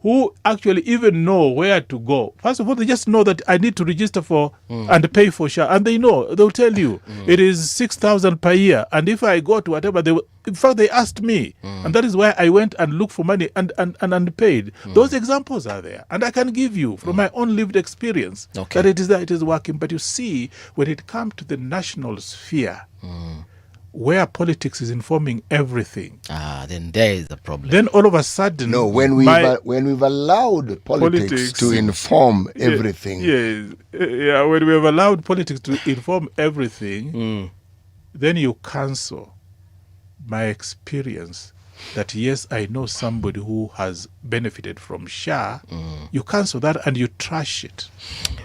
who actually even know where to go. First of all, they just know that I need to register for and pay for SHA. And they'll tell you it is 6,000 per year. And if I go to whatever, in fact, they asked me. And that is why I went and looked for money and paid. Those examples are there. And I can give you from my own lived experience that it is working. But you see, when it comes to the national sphere, where politics is informing everything, then there is a problem. Then all of a sudden, when we've allowed politics to inform everything, when we have allowed politics to inform everything, then you cancel my experience that yes, I know somebody who has benefited from SHA. You cancel that and you trash it.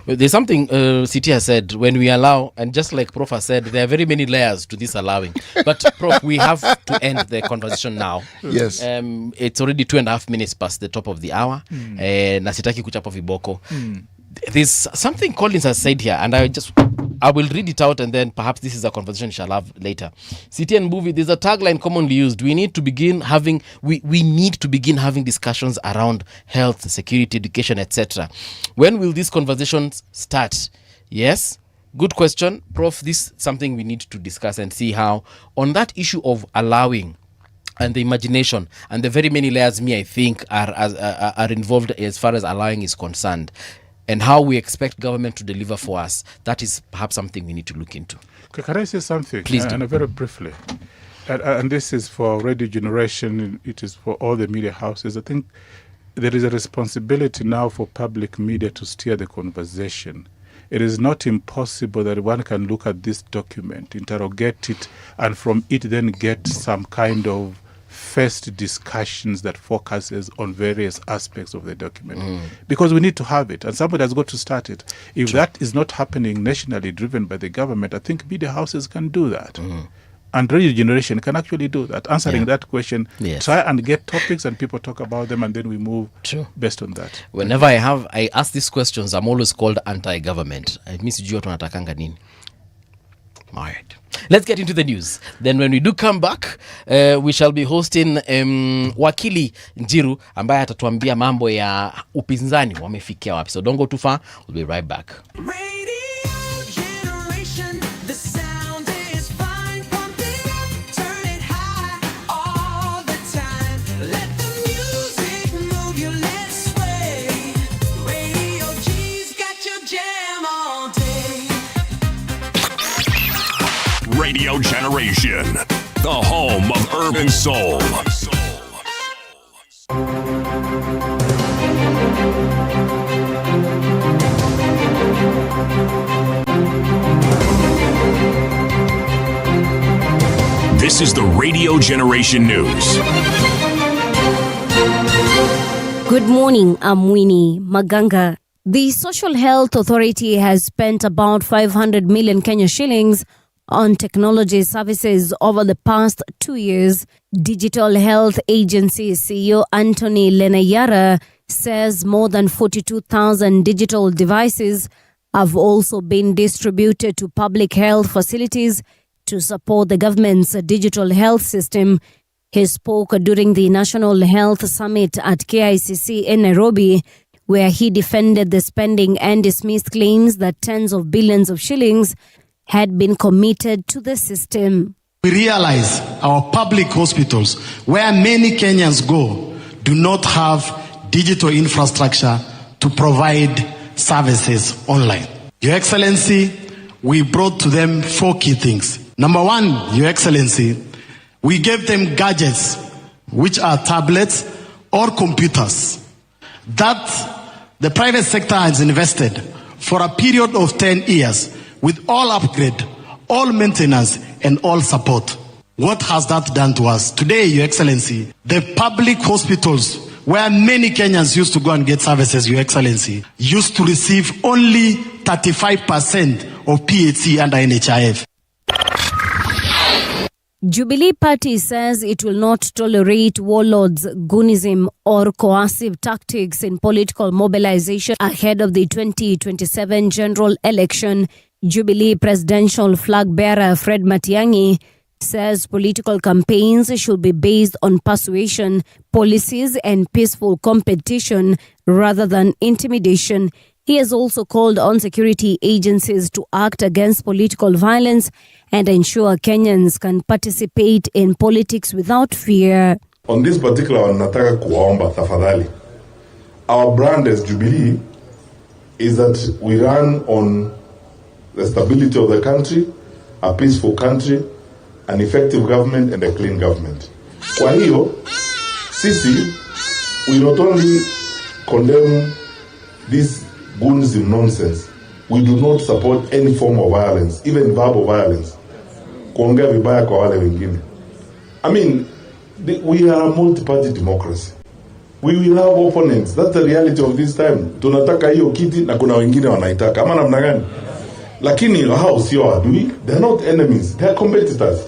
There's something CT has said, when we allow, and just like Prof has said, there are very many layers to this allowing. But Prof, we have to end the conversation now. Yes. It's already 2.5 minutes past the top of the hour. Na sitaki kuchapa viboko. There's something Collins has said here, and I will read it out, and then perhaps this is a conversation we shall have later. CT and Mbuvi, there's a tagline commonly used. We need to begin having discussions around health, security, education, etc. When will these conversations start? Yes, good question, Prof. This is something we need to discuss and see how on that issue of allowing and the imagination and the very many layers I think are involved as far as allowing is concerned, and how we expect government to deliver for us. That is perhaps something we need to look into. Can I say something? Please do. And very briefly. And this is for Radio Generation. It is for all the media houses. I think there is a responsibility now for public media to steer the conversation. It is not impossible that one can look at this document, interrogate it, and from it then get some kind of first discussions that focuses on various aspects of the document. Because we need to have it, and somebody has got to start it. If that is not happening nationally, driven by the government, I think media houses can do that. And Radio Generation can actually do that, answering that question. Yes. Try and get topics and people talk about them, and then we move based on that. Whenever I ask these questions, I'm always called anti-government. I miss you tunatakanga nini. All right. Let's get into the news. Then when we do come back, we shall be hosting Wakili Njiru ambaye atatuambia mambo ya upinzani wamefikia wapi. So don't go too far. We'll be right back. Radio Generation. the home of urban soul. This is the Radio Generation News. Good morning, I'm Winnie Maganga. The Social Health Authority has spent about 500 million Kenya shillings on technology services over the past 2 years. Digital Health Agency CEO Anthony Lenayara says more than 42,000 digital devices have also been distributed to public health facilities to support the government's digital health system. He spoke during the National Health Summit at KICC in Nairobi, where he defended the spending and dismissed claims that tens of billions of shillings had been committed to the system. We realize our public hospitals, where many Kenyans go, do not have digital infrastructure to provide services online. Your Excellency, we brought to them 4 key things. Number 1, Your Excellency, we gave them gadgets, which are tablets or computers, that the private sector has invested for a period of 10 years with all upgrade, all maintenance, and all support. What has that done to us? Today, Your Excellency, the public hospitals where many Kenyans used to go and get services, Your Excellency, used to receive only 35% of PHC under NHIF. Jubilee Party says it will not tolerate warlords, goonism or coercive tactics in political mobilization ahead of the 2027 general election. Jubilee presidential flag bearer Fred Matiang'i says political campaigns should be based on persuasion, policies and peaceful competition rather than intimidation. He has also called on security agencies to act against political violence and ensure Kenyans can participate in politics without fear. On this particular one, nataka kuwaomba tafadhali. Our brand as Jubilee is that we run on the stability of the country, a peaceful country, an effective government and a clean government. Kwa hiyo, sisi, we not only condemn this goonism nonsense, we do not support any form of violence, even verbal violence. Kuongea vibaya kwa wale wengine. I mean, we are a multi-party democracy. We will have opponents. That's the reality of this time. Tunataka hiyo kiti na kuna wengine wanaitaka. Ama namna gani? Lakini hao sio adui. They're not enemies. They're competitors.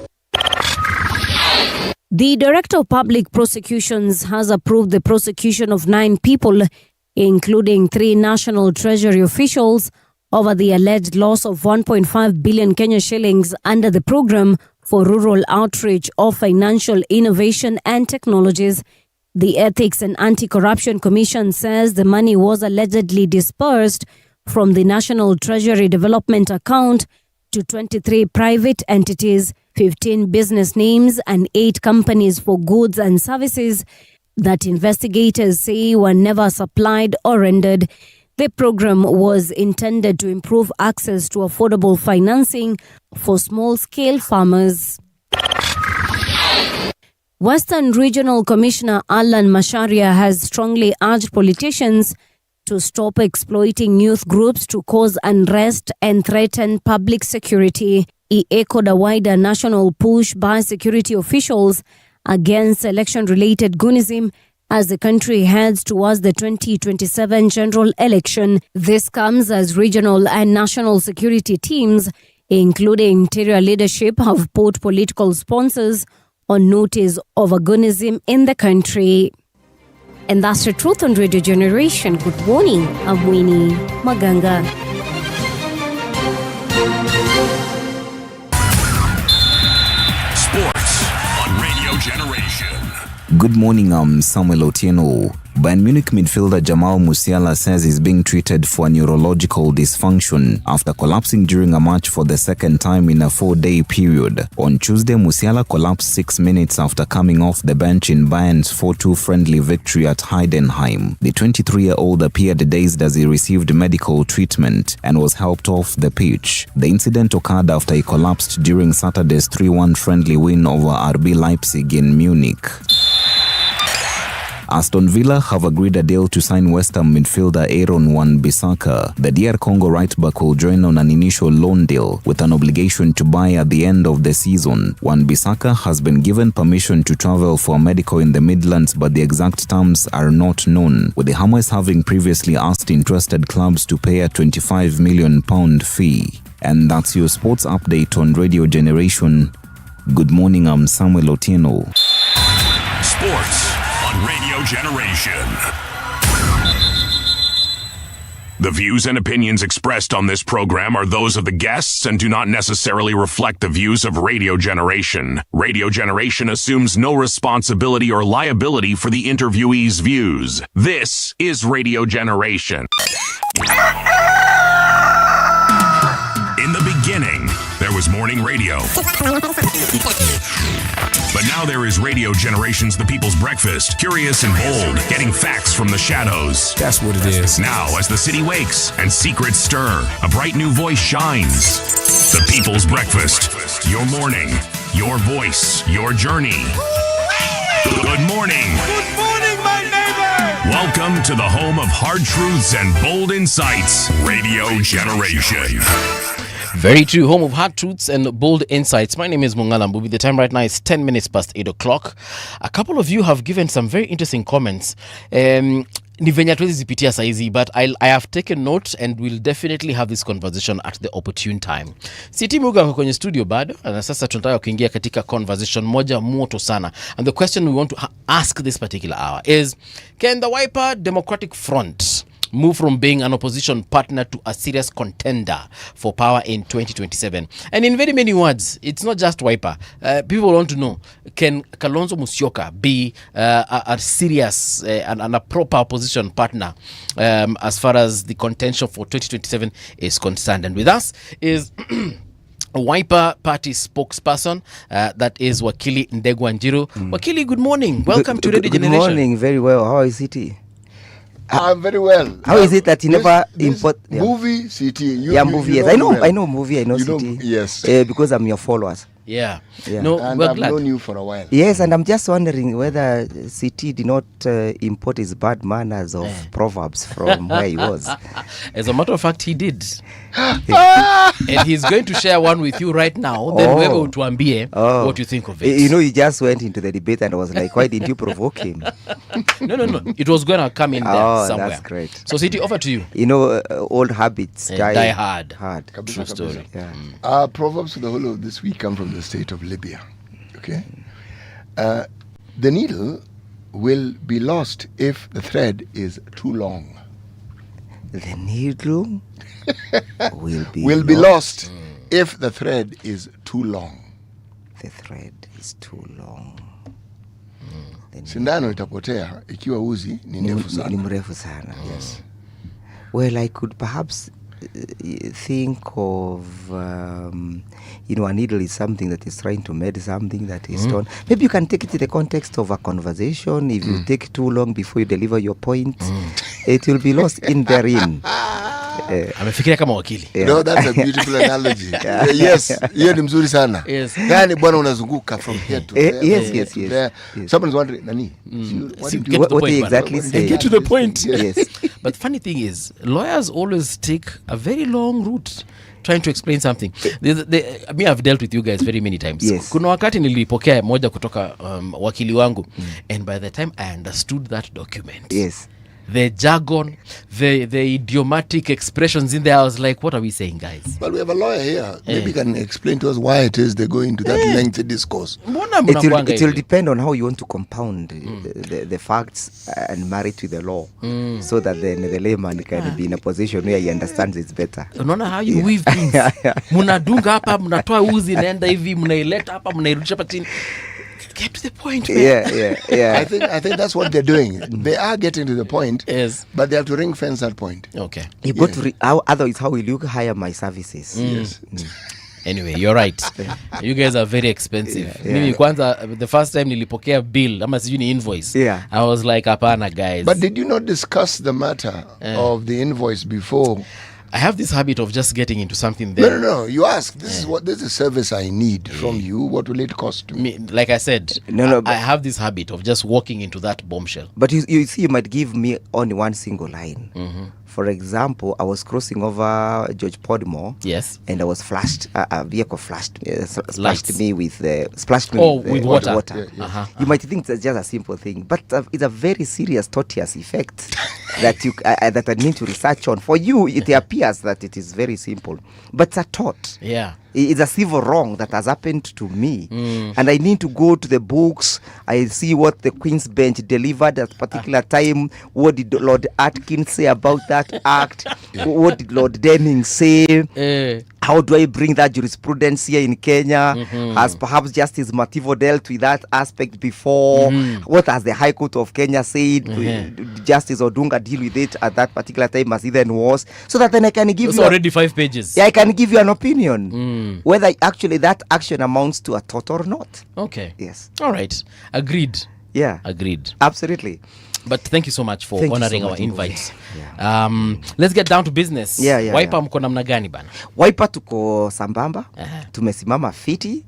The Director of Public Prosecutions has approved the prosecution of 9 people, including 3 National Treasury officials, over the alleged loss of 1.5 billion Kenya shillings under the program for rural outreach of financial innovation and technologies. The Ethics and Anti-Corruption Commission says the money was allegedly dispersed from the National Treasury Development account to 23 private entities, 15 business names, and 8 companies for goods and services that investigators say were never supplied or rendered. The program was intended to improve access to affordable financing for small-scale farmers. Western Regional Commissioner Alan Macharia has strongly urged politicians to stop exploiting youth groups to cause unrest and threaten public security. He echoed a wider national push by security officials against election-related goonism as the country heads towards the 2027 general election. This comes as regional and national security teams, including interior leadership, have put political sponsors on notice of goonism in the country. And that's the truth on Radio Generation. Good morning, I'm Winnie Maganga. Sports on Radio Generation. Good morning, I'm Samuel Otieno. Bayern Munich midfielder Jamal Musiala says he's being treated for neurological dysfunction after collapsing during a match for the second time in a 4-day period. On Tuesday, Musiala collapsed 6 minutes after coming off the bench in Bayern's 4-2 friendly victory at Heidenheim. The 23-year-old appeared dazed as he received medical treatment and was helped off the pitch. The incident occurred after he collapsed during Saturday's 3-1 friendly win over RB Leipzig in Munich. Aston Villa have agreed a deal to sign West Ham midfielder Aaron Wan-Bissaka. The DR Congo right-back will join on an initial loan deal with an obligation to buy at the end of the season. Wan-Bissaka has been given permission to travel for medical in the Midlands, but the exact terms are not known, with the Hammers having previously asked interested clubs to pay a £25 million fee. And that's your sports update on Radio Generation. Good morning, I'm Samuel Otieno. Sports on Radio Generation. The views and opinions expressed on this program are those of the guests and do not necessarily reflect the views of Radio Generation. Radio Generation assumes no responsibility or liability for the interviewee's views. This is Radio Generation. In the beginning, there was morning radio. But now there is Radio Generation's The People's Breakfast, curious and bold, getting facts from the shadows. That's what it is. Now, as the city wakes and secrets stir, a bright new voice shines. The People's Breakfast. Your morning, your voice, your journey. Good morning. Good morning, my neighbor. Welcome to the home of hard truths and bold insights, Radio Generation. Very true. Home of hard truths and bold insights. My name is Mung'ala, Mbuvi. The time right now is 10 minutes past 8 o'clock. A couple of you have given some very interesting comments. Ni venye hatuwezi zipitia saizi, but I have taken note and we'll definitely have this conversation at the opportune time. Siti Muga kwenye studio bado, na sasa tunataka kuingia katika conversation moja moto sana. And the question we want to ask this particular hour is, can the Wiper Democratic Front move from being an opposition partner to a serious contender for power in 2027? And in very many words, it's not just Wiper. People want to know, can Kalonzo Musyoka be a serious and a proper opposition partner as far as the contention for 2027 is concerned? And with us is Wiper Party spokesperson, that is Wakili Ndegwa Njiru. Wakili, good morning. Welcome to Radio Generation. Good morning. Very well. How is it? I'm very well. How is it that you never import movie city? Movie. Yes, I know movie. I know city. Yes, because I'm your followers. Yeah. No, and I've known you for a while. Yes, and I'm just wondering whether CT did not import his bad manners of proverbs from where he was. As a matter of fact, he did. And he's going to share one with you right now. Then we're going to ambie what you think of it. You know, he just went into the debate and was like, why didn't you provoke him? No. It was going to come in there somewhere. That's great. So, CT, over to you. You know, old habits die hard. True story. Yeah. Proverbs for the whole of this week come from the state of Libya. Okay? The needle will be lost if the thread is too long. The needle will be lost if the thread is too long. The thread is too long. Sindano itapotea ikiwa uzi ni ndefu sana. Ni mrefu sana. Yes. Well, I could perhaps think of a needle is something that is trying to mend something that is torn. Maybe you can take it in the context of a conversation. If you take too long before you deliver your point, it will be lost in therein. Amefikiria kama wakili. No, that's a beautiful analogy. Yes, hiyo ni mzuri sana. Yes. Yani bwana unazunguka from here to there. Yes. Someone's wondering, nani? What do you exactly say? Get to the point. Yes. But funny thing is, lawyers always take a very long route trying to explain something. Me, I've dealt with you guys very many times. Yes. Kuna wakati nilipokea moja kutoka wakili wangu, and by the time I understood that document, yes, the jargon, the idiomatic expressions in there, I was like, what are we saying, guys? Well, we have a lawyer here. Maybe you can explain to us why it is they go into that lengthy discourse. It will depend on how you want to compound the facts and marry to the law, so that then the layman can be in a position where he understands it better. Unaona how you weave things. Munadunga hapa, mnatoa uzi, naenda hivi, mnaileta hapa, mnairudisha hapa chini. Get to the point, man. Yeah. I think that's what they're doing. They are getting to the point. Yes. But they have to ring fence that point. Okay. You got to otherwise how will you hire my services? Yes. Anyway, you're right. You guys are very expensive. Mimi kwanza the first time nilipokea bill ama sijui ni invoice. Yeah. I was like hapana guys. But did you not discuss the matter of the invoice before? I have this habit of just getting into something there. No. You ask, this is a service I need from you. What will it cost me? Like I said, I have this habit of just walking into that bombshell. But you see, you might give me only one single line. For example, I was crossing over George Podmore. Yes. And I was flashed. A vehicle splashed me with with water. Yeah. You might think it's just a simple thing, but it's a very serious tortious effect that you that I need to research on. For you, it appears that it is very simple, but it's a tort. Yeah. It's a civil wrong that has happened to me, and I need to go to the books. I see what the Queen's Bench delivered at a particular time. What did Lord Atkins say about that act? What did Lord Denning say? How do I bring that jurisprudence here in Kenya? Has perhaps Justice Mativo dealt with that aspect before? What has the High Court of Kenya said? Justice Odunga deal with it at that particular time as even was? So that then I can give you... already 5 pages. Yeah, I can give you an opinion. Whether actually that action amounts to a tort or not. Okay. Yes. All right. Agreed. Yeah. Agreed. Absolutely. But thank you so much for honoring our invite. Let's get down to business. Wiper mko namna gani bana? Wiper tuko sambamba. Tumesimama fiti.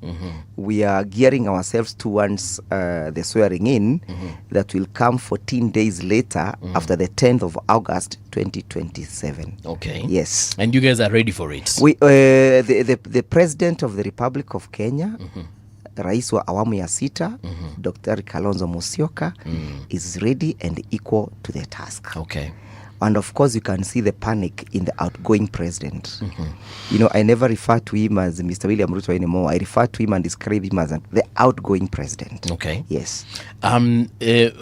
We are gearing ourselves towards the swearing in that will come 14 days later after the 10th of August 2027. Okay. Yes. And you guys are ready for it? We the President of the Republic of Kenya, Rais wa awamu ya sita, Dr. Kalonzo Musyoka, is ready and equal to the task. Okay. And of course, you can see the panic in the outgoing president. You know, I never refer to him as Mr. William Ruto anymore. I refer to him and describe him as the outgoing president. Okay. Yes.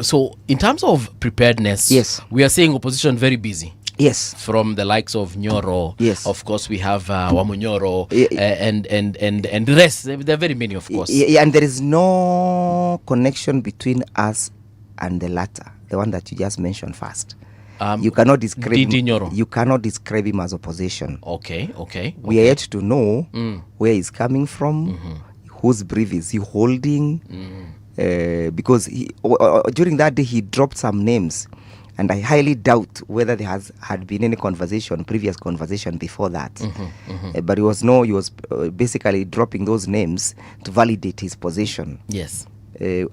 So, in terms of preparedness, yes, we are seeing opposition very busy. Yes. From the likes of Nyoro. Yes. Of course, we have Wamunyoro and the rest. There are very many, of course. Yeah, and there is no connection between us and the latter, the one that you just mentioned first. You cannot describe him, you cannot describe him as opposition. Okay. We are yet to know where he's coming from, whose brief is he holding, because during that day he dropped some names. And I highly doubt whether there had been any previous conversation before that. But he was basically dropping those names to validate his position. Yes.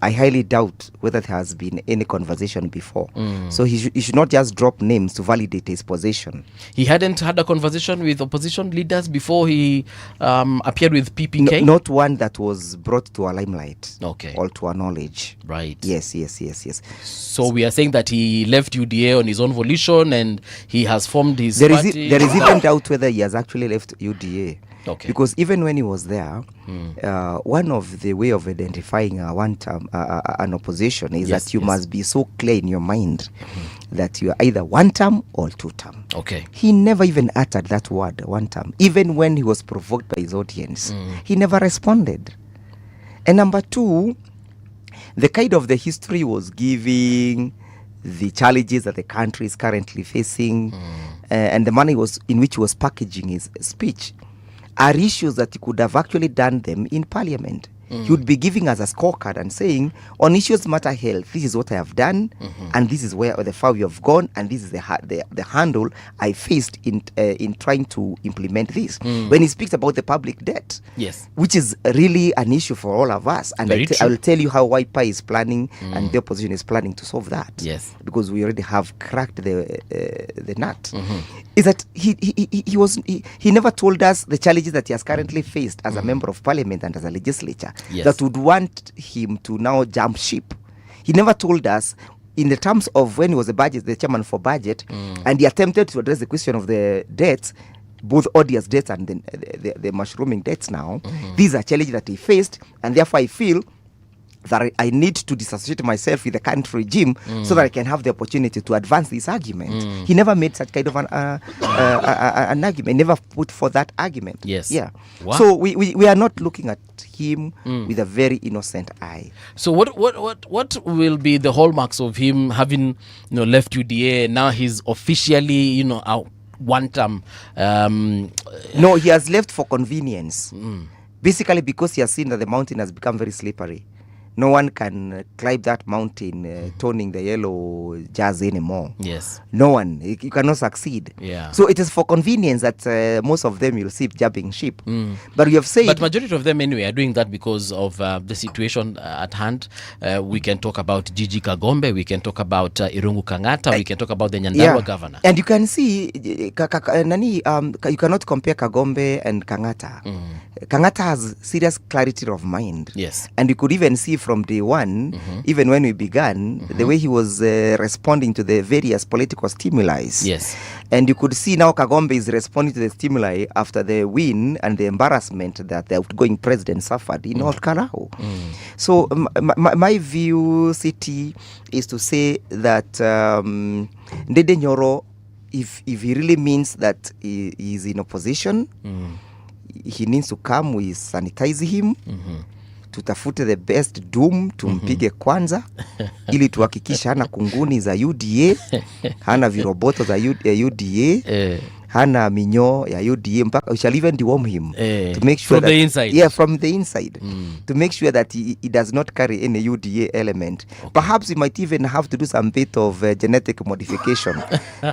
I highly doubt whether there has been any conversation before. So he should not just drop names to validate his position. He hadn't had a conversation with opposition leaders before he appeared with PPK? Not one that was brought to our limelight. Okay. Or to our knowledge. Right. Yes. So we are saying that he left UDA on his own volition and he has formed his party? There is even doubt whether he has actually left UDA. Okay. Because even when he was there, one of the way of identifying an opposition is that you must be so clear in your mind that you are either one term or two term. Okay. He never even uttered that word, one term. Even when he was provoked by his audience, he never responded. And number two, the kind of the history was giving, the challenges that the country is currently facing, and the manner in which he was packaging his speech are issues that he could have actually done them in parliament. He would be giving us a scorecard and saying, on issues matter health, this is what I have done, and this is where the far we have gone, and this is the handle I faced in trying to implement this. When he speaks about the public debt, yes, which is really an issue for all of us, and I will tell you how Wiper is planning and the opposition is planning to solve that. Yes, because we already have cracked the nut. Is that he never told us the challenges that he has currently faced as a member of parliament and as a legislature. Yes. That would want him to now jump ship. He never told us in the terms of when he was the chairman for budget, and he attempted to address the question of the debts, both odious debts and the mushrooming debts now. These are challenges that he faced, and therefore I feel that I need to disassociate myself with the current regime so that I can have the opportunity to advance this argument. He never made such kind of an argument, never put for that argument. Yes. Yeah. Wow. So we are not looking at him with a very innocent eye. So what will be the hallmarks of him having left UDA? Now he's officially out one term. No, he has left for convenience. Basically because he has seen that the mountain has become very slippery. No one can climb that mountain toning the yellow jazz anymore. Yes. No one. You cannot succeed. Yeah. So it is for convenience that most of them you'll see jumping ship. But we have said... But majority of them anyway are doing that because of the situation at hand. We can talk about Gigi Kagombe. We can talk about Irungu Kangata. We can talk about the Nyandarua governor. And you can see, you cannot compare Kagombe and Kangata. Kangata has serious clarity of mind. Yes. And you could even see from day one, even when we began, the way he was responding to the various political stimuli. Yes. And you could see now Kagombe is responding to the stimuli after the win and the embarrassment that the outgoing president suffered in North Carolina. So my view, City, is to say that Ndede Nyoro, if he really means that he is in opposition, he needs to come, we sanitize him, tutafute the best doom, tumpige kwanza, ili tuhakikisha hana kunguni za UDA, hana viroboto za UDA, hana minyo ya UDA, mpaka we shall even deworm him to make sure from the inside. Yeah, from the inside, to make sure that he does not carry any UDA element. Perhaps we might even have to do some bit of genetic modification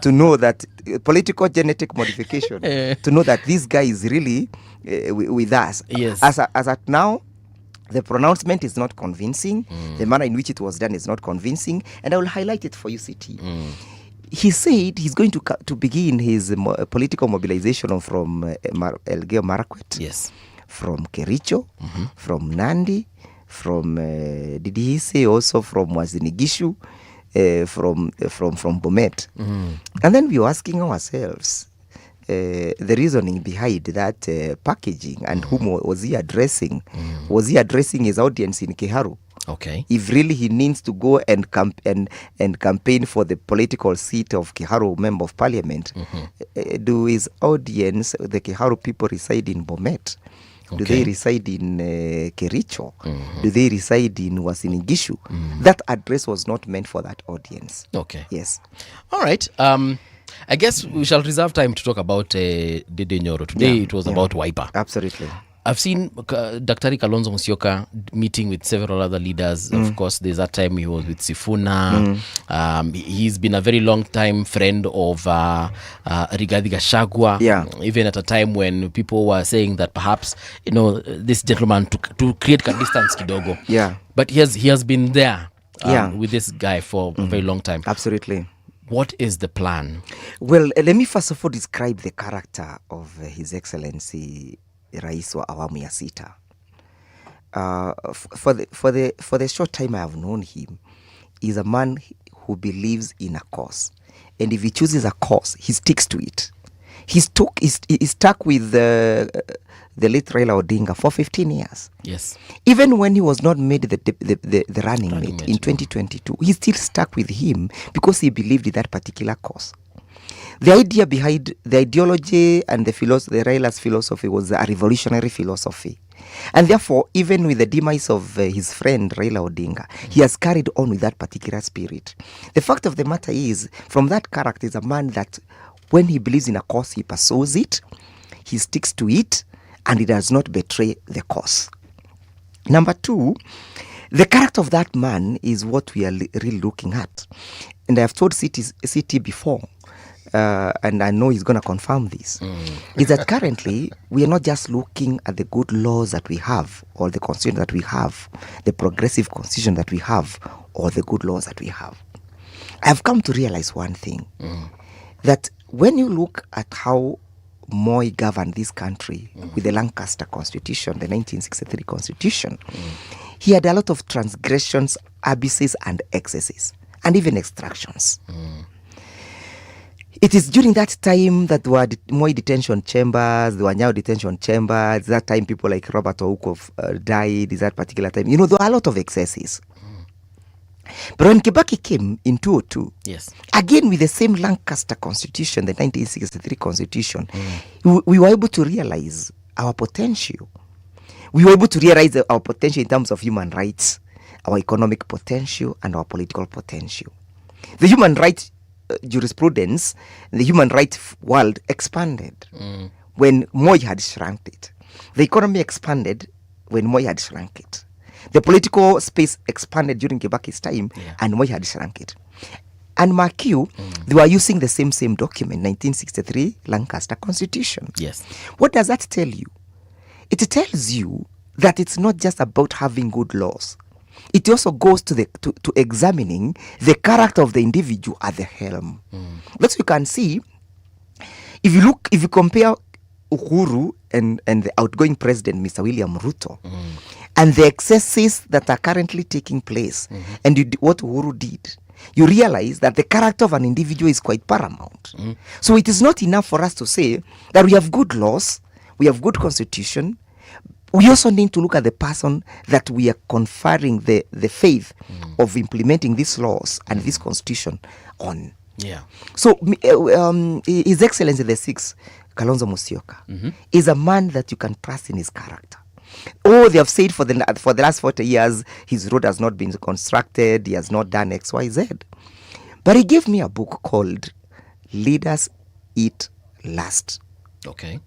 to know that political genetic modification to know that this guy is really with us. Yes. As at now, the pronouncement is not convincing. The manner in which it was done is not convincing. And I will highlight it for you, City. He said he's going to begin his political mobilization from Elgeyo Marakwet, yes, from Kericho, from Nandi, from, did he say also from Wazinigishu, from Bomet. And then we were asking ourselves, the reasoning behind that packaging and whom was he addressing? Was he addressing his audience in Kiharu? Okay. If really he needs to go and campaign for the political seat of Kiharu Member of Parliament, do his audience, the Kiharu people, reside in Bomet? Do they reside in Kericho? Do they reside in Wasinigishu? That address was not meant for that audience. Okay. Yes. All right. I guess we shall reserve time to talk about Ndede Nyoro. Today it was about Wiper. Absolutely. I've seen Daktari Kalonzo Musyoka meeting with several other leaders. Of course, there's that time he was with Sifuna. He's been a very long time friend of Rigathi Gashagua. Yeah. Even at a time when people were saying that perhaps, this gentleman to create distance kidogo. Yeah. But he has been there with this guy for a very long time. Absolutely. What is the plan? Well, let me first of all describe the character of His Excellency Rais wa Awamu ya Sita. For the short time I have known him, he's a man who believes in a cause, and if he chooses a cause, he sticks to it. He's stuck with the late Raila Odinga for 15 years. Yes. Even when he was not made the running mate in 2022, he still stuck with him because he believed in that particular cause. The idea behind the ideology and the Raila's philosophy was a revolutionary philosophy. And therefore, even with the demise of his friend Raila Odinga, he has carried on with that particular spirit. The fact of the matter is, from that character is a man that when he believes in a cause, he pursues it, he sticks to it, and he does not betray the cause. Number two, the character of that man is what we are really looking at. And I have told City before, and I know he's going to confirm this, is that currently we are not just looking at the good laws that we have, or the constitution that we have, the progressive constitution that we have, or the good laws that we have. I've come to realize one thing, that when you look at how Moi governed this country with the Lancaster Constitution, the 1963 Constitution, he had a lot of transgressions, abuses, and excesses, and even extractions. It is during that time that there were Moi detention chambers, there were Nyao detention chambers. That time people like Robert Ouko died. Is that particular time? There were a lot of excesses. But when Kibaki came in 2002, yes, again with the same Lancaster Constitution, the 1963 Constitution, we were able to realize our potential. We were able to realize our potential in terms of human rights, our economic potential, and our political potential. The human rights jurisprudence, the human rights world expanded when Moi had shrunk it. The economy expanded when Moi had shrunk it. The political space expanded during Kibaki's time, and Moi had shrunk it. And mark you, they were using the same document, 1963 Lancaster Constitution. Yes. What does that tell you? It tells you that it's not just about having good laws. It also goes to examining the character of the individual at the helm. That's what you can see. If you compare Uhuru and the outgoing president, Mr. William Ruto, and the excesses that are currently taking place, and what Uhuru did, you realize that the character of an individual is quite paramount. So it is not enough for us to say that we have good laws, we have good constitution. We also need to look at the person that we are conferring the faith of implementing these laws and this constitution on. Yeah. So His Excellency the Sixth, Kalonzo Musyoka, is a man that you can trust in his character. Oh, they have said for the last 40 years, his road has not been constructed, he has not done X, Y, Z. But he gave me a book called Leaders Eat Last. Okay.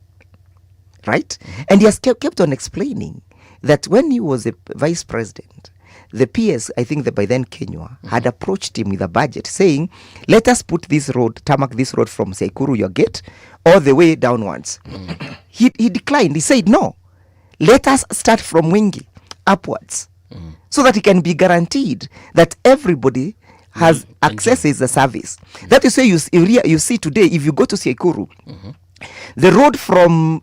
Right? And he has kept on explaining that when he was a vice president, the PS, I think that by then Kenya, had approached him with a budget saying, let us put this road, tarmac this road from Sekuru, your gate, all the way downwards. He declined. He said, no, let us start from Wingi upwards so that it can be guaranteed that everybody has access to the service. That is why you see today, if you go to Sekuru, the road from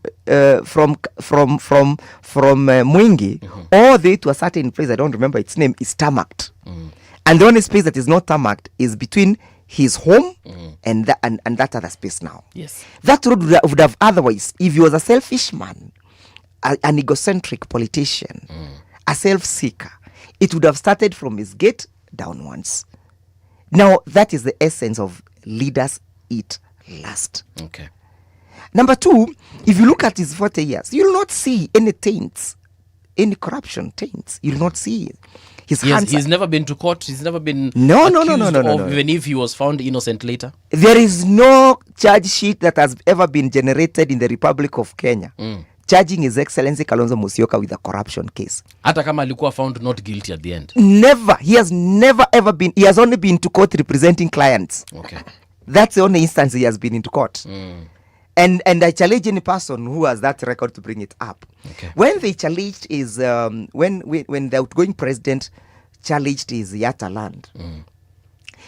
Mwingi all the way to a certain place, I don't remember its name, is tarmacked. And the only space that is not tarmacked is between his home and that other space now. Yes. That road would have otherwise, if he was a selfish man, an egocentric politician, a self-seeker, it would have started from his gate downwards. Now, that is the essence of leaders eat last. Okay. Number two, if you look at his 40 years, you will not see any taints, any corruption taints. You will not see it. He's never been to court. He's never been no. Even if he was found innocent later. There is no charge sheet that has ever been generated in the Republic of Kenya charging His Excellency Kalonzo Musyoka with a corruption case. Hata kama alikuwa found not guilty at the end. Never. He has never ever been. He has only been to court representing clients. Okay. That's the only instance he has been into court. And I challenge any person who has that record to bring it up. Okay. When they challenged is when the outgoing president challenged his Yatta land,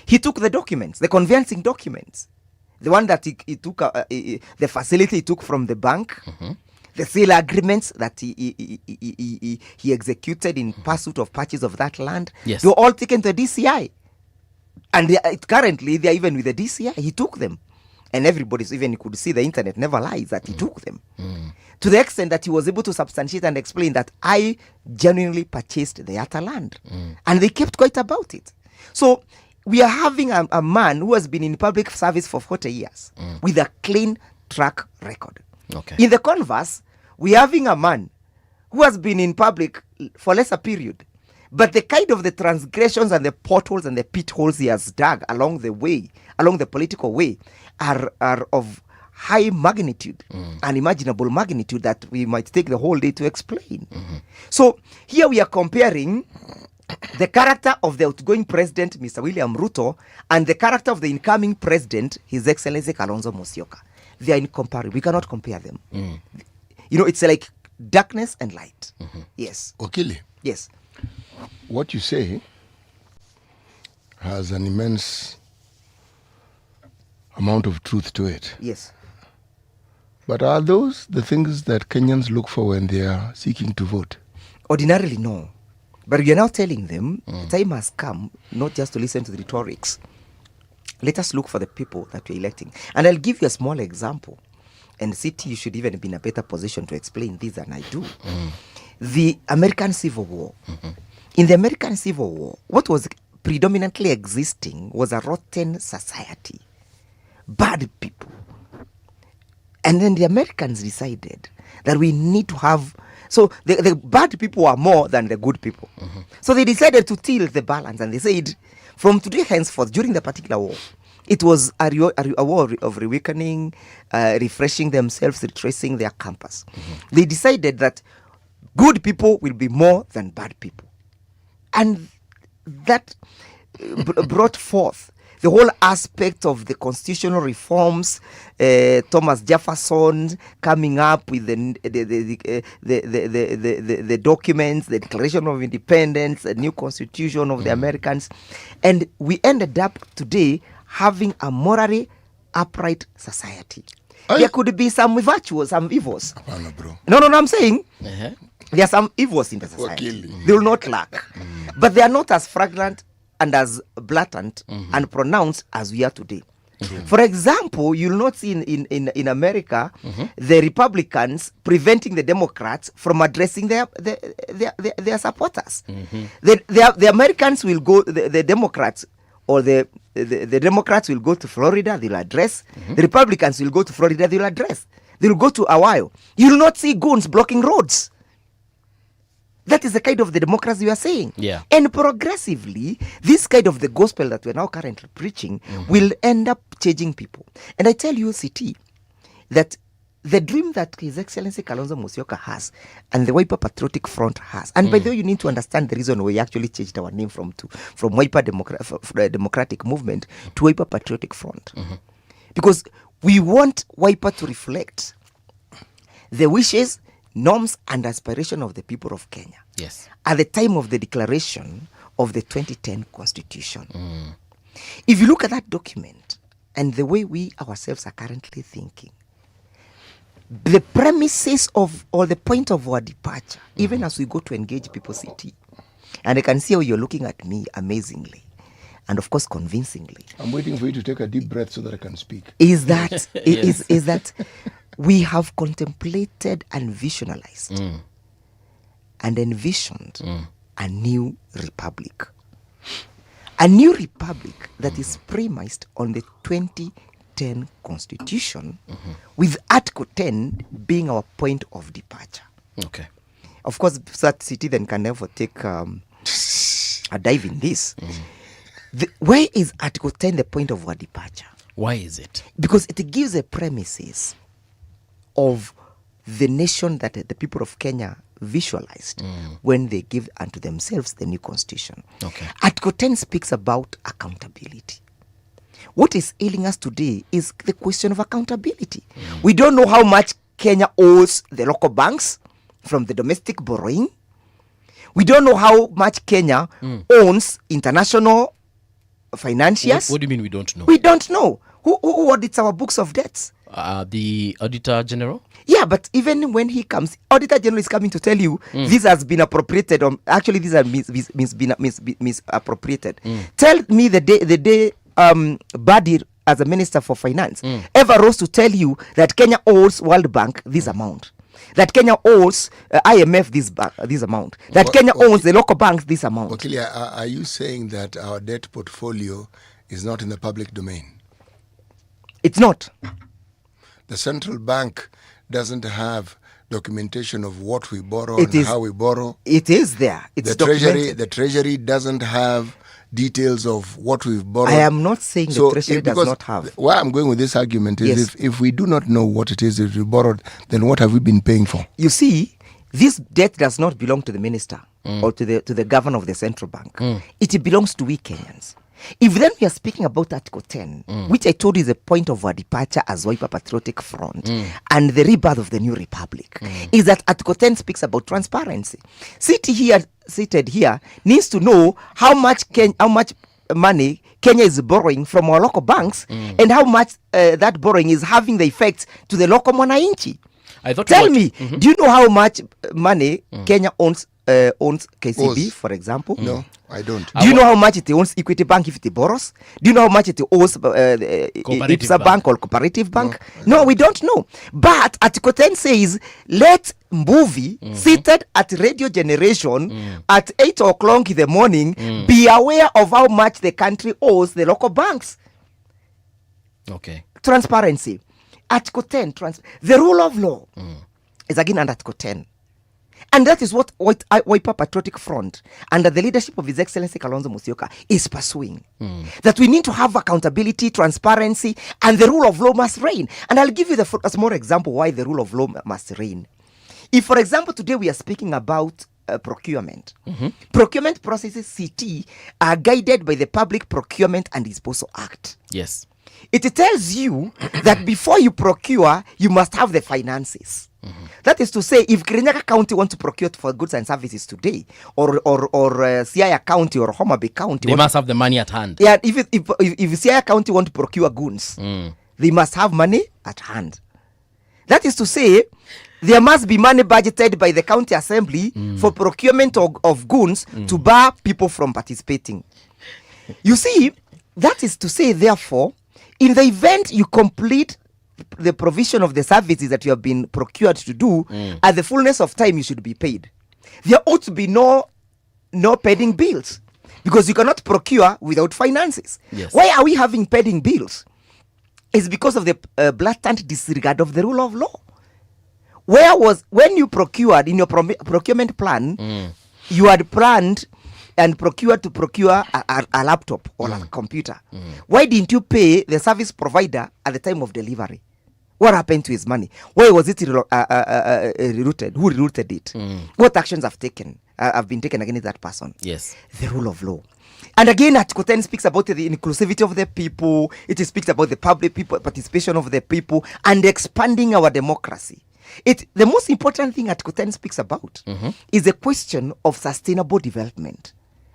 he took the documents, the conveyancing documents, the one that he took, the facility he took from the bank, the sale agreements that he executed in pursuit of purchase of that land. Yes. They were all taken to the DCI, and currently they are even with the DCI. He took them. And everybody's even you could see the internet never lies that he took them. To the extent that he was able to substantiate and explain that I genuinely purchased the Yatta land. And they kept quiet about it. So we are having a man who has been in public service for 40 years with a clean track record. Okay. In the converse, we are having a man who has been in public for lesser period. But the kind of the transgressions and the potholes and the pit holes he has dug along the way, along the political way, are of high magnitude, unimaginable magnitude that we might take the whole day to explain. So here we are comparing the character of the outgoing president, Mr. William Ruto, and the character of the incoming president, His Excellency Kalonzo Musyoka. They are incomparable. We cannot compare them. It's like darkness and light. Yes. Okili. Yes. What you say has an immense amount of truth to it. Yes. But are those the things that Kenyans look for when they are seeking to vote? Ordinarily, no. But we are now telling them the time has come not just to listen to the rhetorics let us look for the people that we're electing. And I'll give you a small example. And City, you should even be in a better position to explain this than I do. The American Civil War. In the American Civil War, what was predominantly existing was a rotten society. Bad people. And then the Americans decided that we need to have... So the bad people are more than the good people. So they decided to tilt the balance, and they said, from today henceforth, during the particular war, it was a war of reawakening, refreshing themselves, retracing their compass. They decided that good people will be more than bad people. And that brought forth the whole aspect of the constitutional reforms, Thomas Jefferson coming up with the documents, the Declaration of Independence, the new constitution of the Americans. And we ended up today having a morally upright society. There could be some virtues, some evils. No, I'm saying there are some evils in the society. They will not lack. But they are not as fragrant and as blatant and pronounced as we are today. For example, you'll not see in America the Republicans preventing the Democrats from addressing their supporters. The Americans will go, the Democrats or the Democrats will go to Florida, they'll address. The Republicans will go to Florida, they'll address. They'll go to Ohio. You'll not see goons blocking roads. That is the kind of the democracy we are saying. Yeah. And progressively, this kind of the gospel that we're now currently preaching will end up changing people. And I tell you, CT, that the dream that His Excellency Kalonzo Musyoka has and the Wiper Patriotic Front has, and by the way, you need to understand the reason we actually changed our name from Wiper Democratic Movement to Wiper Patriotic Front. Because we want Wiper to reflect the wishes, norms and aspiration of the people of Kenya. Yes. At the time of the declaration of the 2010 Constitution. If you look at that document and the way we ourselves are currently thinking, the premises of, or the point of our departure, even as we go to engage people CT, and I can see how you're looking at me amazingly, and of course convincingly. I'm waiting for you to take a deep breath so that I can speak. Is that, is that we have contemplated and visualized and envisioned a new republic. A new republic that is premised on the 2010 Constitution, with Article 10 being our point of departure. Okay. Of course, that city then can never take a dive in this. Why is Article 10 the point of our departure? Why is it? Because it gives a premises of the nation that the people of Kenya visualized when they give unto themselves the new constitution. Okay. Article 10 speaks about accountability. What is ailing us today is the question of accountability. We don't know how much Kenya owes the local banks from the domestic borrowing. We don't know how much Kenya owns international financiers. What do you mean we don't know? We don't know. Who audits our books of debts? The Auditor General? Yeah, but even when he comes, Auditor General is coming to tell you this has been appropriated. Actually, these are misappropriated. Tell me the day Badi, as a Minister for Finance, ever rose to tell you that Kenya owes World Bank this amount, that Kenya owes IMF this amount, that Kenya owns the local banks this amount. Okay, are you saying that our debt portfolio is not in the public domain? It's not. The central bank doesn't have documentation of what we borrow and how we borrow. It is there. It's the treasury doesn't have details of what we've borrowed. I am not saying the treasury does not have. Why I'm going with this argument is if we do not know what it is that we borrowed, then what have we been paying for? You see, this debt does not belong to the minister or to the governor of the central bank. It belongs to we Kenyans. If then we are speaking about Article 10, which I told you is the point of our departure as Wiper Patriotic Front and the rebirth of the new republic, is that Article 10 speaks about transparency. Seated here needs to know how much money Kenya is borrowing from our local banks and how much that borrowing is having the effect to the local mwananchi. Tell me, do you know how much money Kenya owns owns KCB, Owes. for example? No, I don't. Do you know how much it owns Equity Bank if it borrows? Do you know how much it owes IPSA Bank or Cooperative Bank? No, we don't know. But Article 10 says, let Mbuvi seated at radio generation at 8 o'clock in the morning be aware of how much the country owes the local banks. Okay. Transparency. Article 10, the rule of law is again under Article 10. And that is what Wiper Patriotic Front, under the leadership of His Excellency Kalonzo Musyoka, is pursuing. That we need to have accountability, transparency, and the rule of law must reign. And I'll give you a small example why the rule of law must reign. If, for example, today we are speaking about procurement. Procurement processes, CT, are guided by the Public Procurement and Disposal Act. Yes. It tells you that before you procure, you must have the finances. That is to say, if Kirinyaga County want to procure for goods and services today, or Siaya County or Homa Bay County, they must have the money at hand. Yeah, if Siaya County want to procure goods, they must have money at hand. That is to say, there must be money budgeted by the county assembly for procurement of goods to bar people from participating. You see, that is to say, therefore, in the event you complete the provision of the services that you have been procured to do, at the fullness of time you should be paid. There ought to be no pending bills, because you cannot procure without finances. Yes. Why are we having pending bills? It's because of the blatant disregard of the rule of law. When you procured in your procurement plan, you had planned and procured to procure a laptop or a computer. Why didn't you pay the service provider at the time of delivery? What happened to his money? Why was it rerouted? Who rerouted it? What actions have been taken against that person? Yes. The rule of law. And again, Article 10 speaks about the inclusivity of the people. It speaks about the public people participation of the people and expanding our democracy. The most important thing Article 10 speaks about is the question of sustainable development.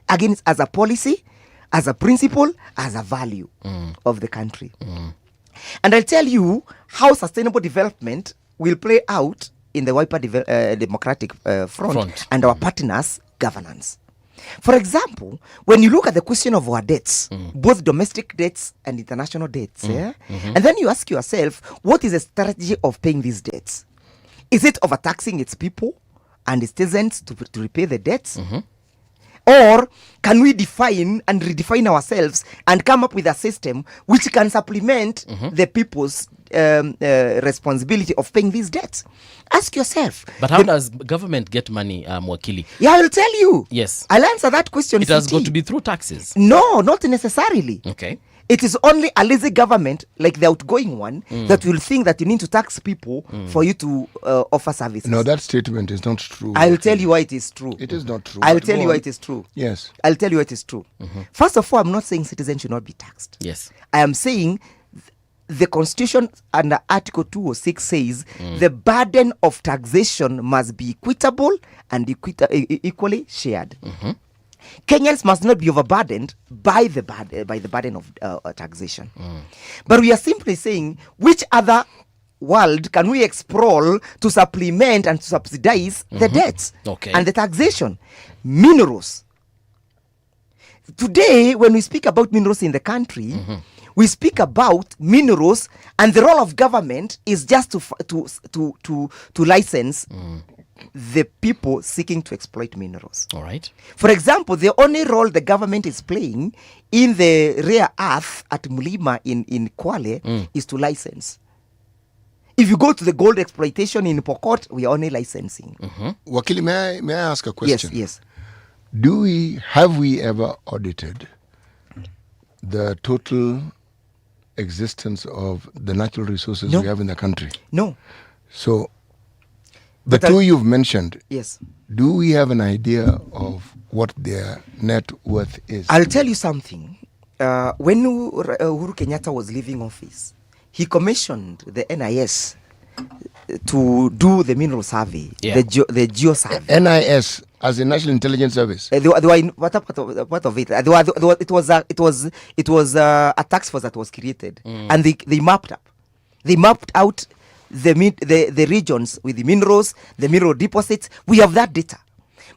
Again, it's as a policy, as a principle, as a value of the country. And I'll tell you how sustainable development will play out in the Wiper Democratic Front and our partners' governance. For example, when you look at the question of our debts, both domestic debts and international debts, and then you ask yourself, what is the strategy of paying these debts? Is it overtaxing its people and its citizens to repay the debts? Or can we define and redefine ourselves and come up with a system which can supplement the people's responsibility of paying these debts? Ask yourself. But how does government get money, Mwakili? Yeah, I'll tell you. Yes. I'll answer that question. It has got to be through taxes. No, not necessarily. Okay. It is only a lazy government, like the outgoing one, that will think that you need to tax people for you to offer services. No, that statement is not true. I'll tell you why it is true. It is not true. I'll tell you why it is true. Yes. I'll tell you why it is true. First of all, I'm not saying citizens should not be taxed. Yes. I am saying the Constitution under Article 206 says the burden of taxation must be equitable and equally shared. Kenyans must not be overburdened by the burden of taxation. But we are simply saying, which other world can we explore to supplement and to subsidize the debts and the taxation? Minerals. Today, when we speak about minerals in the country, we speak about minerals, and the role of government is just to license the people seeking to exploit minerals. All right. For example, the only role the government is playing in the rare earth at Mulima in Kwale is to license. If you go to the gold exploitation in Pokot, we are only licensing. Wakili, may I ask a question? Yes. Have we ever audited the total existence of the natural resources we have in the country? No. So the two you've mentioned, yes, do we have an idea of what their net worth is? I'll tell you something. When Uhuru Kenyatta was leaving office, he commissioned the NIS to do the mineral survey, the geo survey. NIS as a National Intelligence Service. They were in, what of it? It was a task force that was created, and they mapped up. They mapped out the regions with the minerals, the mineral deposits. We have that data.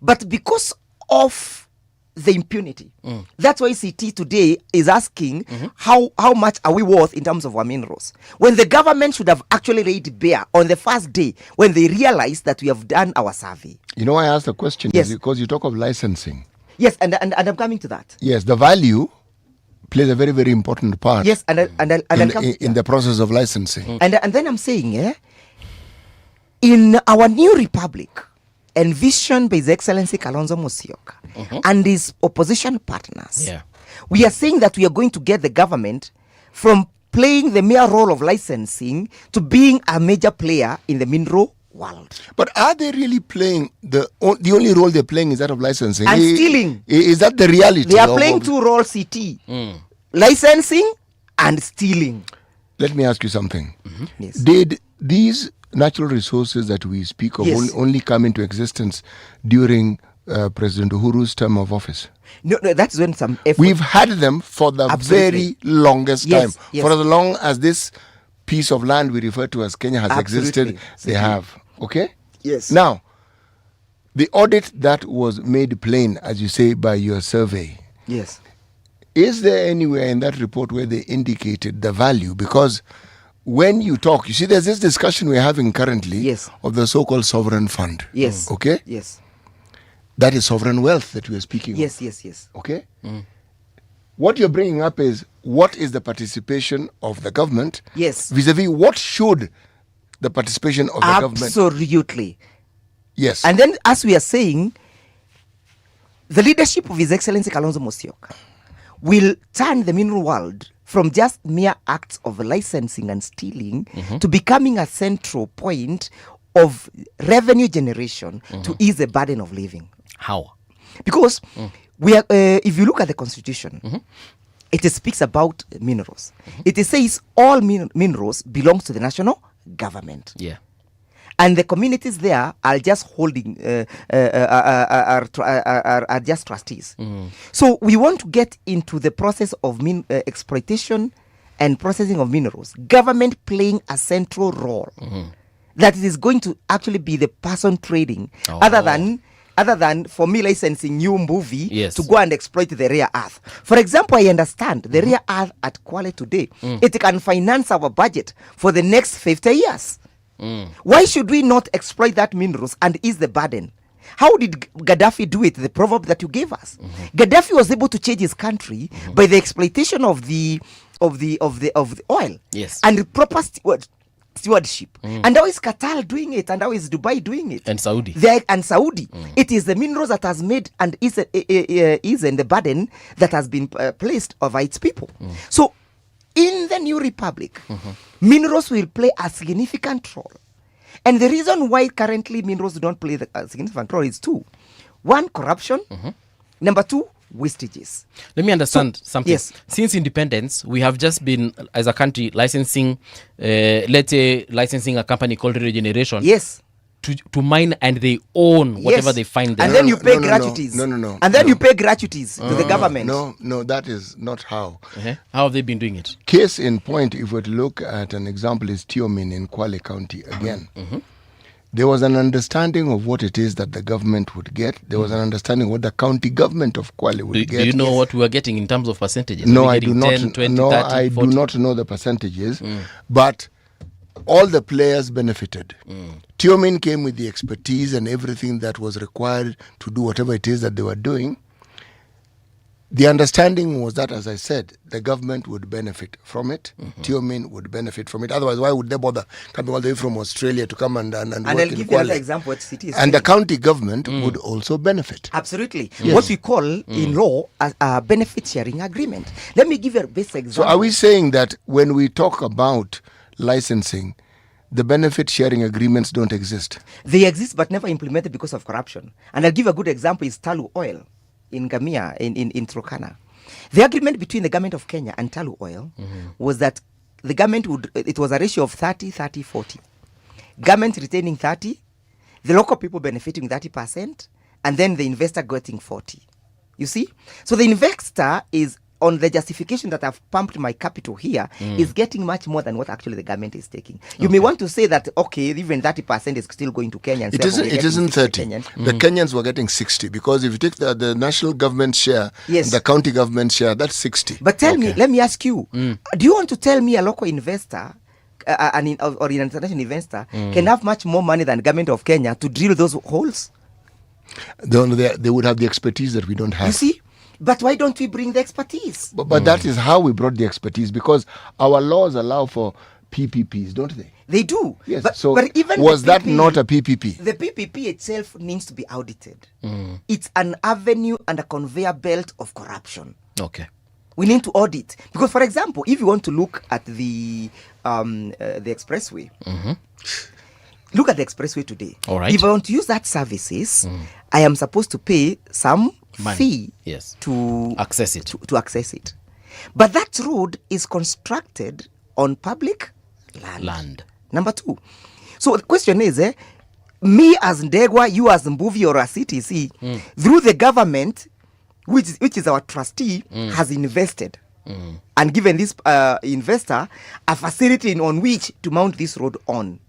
But because of the impunity, that's why CT today is asking how much are we worth in terms of our minerals, when the government should have actually laid bare on the first day when they realized that we have done our survey. You know why I asked the question? Yes. Is because you talk of licensing. Yes, and I'm coming to that. Yes, the value plays a very, very important part. Yes, and in the process of licensing. And then I'm saying, in our new republic, envisioned by His Excellency Kalonzo Musyoka and his opposition partners, we are saying that we are going to get the government from playing the mere role of licensing to being a major player in the mineral world. But are they really playing the only role they're playing is that of licensing and stealing? Is that the reality? They are playing two roles, CT. Licensing and stealing. Let me ask you something. Yes. Did these natural resources that we speak of only come into existence during President Uhuru's term of office? No, that's when some effort. We've had them for the very longest time. For as long as this piece of land we refer to as Kenya has existed, they have. Okay? Yes. Now, the audit that was made plain, as you say, by your survey. Yes. Is there anywhere in that report where they indicated the value? Because when you talk, you see, there's this discussion we're having currently of the so-called sovereign fund. Yes. Okay? Yes. That is sovereign wealth that we are speaking of. Yes. Okay? What you're bringing up is, what is the participation of the government? Yes. Vis-a-vis, what should the participation of the government? Absolutely. Yes. And then, as we are saying, the leadership of His Excellency Kalonzo Musyoka will turn the mineral world from just mere acts of licensing and stealing to becoming a central point of revenue generation to ease the burden of living. How? Because we are, if you look at the constitution, it speaks about minerals. It says all minerals belong to the national government. Yeah. And the communities there are just holding, are just trustees. So we want to get into the process of exploitation and processing of minerals. Government playing a central role. That it is going to actually be the person trading, other than for me licensing new Mbuvi to go and exploit the rare earth. For example, I understand the rare earth at Kwale today, it can finance our budget for the next 50 years. Why should we not exploit that minerals and ease the burden? How did Gaddafi do it? The proverb that you gave us. Gaddafi was able to change his country by the exploitation of the oil and proper stewardship. And how is Qatar doing it? And how is Dubai doing it? And Saudi. It is the minerals that has made and easen the burden that has been placed over its people. So, in the new republic, minerals will play a significant role. And the reason why currently minerals don't play a significant role is two. One, corruption. Number two, wastages. Let me understand something. Yes. Since independence, we have just been, as a country, licensing, let's say, licensing a company called Regeneration. Yes. To mine, and they own whatever they find there. And then you pay gratuities. No. And then you pay gratuities to the government. No, that is not how. How have they been doing it? Case in point, if we were to look at an example, is Tiomin in Kwale County again. There was an understanding of what it is that the government would get. There was an understanding what the county government of Kwale would get. Do you know what we are getting in terms of percentages? No, I do not. 10, 20, no, 30, I 40? do not know the percentages. But all the players benefited. Tiomin came with the expertise and everything that was required to do whatever it is that they were doing. The understanding was that, as I said, the government would benefit from it. Tiomin would benefit from it. Otherwise, why would they bother coming all the way from Australia to come and work in I'll give you another example what city is and the county government would also benefit. Absolutely. What we call in law a benefit sharing agreement. Let me give you a basic example. So are we saying that when we talk about licensing, the benefit sharing agreements don't exist? They exist but never implemented because of corruption. And I'll give a good example is Talu Oil in Gamia, in Turkana. The agreement between the government of Kenya and Talu Oil was that the government it was a ratio of 30-30-40. Government retaining 30, the local people benefiting 30%, and then the investor getting 40. You see? So the investor is on the justification that I've pumped my capital here is getting much more than what actually the government is taking. You may want to say that, okay, even 30% is still going to Kenyans. It isn't 30. The Kenyans were getting 60 because if you take the national government share and the county government share, that's 60. But tell me, let me ask you, do you want to tell me a local investor or an international investor can have much more money than the government of Kenya to drill those holes? They would have the expertise that we don't have. You see? But why don't we bring the expertise? But that is how we brought the expertise, because our laws allow for PPPs, don't they? They do. Yes. But even was that not a PPP? The PPP itself needs to be audited. It's an avenue and a conveyor belt of corruption. Okay. We need to audit. Because, for example, if you want to look at the expressway, look at the expressway today. All right. If I want to use that services, I am supposed to pay some fee to access it. To access it. But that road is constructed on public land. Number 2. So the question is, me as Ndegwa, you as Mbuvi or as CTC, through the government, which is our trustee, has invested and given this investor a facility on which to mount this road on.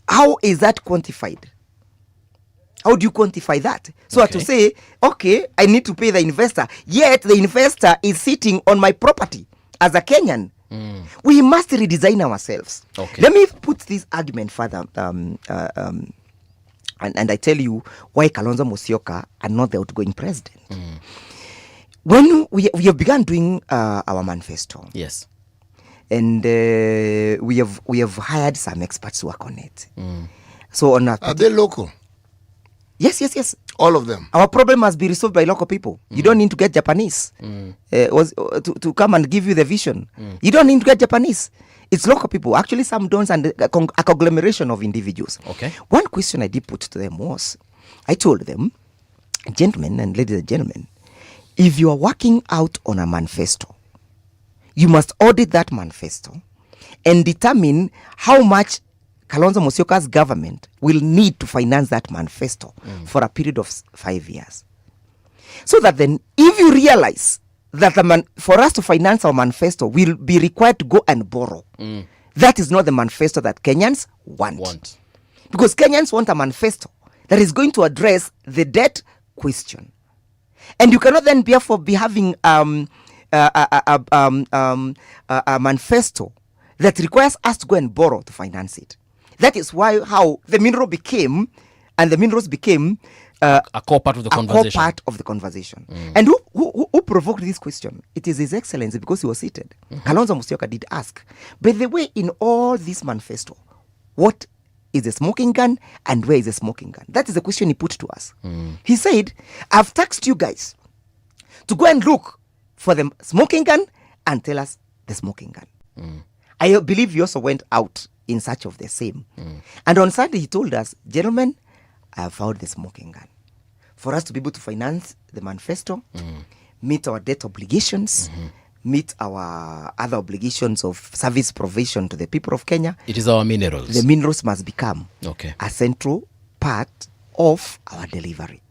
How is that quantified? How do you quantify that? So to say, okay, I need to pay the investor, yet the investor is sitting on my property as a Kenyan. We must redesign ourselves. Okay. Let me put this argument further, and I tell you why Kalonzo Musyoka are not the outgoing president. When we have begun doing our manifesto, yes, and we have hired some experts to work on it. So are they local? Yes. All of them. Our problem must be resolved by local people. You don't need to get Japanese to come and give you the vision. You don't need to get Japanese. It's local people. Actually, some dons and a conglomeration of individuals. Okay. One question I did put to them was, I told them, gentlemen and ladies and gentlemen, if you are working out on a manifesto, you must audit that manifesto and determine how much Kalonzo Musyoka's government will need to finance that manifesto for a period of 5 years. So that then, if you realize that for us to finance our manifesto, we'll be required to go and borrow. That is not the manifesto that Kenyans want. Because Kenyans want a manifesto that is going to address the debt question. And you cannot then therefore be having a manifesto that requires us to go and borrow to finance it. That is how the minerals became a core part of the conversation. And who provoked this question? It is His Excellency, because he was seated. Kalonzo Musyoka did ask, by the way, in all this manifesto, what is a smoking gun and where is a smoking gun? That is the question he put to us. He said, I've taxed you guys to go and look for the smoking gun and tell us the smoking gun. I believe he also went out in search of the same. And on Sunday he told us, gentlemen, I have found the smoking gun. For us to be able to finance the manifesto, meet our debt obligations, meet our other obligations of service provision to the people of Kenya. It is our minerals. The minerals must become a central part of our delivery.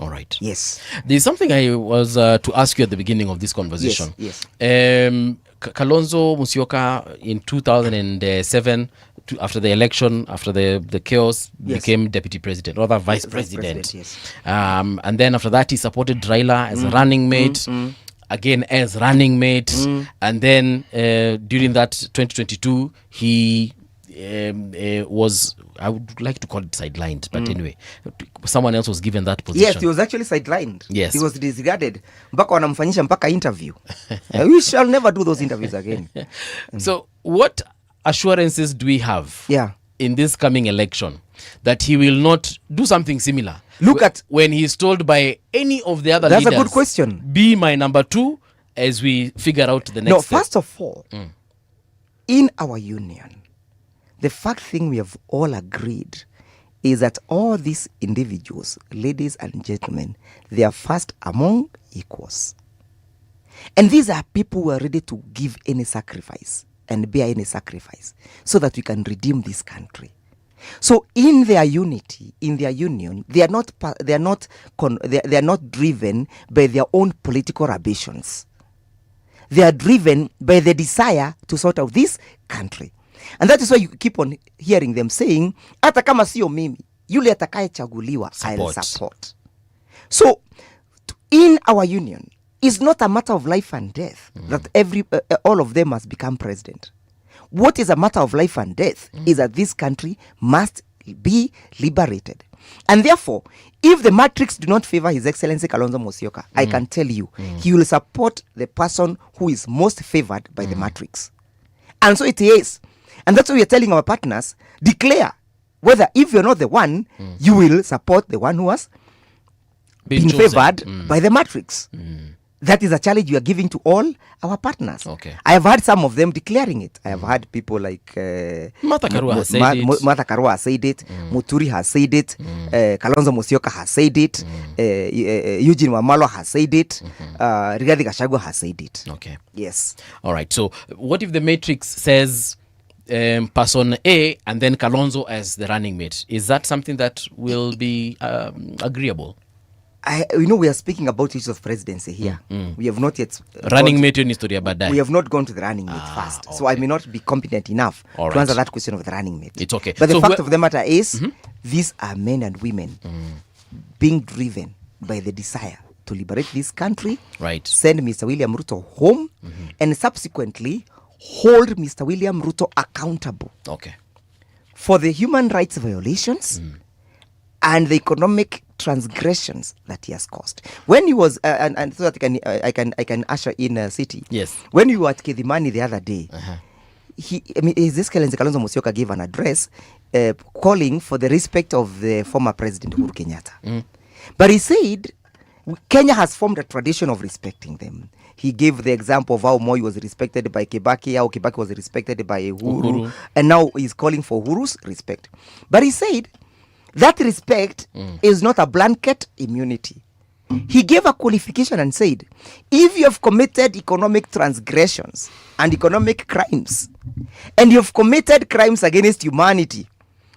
All right. Yes. There's something I was to ask you at the beginning of this conversation. Yes. Kalonzo Musyoka in 2007, after the election, after the chaos, became deputy president, or vice president. And then after that, he supported Raila as a running mate, again as running mate. And then during that 2022, he was, I would like to call it sidelined, but anyway, someone else was given that position. Yes, he was actually sidelined. Yes. He was disregarded. Mpaka wanamfanyisha mpaka interview. We shall never do those interviews again. So what assurances do we have in this coming election that he will not do something similar? Look at when he's told by any of the other leaders. That's a good question. Be my number 2 as we figure out the next step. First of all, in our union, the fact thing we have all agreed is that all these individuals, ladies and gentlemen, they are first among equals. And these are people who are ready to give any sacrifice and bear any sacrifice so that we can redeem this country. So in their unity, in their union, they are not driven by their own political ambitions. They are driven by the desire to sort out this country. And that is why you keep on hearing them saying, hata kama sio mimi, yule atakayechaguliwa, I'll support. So, in our union, it's not a matter of life and death that all of them must become president. What is a matter of life and death is that this country must be liberated. And therefore, if the matrix do not favor His Excellency Kalonzo Musyoka, I can tell you, he will support the person who is most favored by the matrix. And so it is. And that's why we are telling our partners, declare whether if you're not the one, you will support the one who has been favored by the matrix. That is a challenge we are giving to all our partners. Okay. I have heard some of them declaring it. I have heard people like Martha Karua has said it. Martha Karua has said it. Muturi has said it. Kalonzo Musyoka has said it. Eugene Wamalwa has said it. Rigathi Gashagua has said it. Okay. Yes. All right. So what if the matrix says person A and then Kalonzo as the running mate? Is that something that will be agreeable? We are speaking about issues of presidency here. We have not yet running mate ni historia baadaye. We have not gone to the running mate first. Okay. So I may not be competent enough to answer that question of the running mate. It's okay. But the fact of the matter is, these are men and women being driven by the desire to liberate this country, send Mr. William Ruto home, and subsequently hold Mr. William Ruto accountable for the human rights violations and the economic transgressions that he has caused. When he was, and so that I can usher in a city. Yes. When we were at Kedimani the other day, His Excellency Kalonzo Musyoka gave an address calling for the respect of the former President Uhuru Kenyatta. But he said Kenya has formed a tradition of respecting them. He gave the example of how Moi was respected by Kibaki, how Kibaki was respected by Uhuru, and now he's calling for Uhuru's respect. But he said that respect is not a blanket immunity. He gave a qualification and said, if you have committed economic transgressions and economic crimes, and you have committed crimes against humanity,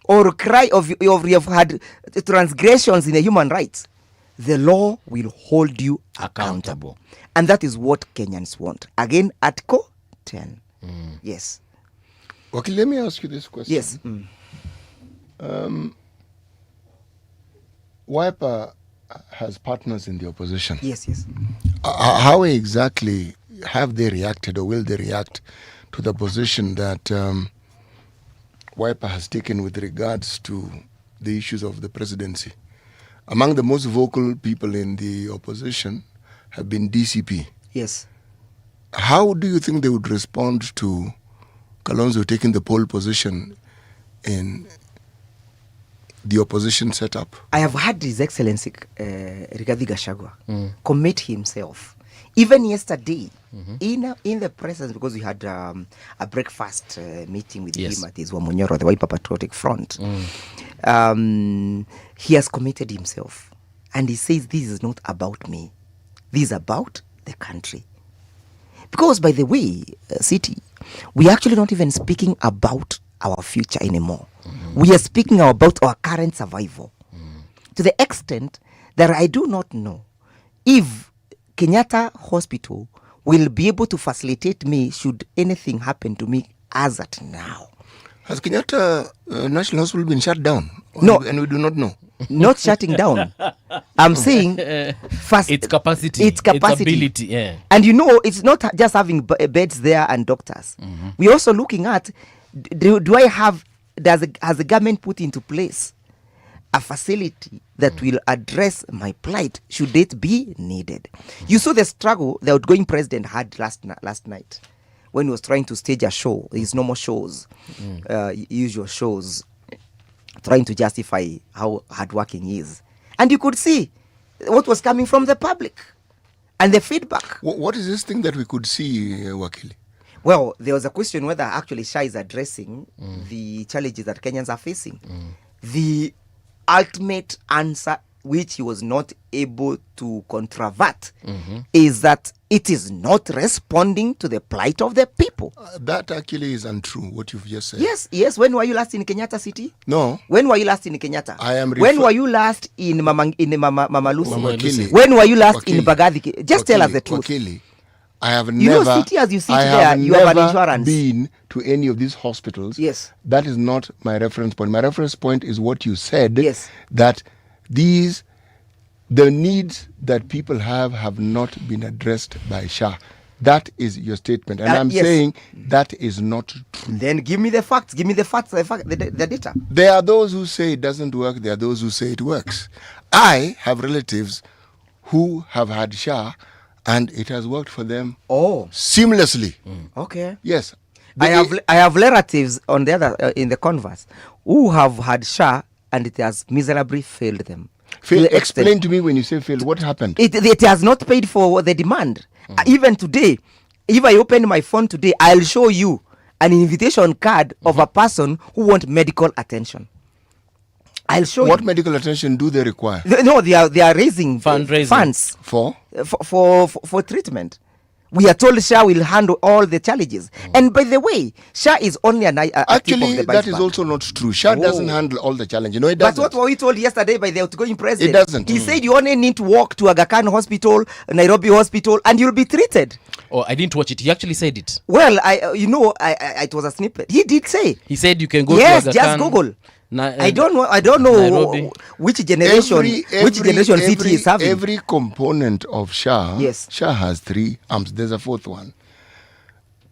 or you have had transgressions in the human rights, the law will hold you accountable. And that is what Kenyans want. Again, Article 10. Yes. Okay, let me ask you this question. Yes. Wiper has partners in the opposition. Yes. How exactly have they reacted, or will they react to the position that Wiper has taken with regards to the issues of the presidency? Among the most vocal people in the opposition have been DCP. Yes. How do you think they would respond to Kalonzo taking the pole position in the opposition setup? I have had His Excellency Rigathi Gashagua commit himself. Even yesterday, in the presence, because we had a breakfast meeting with him at his Wamunyoro, the Wiper Patriotic Front, he has committed himself. And he says, this is not about me. This is about the country. Because, by the way, City, we are actually not even speaking about our future anymore. We are speaking about our current survival. To the extent that I do not know if Kenyatta Hospital will be able to facilitate me should anything happen to me as at now. Has Kenyatta National Hospital been shut down? No. And we do not know. Not shutting down. I'm saying its capacity. Its ability. Yeah. And it's not just having beds there and doctors. We're also looking at, has the government put into place a facility that will address my plight should it be needed? You saw the struggle the outgoing president had last night when he was trying to stage a show, his normal shows, usual shows, trying to justify how hardworking he is. And you could see what was coming from the public and the feedback. What is this thing that we could see, Wakili? Well, there was a question whether actually Shah is addressing the challenges that Kenyans are facing. The ultimate answer, which he was not able to controvert, is that it is not responding to the plight of the people. That actually is untrue, what you've just said. Yes. When were you last in Kenyatta City? No. When were you last in Kenyatta? When were you last in Mama Lucy? Wakili. When were you last in Bagathi? Just tell us the truth. Wakili, I have You never. know, city as you sit I there, have you have an never insurance. been to any of these hospitals. Yes. That is not my reference point. My reference point is what you said. Yes. That the needs that people have not been addressed by SHA. That is your statement, and I'm yes. saying that is not true. Then give me the facts. Give me the facts. The data. There are those who say it doesn't work. There are those who say it works. I have relatives who have had SHA, and it has worked for them. Seamlessly. Okay. Yes. I have relatives on the other in the converse who have had SHA, and it has miserably failed them. Explain to me when you say failed. What happened? It has not paid for the demand. Even today, if I open my phone today, I'll show you an invitation card of a person who wants medical attention. I'll show you. What medical attention do they require? No, they are raising funds for treatment. We are told SHA will handle all the challenges. And by the way, SHA is only a tip of Actually, the that is iceberg. also not true. SHA doesn't handle all the challenge. You know, it doesn't. But what were we told yesterday by the outgoing president? It doesn't. He said you only need to walk to Aga Khan Hospital, Nairobi Hospital, and you'll be treated. Oh, I didn't watch it. He actually said it. Well, it was a snippet. He did say. He said you can go yes, to Aga just Khan, Google. I don't know Nairobi. which generation city is having. Every component of SHA, yes. SHA has 3 arms. There's a 4th one.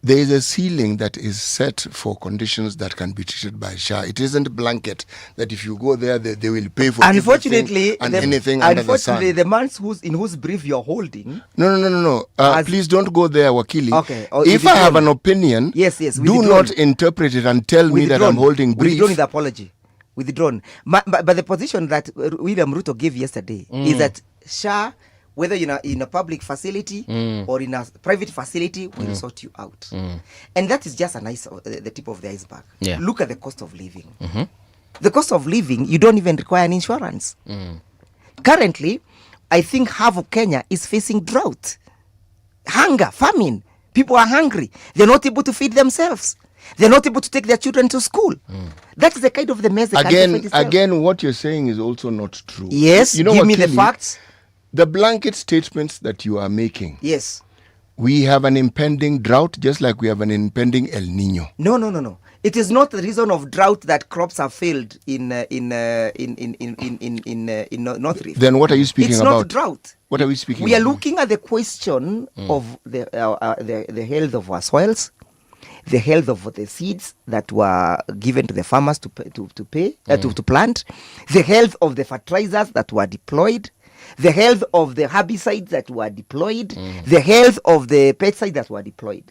There is a ceiling that is set for conditions that can be treated by SHA. It isn't blanket that if you go there, they will pay for unfortunately, anything under the sun. Unfortunately, the man in whose brief you're holding... No. Please don't go there, Wakili. Okay. If I have an opinion, yes, do not interpret it and tell me that I'm holding brief. Withdrawn the apology. Withdrawn. But the position that William Ruto gave yesterday is that SHA, whether you're in a public facility or in a private facility, will sort you out. And that is just the tip of the iceberg. Yeah. Look at the cost of living. The cost of living, you don't even require an insurance. Currently, I think half of Kenya is facing drought, hunger, famine. People are hungry. They're not able to feed themselves. They're not able to take their children to school. That's the kind of the mess. Again, what you're saying is also not true. Yes, you know, give me the facts. The blanket statements that you are making. Yes. We have an impending drought, just like we have an impending El Nino. No. It is not the reason of drought that crops have failed in North Rift. Then what are you speaking about? It's not drought. What are we speaking about? We are looking at the question of the health of our soils, the health of the seeds that were given to the farmers to plant, the health of the fertilizers that were deployed, the health of the herbicides that were deployed, the health of the pesticides that were deployed.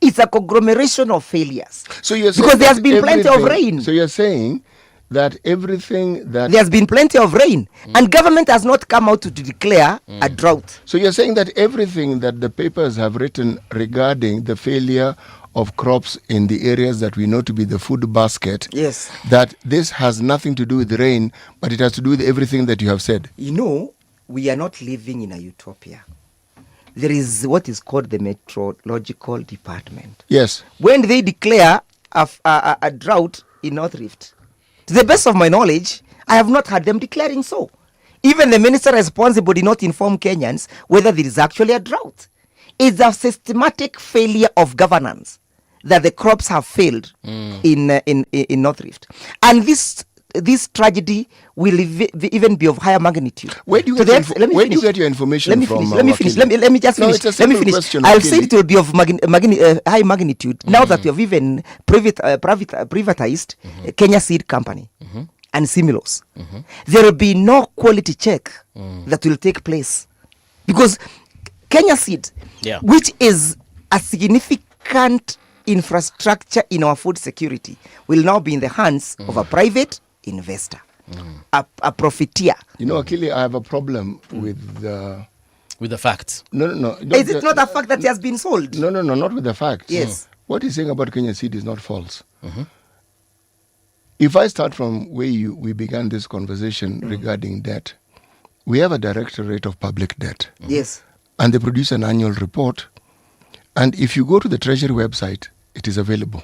It's a conglomeration of failures. So you're saying because there's been plenty of rain. So you're saying that everything that... There's been plenty of rain, and government has not come out to declare a drought. So you're saying that everything that the papers have written regarding the failure of crops in the areas that we know to be the food basket, yes, that this has nothing to do with rain, but it has to do with everything that you have said. You know, we are not living in a utopia. There is what is called the meteorological department. Yes. When they declare a drought in North Rift, to the best of my knowledge, I have not heard them declaring so. Even the minister responsible did not inform Kenyans whether there is actually a drought. It's a systematic failure of governance that the crops have failed in North Rift. And this tragedy will even be of higher magnitude. Where do you get your information from? Let me finish. Let me just finish. Let me finish. I'll say it will be of high magnitude now that we have even privatized Kenya Seed Company and Similos. There will be no quality check that will take place because Kenya Seed, which is a significant infrastructure in our food security, will now be in the hands of a private investor, a profiteer. You know, Akili, I have a problem with the facts. No. Is it not a fact that he has been sold? No, not with the facts. Yes. What he's saying about Kenya Seed is not false. If I start from where we began this conversation regarding debt, we have a directorate of public debt. Yes. And they produce an annual report. And if you go to the Treasury website, it is available.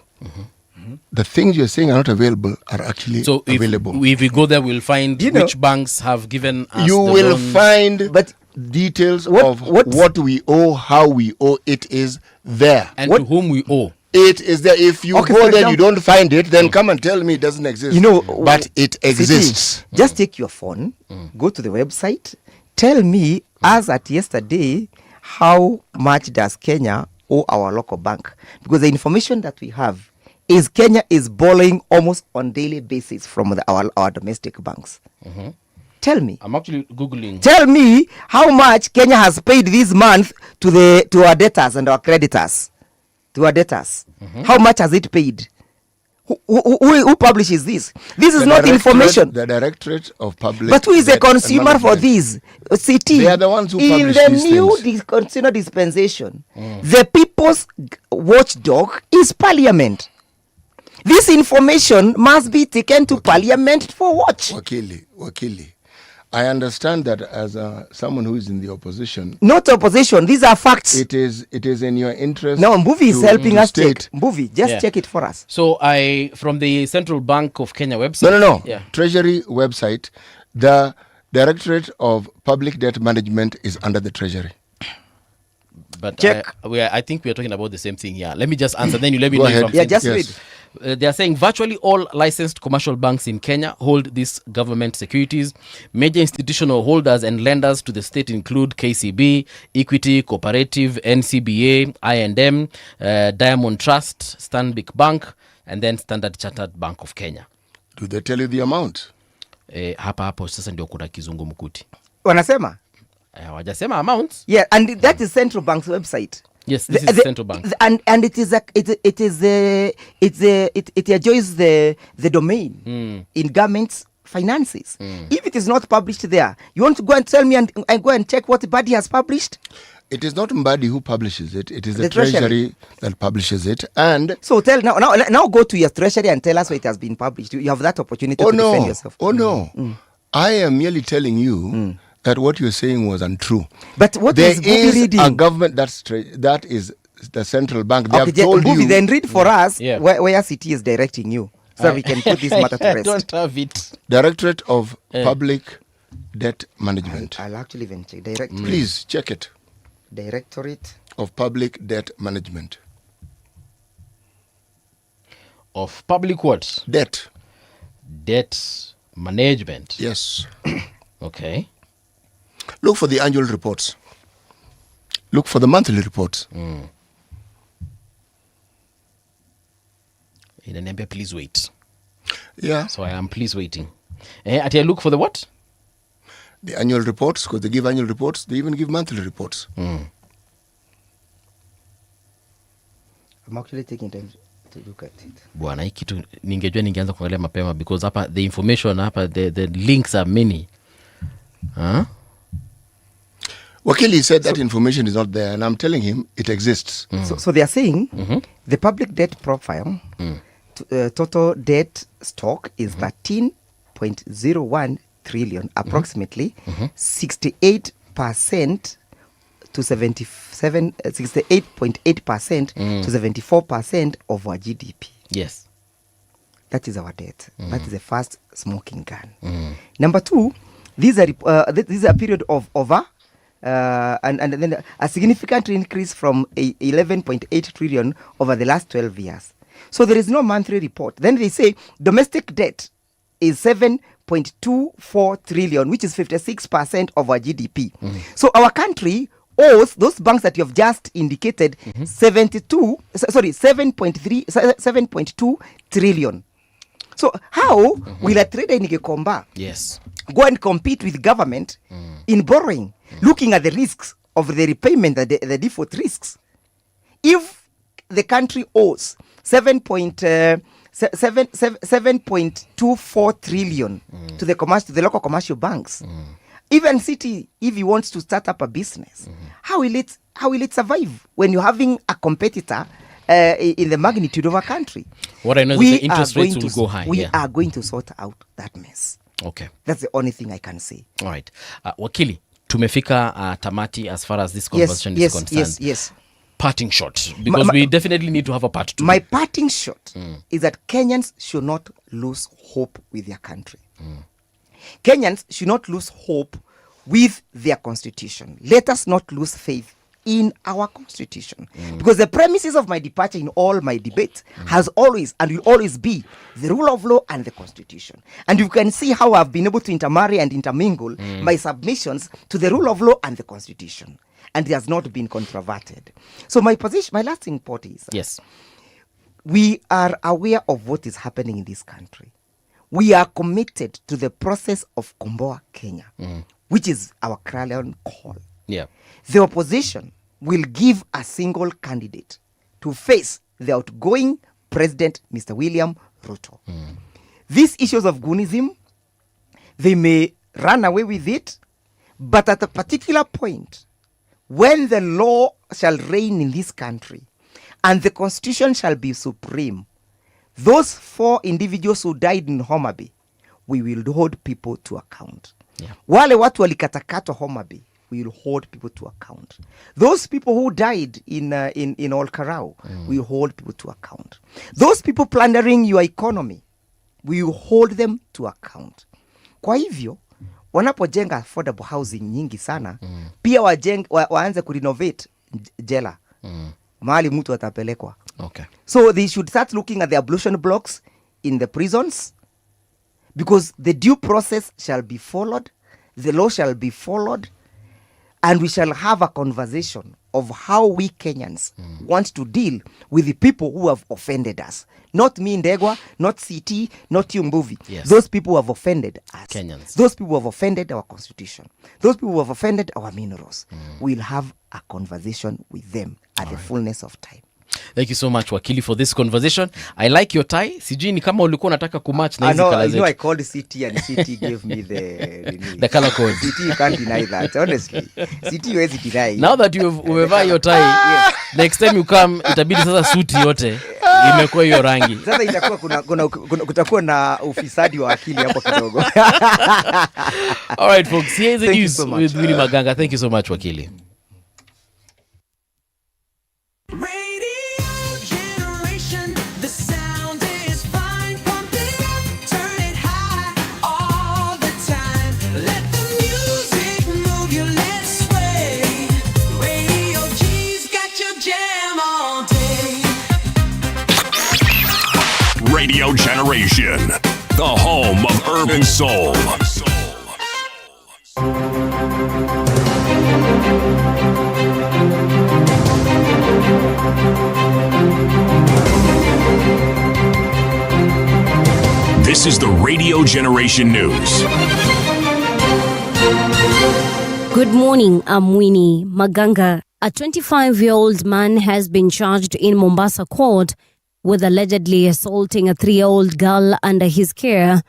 The things you're saying are not available are actually available. If we go there, we'll find which banks have given us you the will loans. find, but details of what we owe, how we owe, it is there. And to whom we owe. It is there. If you go there, you don't find it, then come and tell me it doesn't exist. But it exists. Just take your phone, go to the website, tell me, as at yesterday, how much does Kenya owe our local bank? Because the information that we have is Kenya is borrowing almost on daily basis from our domestic banks. Tell me. I'm actually Googling. Tell me how much Kenya has paid this month to our debtors and our creditors. To our debtors. How much has it paid? Who publishes this? This is not information. The Directorate of Public. But who is the consumer for this? City. They are the ones who publish in these the new things. consumer dispensation, the people's watchdog is Parliament. This information must be taken to Parliament for watch. Wakili. I understand that as someone who is in the opposition. Not opposition, these are facts. It is in your interest. No, Mbuvi is helping us check. Mbuvi, just check it for us. So from the Central Bank of Kenya website. No. Yeah. Treasury website, the Directorate of Public Debt Management is under the Treasury. But check. I think we are talking about the same thing here. Let me just answer, then you let me Go know ahead. if I'm Yeah, just yes. read. They are saying virtually all licensed commercial banks in Kenya hold these government securities. Major institutional holders and lenders to the state include KCB, Equity, Cooperative, NCBA, I&M, Diamond Trust, Stanbic Bank, and then Standard Chartered Bank of Kenya. Do they tell you the amount? Hapo sasa ndio kuna kizungumkuti. Wanasema? Wajasema amounts. Yeah, and that is Central Bank's website. Yes, this is Central Bank. And it enjoys the domain in government's finances. If it is not published there, you want to go and tell me and go and check what body has published? It is not Mbadi who publishes it. It is the Treasury that publishes it. And so now go to your Treasury and tell us where it has been published. You have that opportunity to defend yourself. I am merely telling you that what you're saying was untrue. But what there is reading? A government that is the central bank. They have told Mbuvi, you. Then read for us where City is directing you, so that we can put this matter to rest. I don't have it. Directorate of Public Debt Management. I'll actually even check. Please check it. Directorate of Public Debt Management. Of public what? Debt management. Yes. Okay. Look for the annual reports. Look for the monthly reports. Inaniambia please wait. Yeah. So I am please waiting. At I look for the what? The annual reports, because they give annual reports, they even give monthly reports. I'm actually taking time to look at it. Bwana, hii kitu ningejua ningeanza kuangalia mapema because hapa the information hapa the links are many. Wakili said that information is not there, and I'm telling him it exists. So they are saying the public debt profile, total debt stock is 13.01 trillion, approximately 68% to 68.8% to 74% of our GDP. Yes. That is our debt. That is the first smoking gun. Number two, this is a period of over and then a significant increase from 11.8 trillion over the last 12 years. So there is no monthly report. Then they say domestic debt is 7.24 trillion, which is 56% of our GDP. So our country owes those banks that you have just indicated 7.2 trillion. So how will a trader in Gikomba go and compete with government in borrowing, looking at the risks of the repayment, the default risks? If the country owes 7.24 trillion to the local commercial banks, even city, if he wants to start up a business, how will it survive when you're having a competitor in the magnitude of a country? What I know is the interest rates will go high. We are going to sort out that mess. Okay. That's the only thing I can say. All right. Wakili, tumefika tamati as far as this conversation is concerned. Yes. Parting shot, because we definitely need to have a part two. My parting shot is that Kenyans should not lose hope with their country. Kenyans should not lose hope with their constitution. Let us not lose faith in our constitution. Because the premises of my departure in all my debate has always and will always be the rule of law and the constitution. And you can see how I've been able to intermarry and intermingle my submissions to the rule of law and the constitution. And it has not been controverted. So my position, my lasting point is, yes, we are aware of what is happening in this country. We are committed to the process of Komboa Kenya, which is our clarion call. Yeah. The opposition will give a single candidate to face the outgoing president, Mr. William Ruto. These issues of goonism, they may run away with it, but at a particular point, when the law shall reign in this country and the constitution shall be supreme, those 4 individuals who died in Homa Bay, we will hold people to account. Yeah. Wale watu walikatakatwa Homa Bay, we will hold people to account. Those people who died in Olkarau, we will hold people to account. Those people plundering your economy, we will hold them to account. Kwa hivyo, wanapojenga affordable housing nyingi sana, pia waanze kurenovate jela. Mahali mtu atapelekwa. Okay. So they should start looking at the ablution blocks in the prisons, because the due process shall be followed, the law shall be followed, and we shall have a conversation of how we Kenyans want to deal with the people who have offended us. Not me, Ndegwa, not CT, not you, Mbuvi. Yes. Those people who have offended us. Kenyans. Those people who have offended our constitution. Those people who have offended our minerals. We'll have a conversation with them at the fullness of time. Thank you so much, Wakili, for this conversation. I like your tie. Sijui ni kama ulikuwa unataka kumatch na hizi colors. I know I called CT and CT gave me the color code. CT, you can't deny that, honestly. CT huwezi deny. Now that umevaa your tie, yes, next time you come, itabidi sasa suti yote imekuwa hiyo rangi. Sasa itakuwa kutakuwa na ufisadi wa akili hapo kidogo. All right, folks, here's the news with Willy Maganga. Thank you so much, Wakili. Radio Generation, the home of urban soul. This is the Radio Generation News. Good morning, I'm Winnie Maganga. A 25-year-old man has been charged in Mombasa court with allegedly assaulting a 3-year-old girl under his care.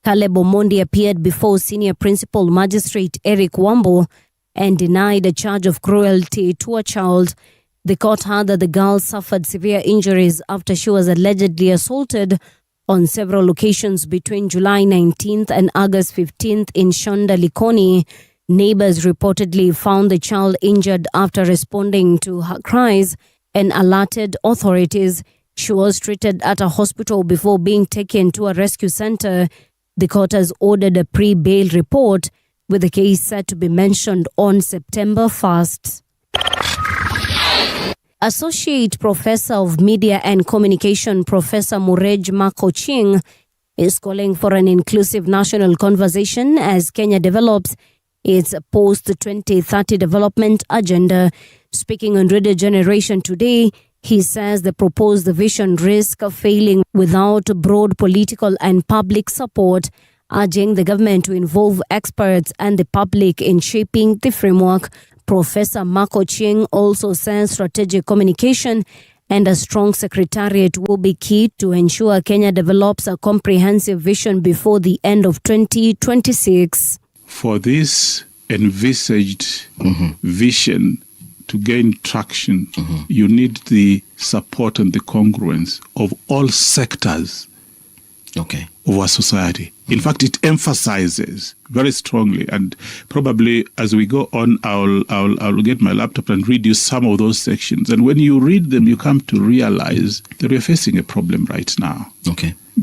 Caleb Omondi appeared before Senior Principal Magistrate Eric Wambo and denied a charge of cruelty to a child. The court heard that the girl suffered severe injuries after she was allegedly assaulted on several occasions between July 19th and August 15th in Shonda Likoni. Neighbors reportedly found the child injured after responding to her cries and alerted authorities. She was treated at a hospital before being taken to a rescue center. The court has ordered a pre-bail report, with the case set to be mentioned on September 1st. Associate Professor of Media and Communication Professor Murej Makoching is calling for an inclusive national conversation as Kenya develops its post-2030 development agenda. Speaking on Radio Generation today, he says the proposed vision risks failing without broad political and public support, urging the government to involve experts and the public in shaping the framework. Professor Makoching also says strategic communication and a strong secretariat will be key to ensure Kenya develops a comprehensive vision before the end of 2026. For this envisaged vision to gain traction, you need the support and the congruence of all sectors of our society. In fact, it emphasizes very strongly, and probably as we go on, I'll get my laptop and read you some of those sections. And when you read them, you come to realize that we're facing a problem right now.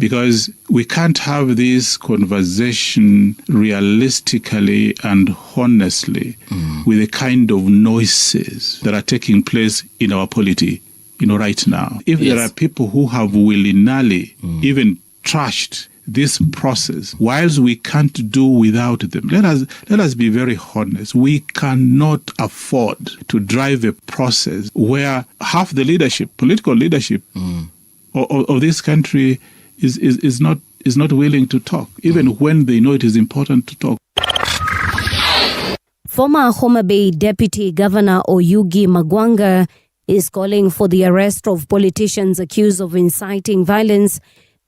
because we can't have this conversation realistically and honestly with the kind of noises that are taking place in our polity, right now. If there are people who have willy-nilly even trashed this process, whilst we can't do without them, let us be very honest. We cannot afford to drive a process where half the leadership, political leadership of this country is not willing to talk, even when they know it is important to talk. Former Homa Bay Deputy Governor Oyugi Magwanga is calling for the arrest of politicians accused of inciting violence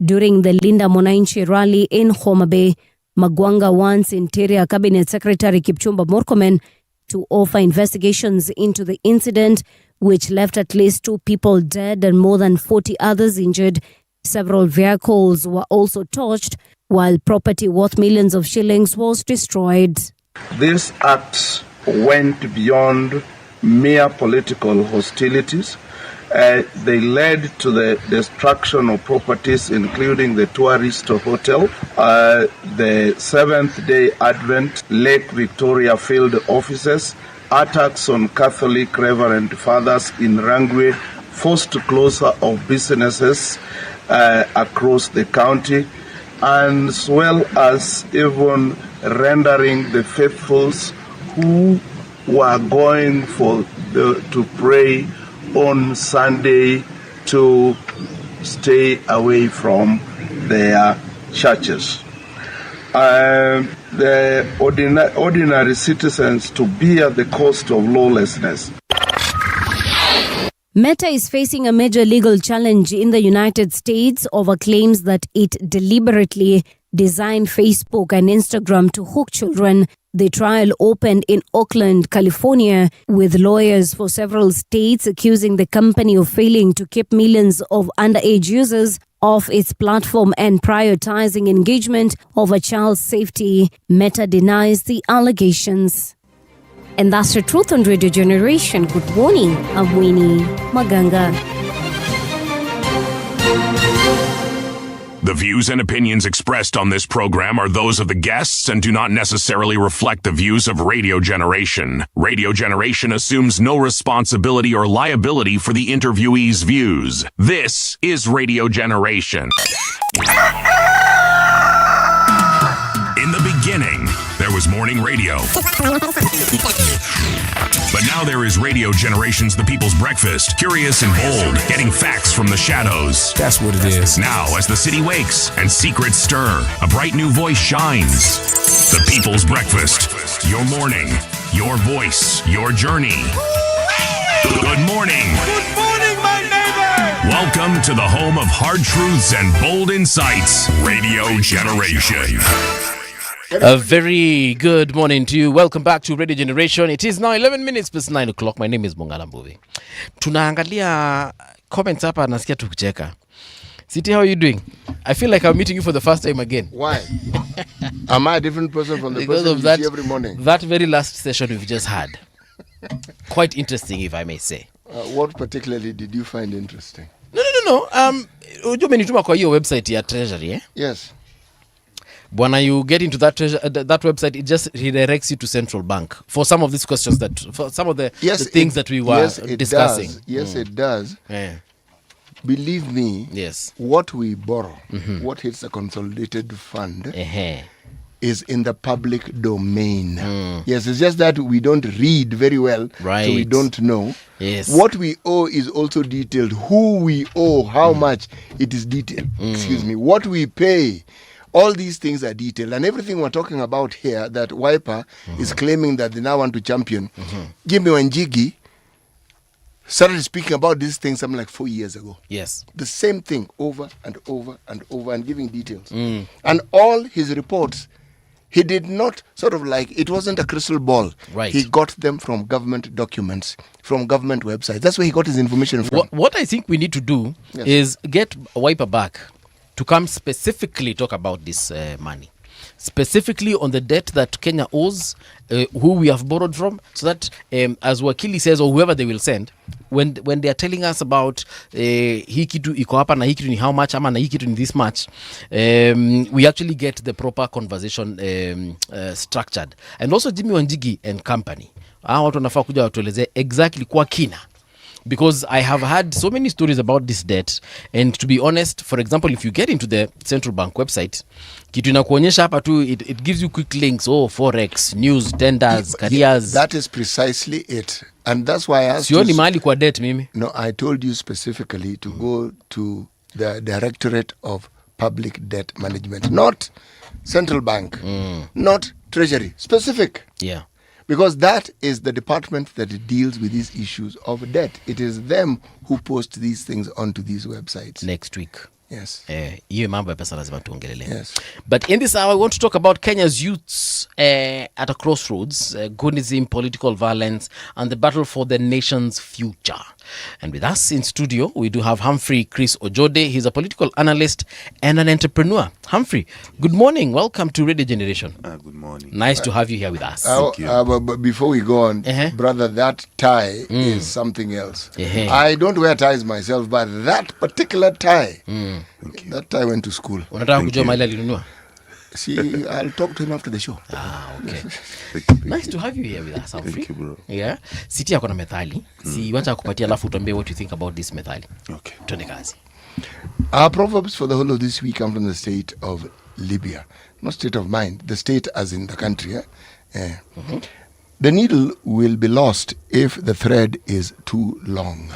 during the Linda Mwananchi rally in Homa Bay. Magwanga wants Interior Cabinet Secretary Kipchumba Murkomen to offer investigations into the incident, which left at least 2 people dead and more than 40 others injured. Several vehicles were also torched, while property worth millions of shillings was destroyed. These acts went beyond mere political hostilities. They led to the destruction of properties, including the tourist hotel, the Seventh-day Advent Lake Victoria field offices, attacks on Catholic Reverend Fathers in Rangwe, forced closure of businesses across the county, and as well as even rendering the faithfuls who were going to pray on Sunday to stay away from their churches. The ordinary citizens to bear the cost of lawlessness. Meta is facing a major legal challenge in the United States over claims that it deliberately designed Facebook and Instagram to hook children. The trial opened in Oakland, California, with lawyers for several states accusing the company of failing to keep millions of underage users off its platform and prioritizing engagement over child safety. Meta denies the allegations. And that's the truth on Radio Generation. Good morning, I'm Winnie Maganga. The views and opinions expressed on this program are those of the guests and do not necessarily reflect the views of Radio Generation. Radio Generation assumes no responsibility or liability for the interviewee's views. This is Radio Generation. In the beginning, there was morning radio. But now there is Radio Generation's The People's Breakfast, curious and bold, getting facts from the shadows. That's what it is. Now, as the city wakes and secrets stir, a bright new voice shines. The People's Breakfast. Your morning, your voice, your journey. Good morning. Good morning, my neighbor. Welcome to the home of hard truths and bold insights, Radio Generation. A very good morning to you. Welcome back to Radio Generation. It is now 11 minutes past 9 o'clock. My name is Mung'ala Mbuvi. Tunaangalia comments hapa, nasikia tukucheka. Siti, how are you doing? I feel like I'm meeting you for the first time again. Why? Am I a different person from the because person of you that, see every morning? That very last session we've just had. Quite interesting, if I may say. What particularly did you find interesting? No. Ujue umenituma kwa hiyo website ya Treasury, eh? Yes. When you get into that that website, it just redirects you to central bank for some of these questions for some of the things that we were discussing. Yes, it does. Yeah. Believe me, what we borrow, what hits the consolidated fund, is in the public domain. Yes, it's just that we don't read very well, so we don't know. Yes. What we owe is also detailed. Who we owe, how much, it is detailed. Excuse me. What we pay, all these things are detailed. And everything we're talking about here, that Wiper is claiming that they now want to champion. Jimmy Wanjigi started speaking about these things something like 4 years ago. Yes. The same thing over and over and over and giving details. And all his reports, he did not sort of like, it wasn't a crystal ball. Right. He got them from government documents, from government websites. That's where he got his information from. What I think we need to do is get Wiper back to come specifically talk about this money. specifically on the debt that Kenya owes, who we have borrowed from, so that as Wakili says, or whoever they will send, when they are telling us about hii kitu iko hapa na hii kitu ni how much ama na hii kitu ni this much, we actually get the proper conversation structured. And also Jimmy Wanjigi and company, watu wanafaa kuja watueleze exactly kwa kina, because I have had so many stories about this debt, and to be honest, for example, if you get into the Central Bank website, kitu inakuonyesha hapa tu, it gives you quick links, forex, news, tenders, careers. That is precisely it. And that's why I asked you. Sioni mahali kwa debt mimi. No, I told you specifically to go to the Directorate of Public Debt Management, not Central Bank, not Treasury, specific. Yeah. Because that is the department that deals with these issues of debt. It is them who post these things onto these websites. Next week. Yes. Hiyo mambo ya pesa lazima tuongelele. Yes. But in this hour, I want to talk about Kenya's youths at a crossroads, goonism, political violence, and the battle for the nation's future. And with us in studio, we do have Humphrey Chris Ojode. He's a political analyst and an entrepreneur. Humphrey, good morning. Welcome to Radio Generation. Good morning. Nice to have you here with us. Thank you. But before we go on, brother, that tie is something else. I don't wear ties myself, but that particular tie, that tie went to school. Unataka kujua mahali alinunua? See, I'll talk to him after the show. Okay. Nice to have you here with us, Humphrey. Thank you, bro. Yeah. Siti yako na methali. Si wacha kupatia alafu tuambie what you think about this methali. Okay. Tuende kazi. Our proverbs for the whole of this week come from the state of Libya. Not state of mind, the state as in the country. The needle will be lost if the thread is too long.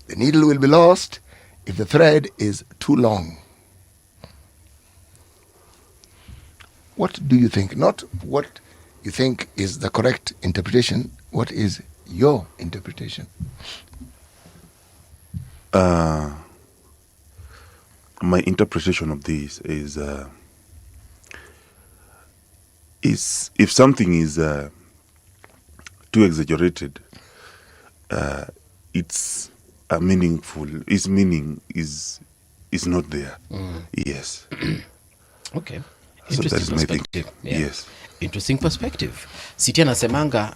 The needle will be lost if the thread is too long. What do you think? Not what you think is the correct interpretation. What is your interpretation? My interpretation of this is if something is too exaggerated, its meaning is not there. Yes. Okay. So that is my perspective. thinking. Yes. Interesting perspective. Siti anasemanga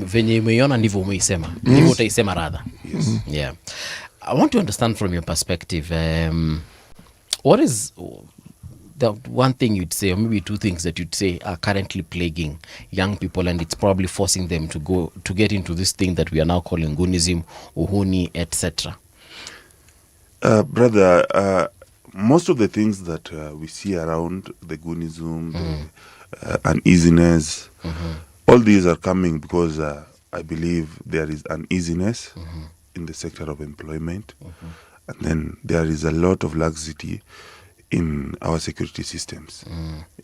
venye umeiona ndivyo umeisema. Ndivyo utaisema rather. Yes. Yeah. I want to understand from your perspective, what is the one thing you'd say, or maybe two things that you'd say are currently plaguing young people, and it's probably forcing them to get into this thing that we are now calling goonism, uhuni, etc. Brother, most of the things that we see around the goonism, the uneasiness, all these are coming because I believe there is uneasiness in the sector of employment, and then there is a lot of laxity in our security systems.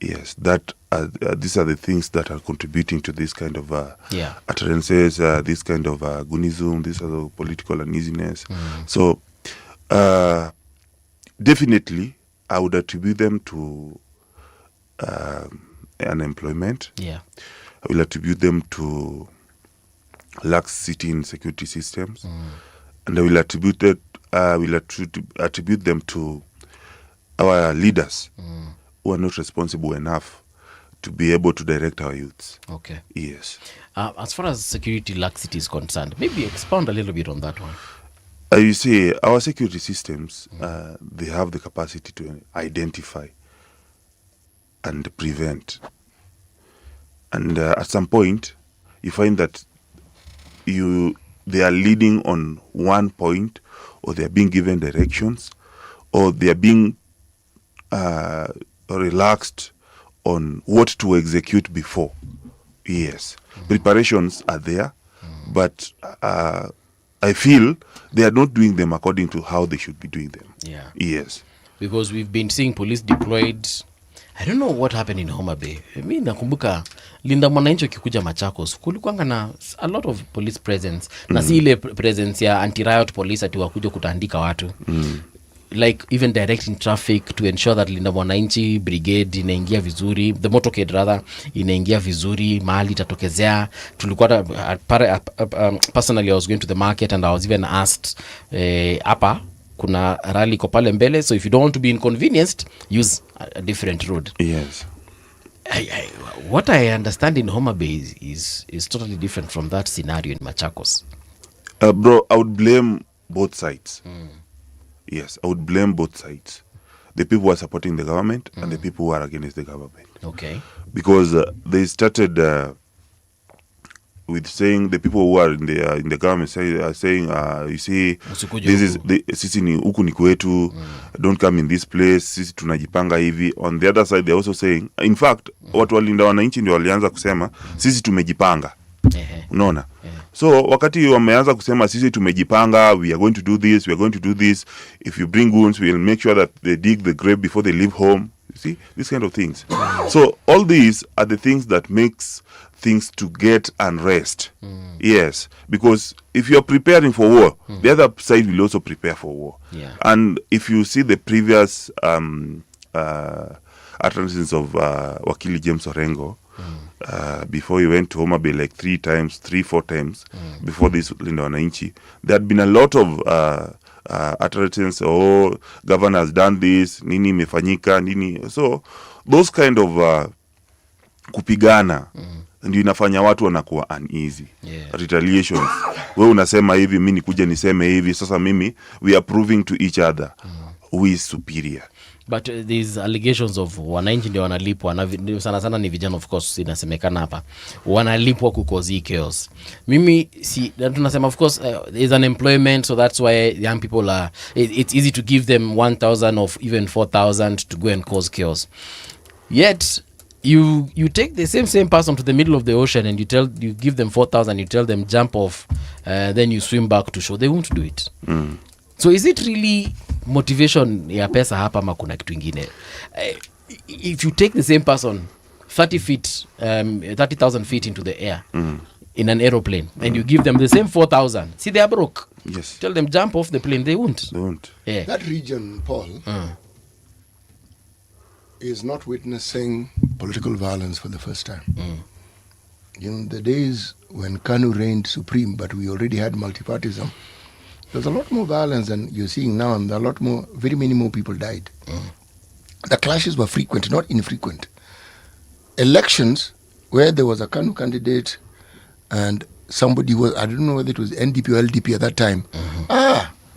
Yes, that these are the things that are contributing to this kind of utterances, this kind of goonism, this other political uneasiness. So definitely I would attribute them to unemployment. Yeah, I will attribute them to laxity in security systems, and I will attribute them to our leaders who are not responsible enough to be able to direct our youths. Okay. Yes. As far as security laxity is concerned, maybe expound a little bit on that one. You see, our security systems, they have the capacity to identify and prevent. And at some point, you find that they are leading on one point, or they are being given directions, or they are being relaxed on what to execute before. Yes. Preparations are there, but I feel they are not doing them according to how they should be doing them. Yeah. Yes. Because we've been seeing police deployed. I don't know what happened in Homa Bay. Mi nakumbuka Linda Mwananchi kikuja Machakos, kulikuanga na a lot of police presence. Na si ile presence ya anti-riot police ati wakuja kutandika watu. Like even directing traffic to ensure that Linda Mwananchi brigade inaingia vizuri, the motorcade rather inaingia vizuri, mahali tatokezea. Tulikuwa personally I was going to the market and I was even asked hapa kuna rally iko pale mbele, so if you don't want to be inconvenienced, use a different road. Yes. What I understand in Homa Bay is totally different from that scenario in Machakos. Bro, I would blame both sides. Yes, I would blame both sides. The people who are supporting the government and the people who are against the government. Okay. Because they started with saying, the people who are in the government are saying, you see, this is sisi ni huku ni kwetu, don't come in this place, sisi tunajipanga hivi. On the other side, they're also saying, in fact, watu walinda wananchi ndio walianza kusema sisi tumejipanga. Unaona? So wakati wameanza kusema sisi tumejipanga, we are going to do this, we are going to do this, if you bring goons, we will make sure that they dig the grave before they leave home. You see, these kind of things. So all these are the things that makes things to get unrest. Yes, because if you're preparing for war, the other side will also prepare for war. Yeah. And if you see the previous utterances of Wakili James Orengo, before he went to Homa Bay like 3-4 times before this Linda Wananchi, there had been a lot of utterances, governor has done this, nini imefanyika, nini. So those kind of kupigana ndio inafanya watu wanakuwa uneasy. Retaliations. Wewe unasema hivi, mimi nikuja niseme hivi, sasa mimi we are proving to each other who is superior. But these allegations of wananchi ndio wanalipwa, sana sana ni vijana, of course inasemekana hapa wanalipwa kukozi chaos. Mimi si tunasema, of course there's an employment, so that's why young people are, it's easy to give them 1,000 or even 4,000 to go and cause chaos. Yet you take the same person to the middle of the ocean and you give them 4,000, you tell them jump off, then you swim back to shore. They won't do it. So is it really motivation ya pesa hapa ama kuna kitu ingine? If you take the same person 30,000 feet into the air in an aeroplane and you give them the same 4,000, see, they are broke. Yes. Tell them jump off the plane, they won't. Yeah. That region, Paul, is not witnessing political violence for the first time. You know, the days when Kanu reigned supreme, but we already had multipartyism, there's a lot more violence than you're seeing now, and very many more people died. The clashes were frequent, not infrequent. Elections where there was a Kanu candidate and somebody was, I don't know whether it was NDP or LDP at that time.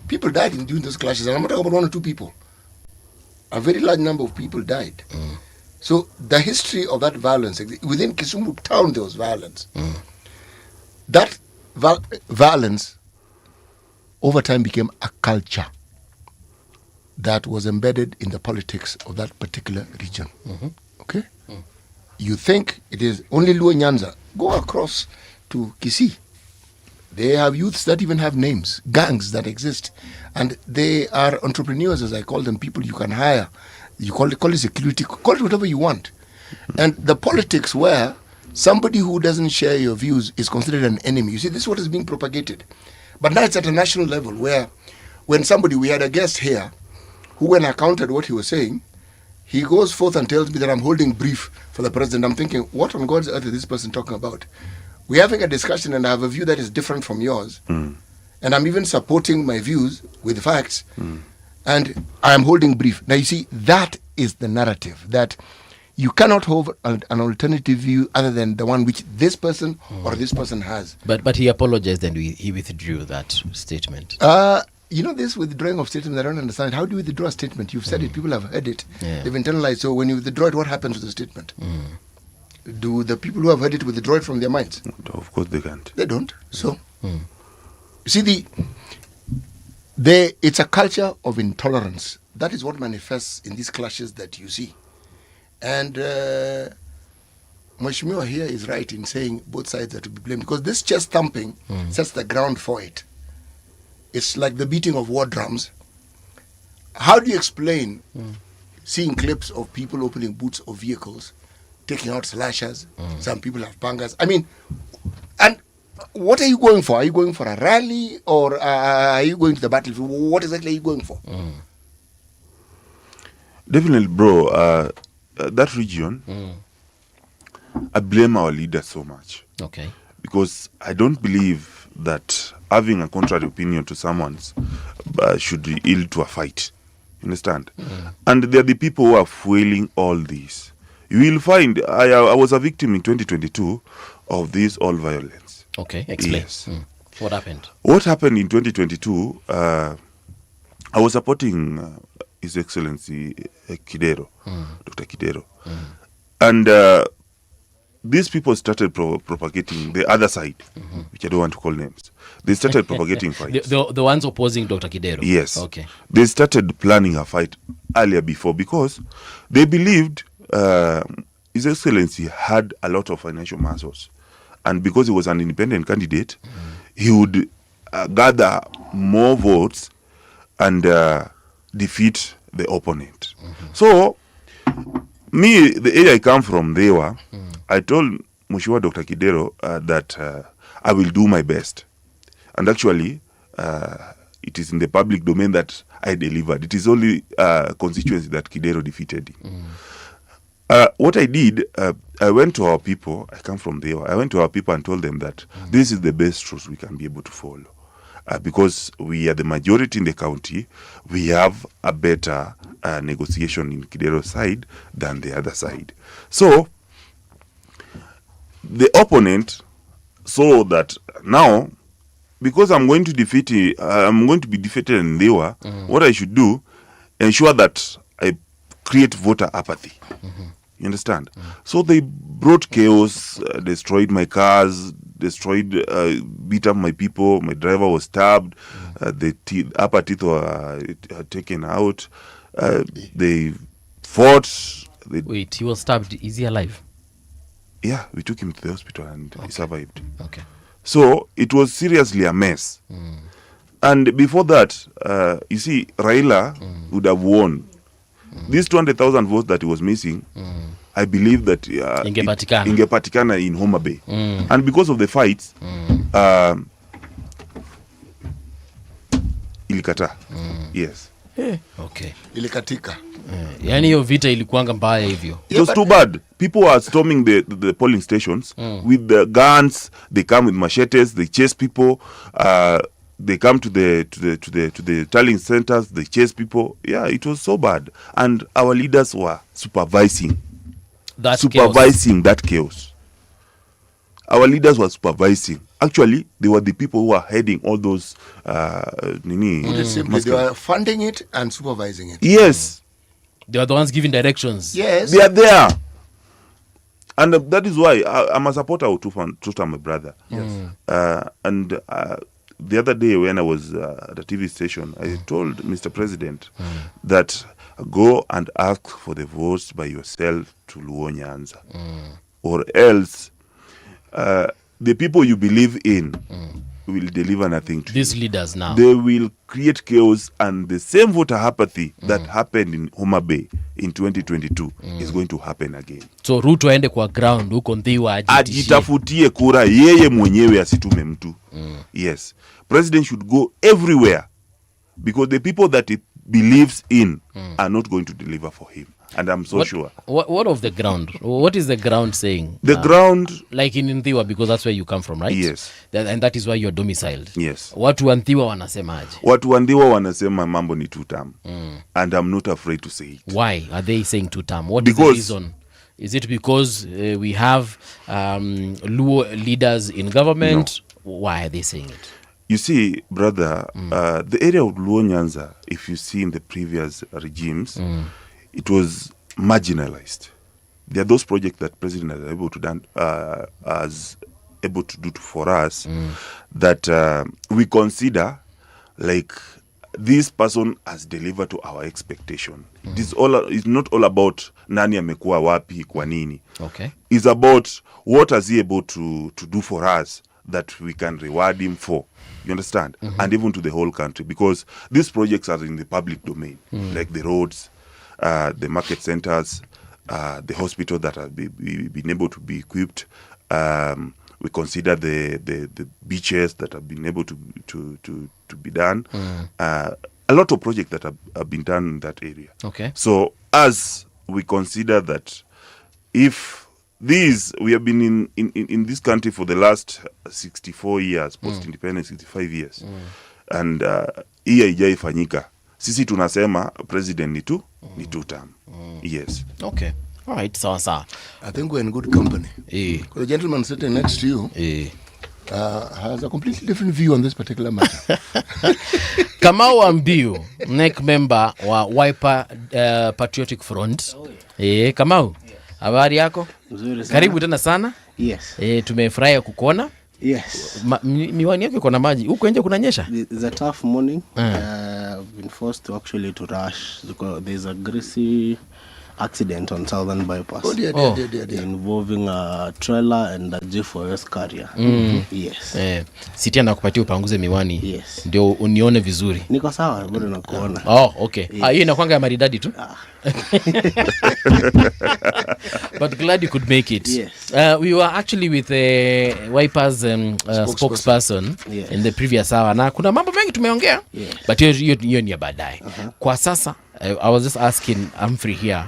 People died during those clashes, and I'm not talking about 1 or 2 people. A very large number of people died. So the history of that violence, within Kisumu town there was violence. That violence over time became a culture that was embedded in the politics of that particular region. Okay? You think it is only Luo Nyanza. Go across to Kisii. They have youths that even have names, gangs that exist. And they are entrepreneurs, as I call them, people you can hire. You call it security, call it whatever you want. And the politics where somebody who doesn't share your views is considered an enemy. You see, this is what is being propagated. But now it's at a national level where when we had a guest here who, when I countered what he was saying, he goes forth and tells me that I'm holding brief for the president. I'm thinking, what on God's earth is this person talking about? We're having a discussion and I have a view that is different from yours. And I'm even supporting my views with facts. And I am holding brief. Now you see, that is the narrative, that you cannot have an alternative view other than the one which this person or this person has. But he apologized and he withdrew that statement. You know, this withdrawing of statement, I don't understand. How do you withdraw a statement? You've said it, people have heard it, they've internalized. So when you withdraw it, what happens to the statement? Do the people who have heard it withdraw it from their minds? No, of course they can't. They don't. So, you see, it's a culture of intolerance. That is what manifests in these clashes that you see. And Mheshimiwa here is right in saying both sides are to be blamed, because this chest thumping sets the ground for it. It's like the beating of war drums. How do you explain seeing clips of people opening boots of vehicles, taking out slashers? Some people have pangas. I mean, and what are you going for? Are you going for a rally, or are you going to the battlefield? What exactly are you going for? Definitely, bro. That region, I blame our leaders so much. Okay. Because I don't believe that having a contrary opinion to someone's should yield to a fight. You understand? And they're the people who are fueling all this. You will find, I was a victim in 2022 of this all violence. Okay, explain. Yes. What happened? What happened in 2022, I was supporting His Excellency Kidero, Dr. Kidero. And these people started propagating the other side, which I don't want to call names. They started propagating fights. The ones opposing Dr. Kidero? Yes. Okay. They started planning a fight earlier before because they believed His Excellency had a lot of financial muscles. And because he was an independent candidate, he would gather more votes and defeat the opponent. So, me, the area I come from, I told Mheshimiwa Dr. Kidero that I will do my best. And actually, it is in the public domain that I delivered. It is only constituency that Kidero defeated. What I did, I went to our people, I come from there, I went to our people and told them that this is the best truth we can be able to follow. Because we are the majority in the county, we have a better negotiation in Kidero's side than the other side. So, the opponent saw that now, because I'm going to be defeated in Dewa, what I should do, ensure that I create voter apathy. You understand? So they brought chaos, destroyed my cars, beat up my people, my driver was stabbed, the upper teeth were taken out, they fought. Wait, he was stabbed. Is he alive? Yeah, we took him to the hospital and he survived. Okay. So it was seriously a mess. And before that, you see, Raila would have won. These 200,000 votes that he was missing, I believe that Ingepatikana in Homa Bay. And because of the fights, ilikata. Yes. Okay. Ilikatika. Yani hiyo vita ilikuanga mbaya hivyo. It was too bad. People were storming the polling stations with the guns. They come with machetes. They chase people. They come to the tallying centers. They chase people. Yeah, it was so bad. And our leaders were supervising that chaos. Our leaders were supervising. Actually, they were the people who were heading all those. They were funding it and supervising it. Yes. They are the ones giving directions. Yes. They are there. And that is why I'm a supporter of Tuta, my brother. Yes. And the other day when I was at the TV station, I told Mr. President that go and ask for the votes by yourself to Luo Nyanza. Or else the people you believe in will deliver nothing to these leaders now. They will create chaos, and the same voter apathy that happened in Homa Bay in 2022 is going to happen again. So Ruto aende kwa ground huko Ndhiwa ajitafutie kura yeye mwenyewe asitume mtu. Yes. President should go everywhere because the people that he believes in are not going to deliver for him. And I'm so sure. What of the ground? What is the ground saying? The ground... Like in Ndhiwa, because that's where you come from, right? Yes. And that is where you're domiciled. Yes. Watu wa Ndhiwa wanasemaje? Watu wa Ndhiwa wanasema mambo ni two-term. And I'm not afraid to say it. Why are they saying two-term? What is the reason? Is it because we have Luo leaders in government? No. Why are they saying it? You see, brother, the area of Luo Nyanza, if you see in the previous regimes, it was marginalized. There are those projects that President is able to do for us that we consider like this person has delivered to our expectation. It's not all about nani amekuwa wapi kwa nini. Okay. It's about what has he able to do for us that we can reward him for. You understand? And even to the whole country, because these projects are in the public domain, like the roads, the market centers, the hospital that have been able to be equipped. We consider the beaches that have been able to be done. A lot of projects that have been done in that area. Okay. So as we consider that if we have been in this country for the last 64 years, post-independence 65 years. And hii haijaifanyika. Sisi tunasema president ni two term. Yes. Okay. All right, sawa. I think we're in good company. Because the gentleman sitting next to you has a completely different view on this particular matter. Kamau Ambiu, NEC member wa Wiper Patriotic Front. Kamau, habari yako? Nzuri sana. Karibu tena sana. Yes. Tumefurahi kukuona. Yes. Miwani yako iko na maji. Huko nje kunanyesha? It's a tough morning. I've been forced to actually to rush because there's a greasy accident on Southern Bypass. Oh, dear. Involving a trailer and a G4S carrier. Yes. Sitia na kupatia upanguze miwani. Yes. Ndio unione vizuri. Niko sawa, bado nakuona. Oh, okay. Hiyo inakuanga ya maridadi tu. But glad you could make it. Yes. We were actually with Wiper's spokesperson in the previous hour. Na kuna mambo mengi tumeongea. Yes. But hiyo ni ya baadaye. Kwa sasa, I was just asking Humphrey here,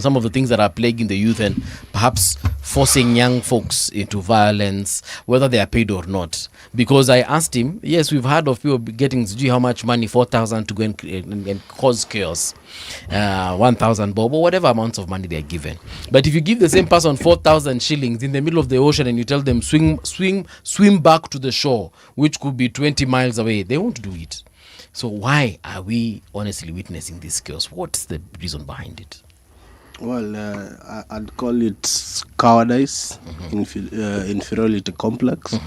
some of the things that are plaguing the youth and perhaps forcing young folks into violence, whether they are paid or not. Because I asked him, yes, we've heard of people getting how much money, 4,000 to go and cause chaos, 1,000 bob, or whatever amounts of money they are given. But if you give the same person 4,000 shillings in the middle of the ocean and you tell them swim back to the shore, which could be 20 miles away, they won't do it. So why are we honestly witnessing this chaos? What's the reason behind it? Well, I'd call it cowardice, inferiority complex.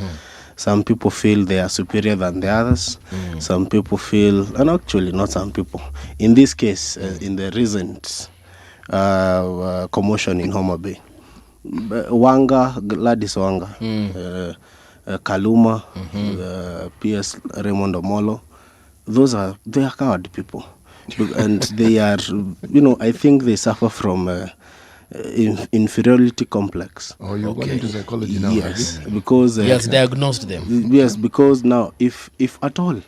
Some people feel they are superior than the others. Some people feel, and actually not some people. In this case, in the recent commotion in Homa Bay, Gladys Wanga, Kaluma, PS Raymond Omolo, they are coward people. And they are, I think they suffer from inferiority complex. Oh, you're going into psychology now? Yes, because he has diagnosed them. Yes, because now, if at all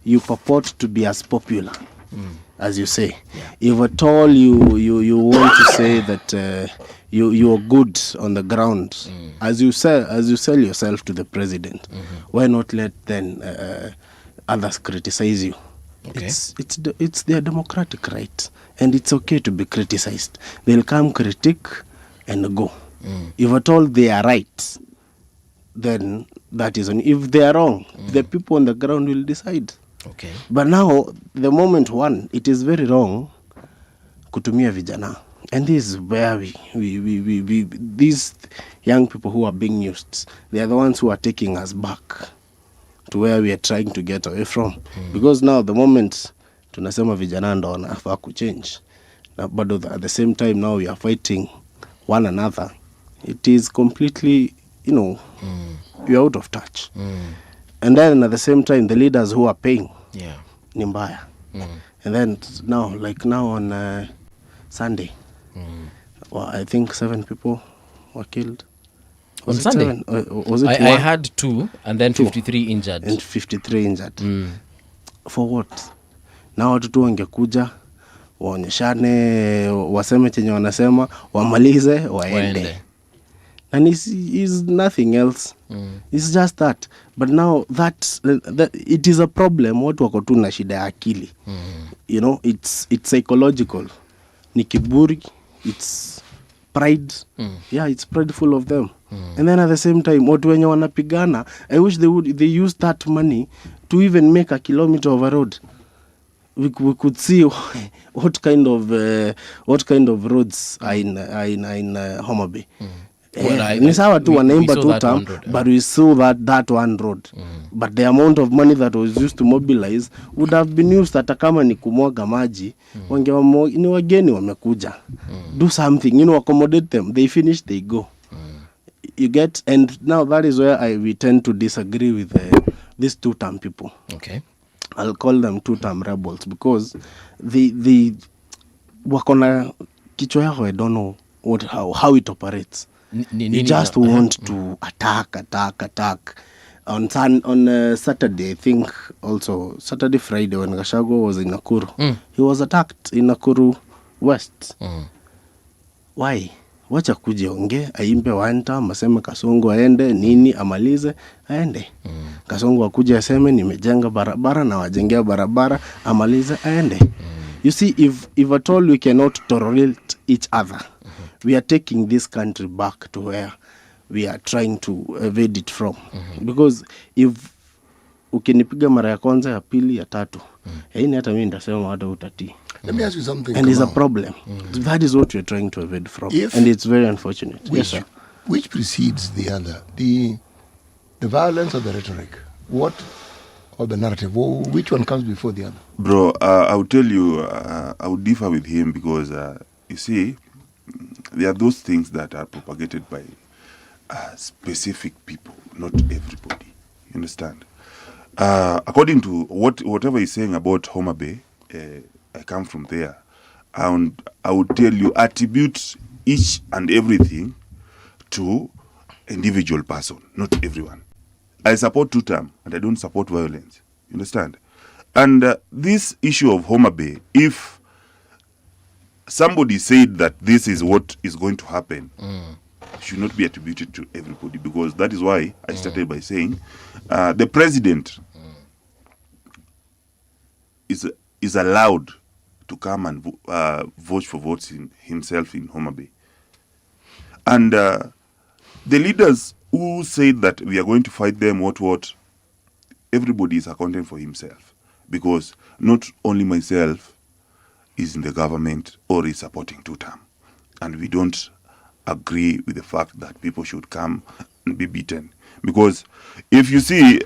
you purport to be as popular as you say, if at all you want to say that you are good on the ground, as you sell yourself to the president, why not let then others criticize you? Okay. It's their democratic right, and it's okay to be criticized. They'll come critique and go. If at all they are right, then that is on. If they are wrong, the people on the ground will decide. Okay. But now, the moment one, it is very wrong kutumia vijana, and this is where we these young people who are being used, they are the ones who are taking us back to where we are trying to get away from. Because now the moment tunasema vijana ndo wanafaa kuchange, but at the same time now we are fighting one another, it is completely, we are out of touch. And then at the same time the leaders who are paying ni mbaya. And then now on Sunday, I think 7 people were killed. On Sunday? Was it I had 2 and then 53 injured. And 53 injured. For what? Na watu tu wangekuja waonyeshane, waseme chenye wanasema, wamalize, waende. And it's nothing else. It's just that. But now that it is a problem. Watu wako tu na shida ya akili. It's psychological. Ni kiburi. It's pride. Yeah, it's prideful of them. And then at the same time, watu wenye wanapigana, I wish they use that money to even make a kilometer of a road. We could see what kind of roads are in Homa Bay. Ni sawa tu wanaimba tu term, but we saw that one road. But the amount of money that was used to mobilize would have been used hata kama ni kumwaga maji. Ni wageni wamekuja. Do something, accommodate them. They finish, they go. You get, and now that is where we tend to disagree with these two-term people. Okay. I'll call them two-term rebels because they wakona kichwa yao, I don't know how it operates. You just want to attack. On Saturday, I think also Saturday, Friday, when Gashagua was in Nakuru, he was attacked in Nakuru West. Why wacha kuje ongee, aimbe wanta, maseme Kasongo aende, nini amalize, aende. Kasongo akuje aseme nimejenga barabara na wajengea barabara, amalize, aende. You see, if at all we cannot tolerate each other, we are taking this country back to where we are trying to evade it from. Because if ukinipiga mara ya kwanza, ya pili, ya tatu, hii hata mimi ndasema hata utatii. Let me ask you something. And there's a problem. That is what we're trying to evade from. And it's very unfortunate. Yes, sir. Which precedes the other? The violence or the rhetoric? What, or the narrative? Which one comes before the other? Bro, I will tell you, I would differ with him because, you see, there are those things that are propagated by specific people, not everybody. You understand? According to whatever he's saying about Homa Bay, I come from there, and I would tell you, attribute each and everything to individual person, not everyone. I support two-term, and I don't support violence. You understand? And this issue of Homa Bay, if somebody said that this is what is going to happen, should not be attributed to everybody, because that is why I started by saying the president is allowed to come and vote for votes himself in Homa Bay. And the leaders who said that we are going to fight them, what, everybody is accounting for himself. Because not only myself is in the government or is supporting two-term. And we don't agree with the fact that people should come and be beaten. Because if you see,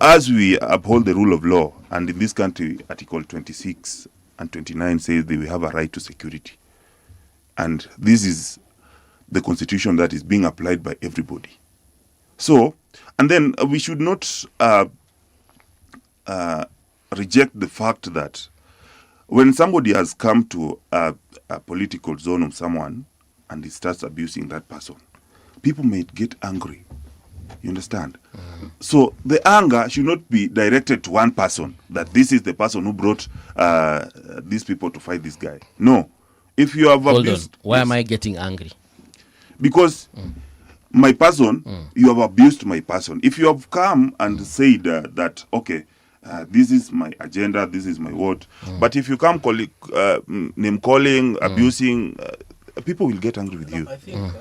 as we uphold the rule of law, and in this country, Article 26 and 29 says that we have a right to security. And this is the constitution that is being applied by everybody. So, and then we should not reject the fact that when somebody has come to a political zone of someone and he starts abusing that person, people may get angry. You understand? So the anger should not be directed to one person, that this is the person who brought these people to fight this guy. No. If you have abused... Why am I getting angry? Because my person, you have abused my person. If you have come and said that, okay, this is my agenda, this is my word, but if you come name-calling, abusing, people will get angry with you. I think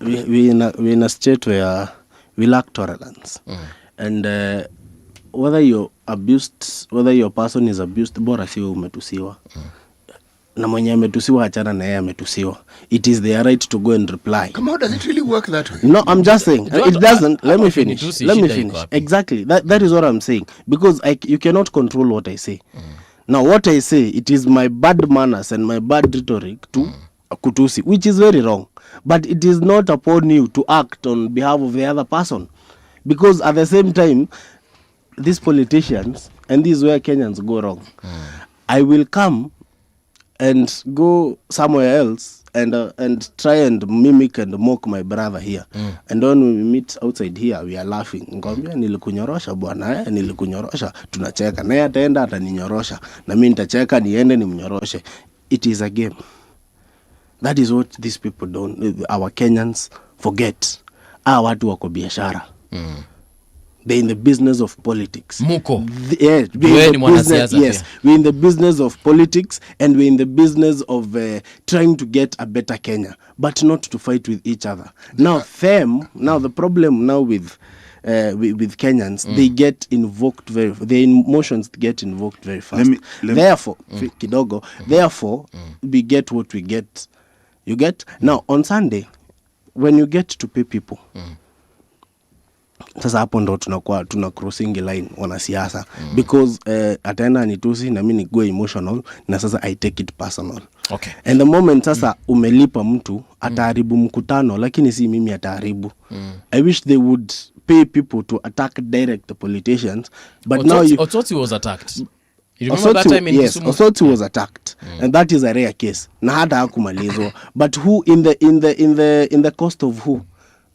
we're in a state where we lack tolerance. And whether you're abused, whether your person is abused, bora siwe umetusiwa. Na mwenye ametusiwa achana na yeye ametusiwa. It is their right to go and reply. Come on, does it really work that way? No, I'm just saying. It doesn't. Let me finish. Exactly. That is what I'm saying. Because you cannot control what I say. Now, what I say, it is my bad manners and my bad rhetoric to kutusi, which is very wrong. But it is not upon you to act on behalf of the other person. Because at the same time, these politicians, and this is where Kenyans go wrong. I will come and go somewhere else and try and mimic and mock my brother here. And when we meet outside here, we are laughing. Ngombe nilikunyorosha bwana, nilikunyorosha, tunacheka. Na yeye ataenda ataninyorosha. Na mimi nitacheka niende nimnyoroshe. It is a game. That is what these people don't, our Kenyans forget. Watu wako biashara. They're in the business of politics. Muko. Yes, we're in the business of politics, and we're in the business of trying to get a better Kenya, but not to fight with each other. Now the problem now with Kenyans, they get invoked their emotions get invoked very fast. Therefore, we get what we get. You get? Now, on Sunday, when you get to pay people, sasa hapo ndo tuna crossing line wanasiasa, because ataenda nitusi na mimi go emotional na sasa I take it personal. Okay. And the moment sasa umelipa mtu ataharibu mkutano, lakini si mimi ataharibu. I wish they would pay people to attack direct the politicians, but now Otsoti was attacked. You remember that time in Kisumu? Otsoti was attacked, and that is a rare case. Na hata hakumalizwa. But who in the cost of who?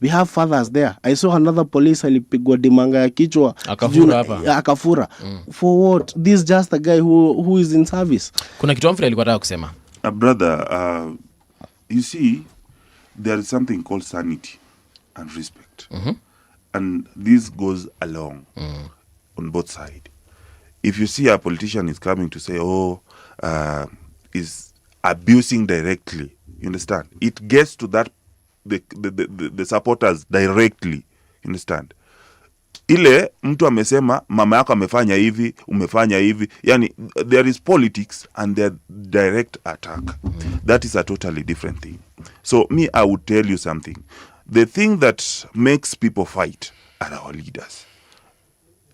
We have fathers there. I saw another police alipigwa dimanga ya kichwa. Akafura. For what? This is just a guy who is in service. Kuna kitu Humphrey alikuwa anataka kusema. Brother, you see, there is something called sanity and respect. And this goes along on both sides. If you see a politician is coming to say, is abusing directly, you understand? It gets to that, the supporters directly, you understand? Ile mtu amesema mama yako amefanya hivi, umefanya hivi, yani there is politics and there direct attack. That is a totally different thing. So me, I would tell you something. The thing that makes people fight are our leaders.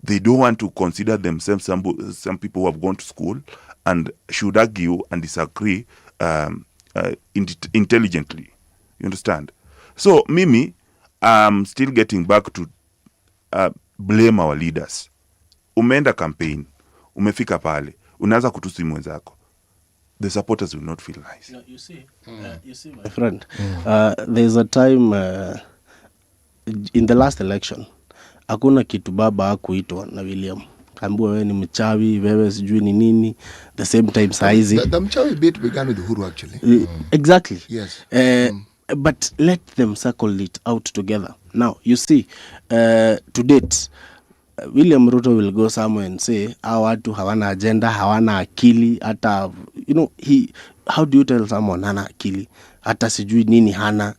They don't want to consider themselves some people who have gone to school and should argue and disagree intelligently. You understand? So Mimi, I'm still getting back to blame our leaders. Umeenda campaign, umefika pale, unaanza kutusi mwenzako. The supporters will not feel nice. No, you see, my friend, there's a time in the last election, hakuna kitu baba hakuitwa na William. Kaambiwa wewe ni mchawi, wewe sijui ni nini. The same time saizi. The mchawi bit began with Uhuru actually. Exactly. Yes. But let them circle it out together. Now, you see, to date, William Ruto will go somewhere and say, hawa watu hawana agenda, hawana akili, hata, how do you tell someone hana akili? Hata sijui nini hana.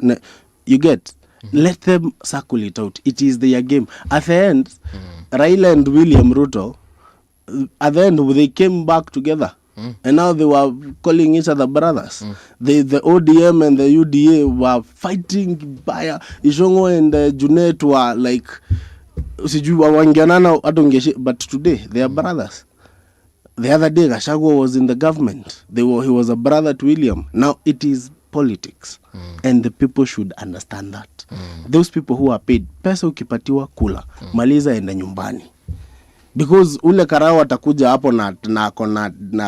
You get, let them circle it out. It is their game. At the end, Raila and William Ruto, at the end, they came back together. And now they were calling each other brothers. The ODM and the UDA were fighting by Ishongo and Junet were like, but today they are brothers. The other day Gashagua was in the government. He was a brother to William. Now it is politics. And the people should understand that. Those people who are paid, pesa ukipatiwa kula, maliza enda nyumbani. Because ule karao atakuja hapo na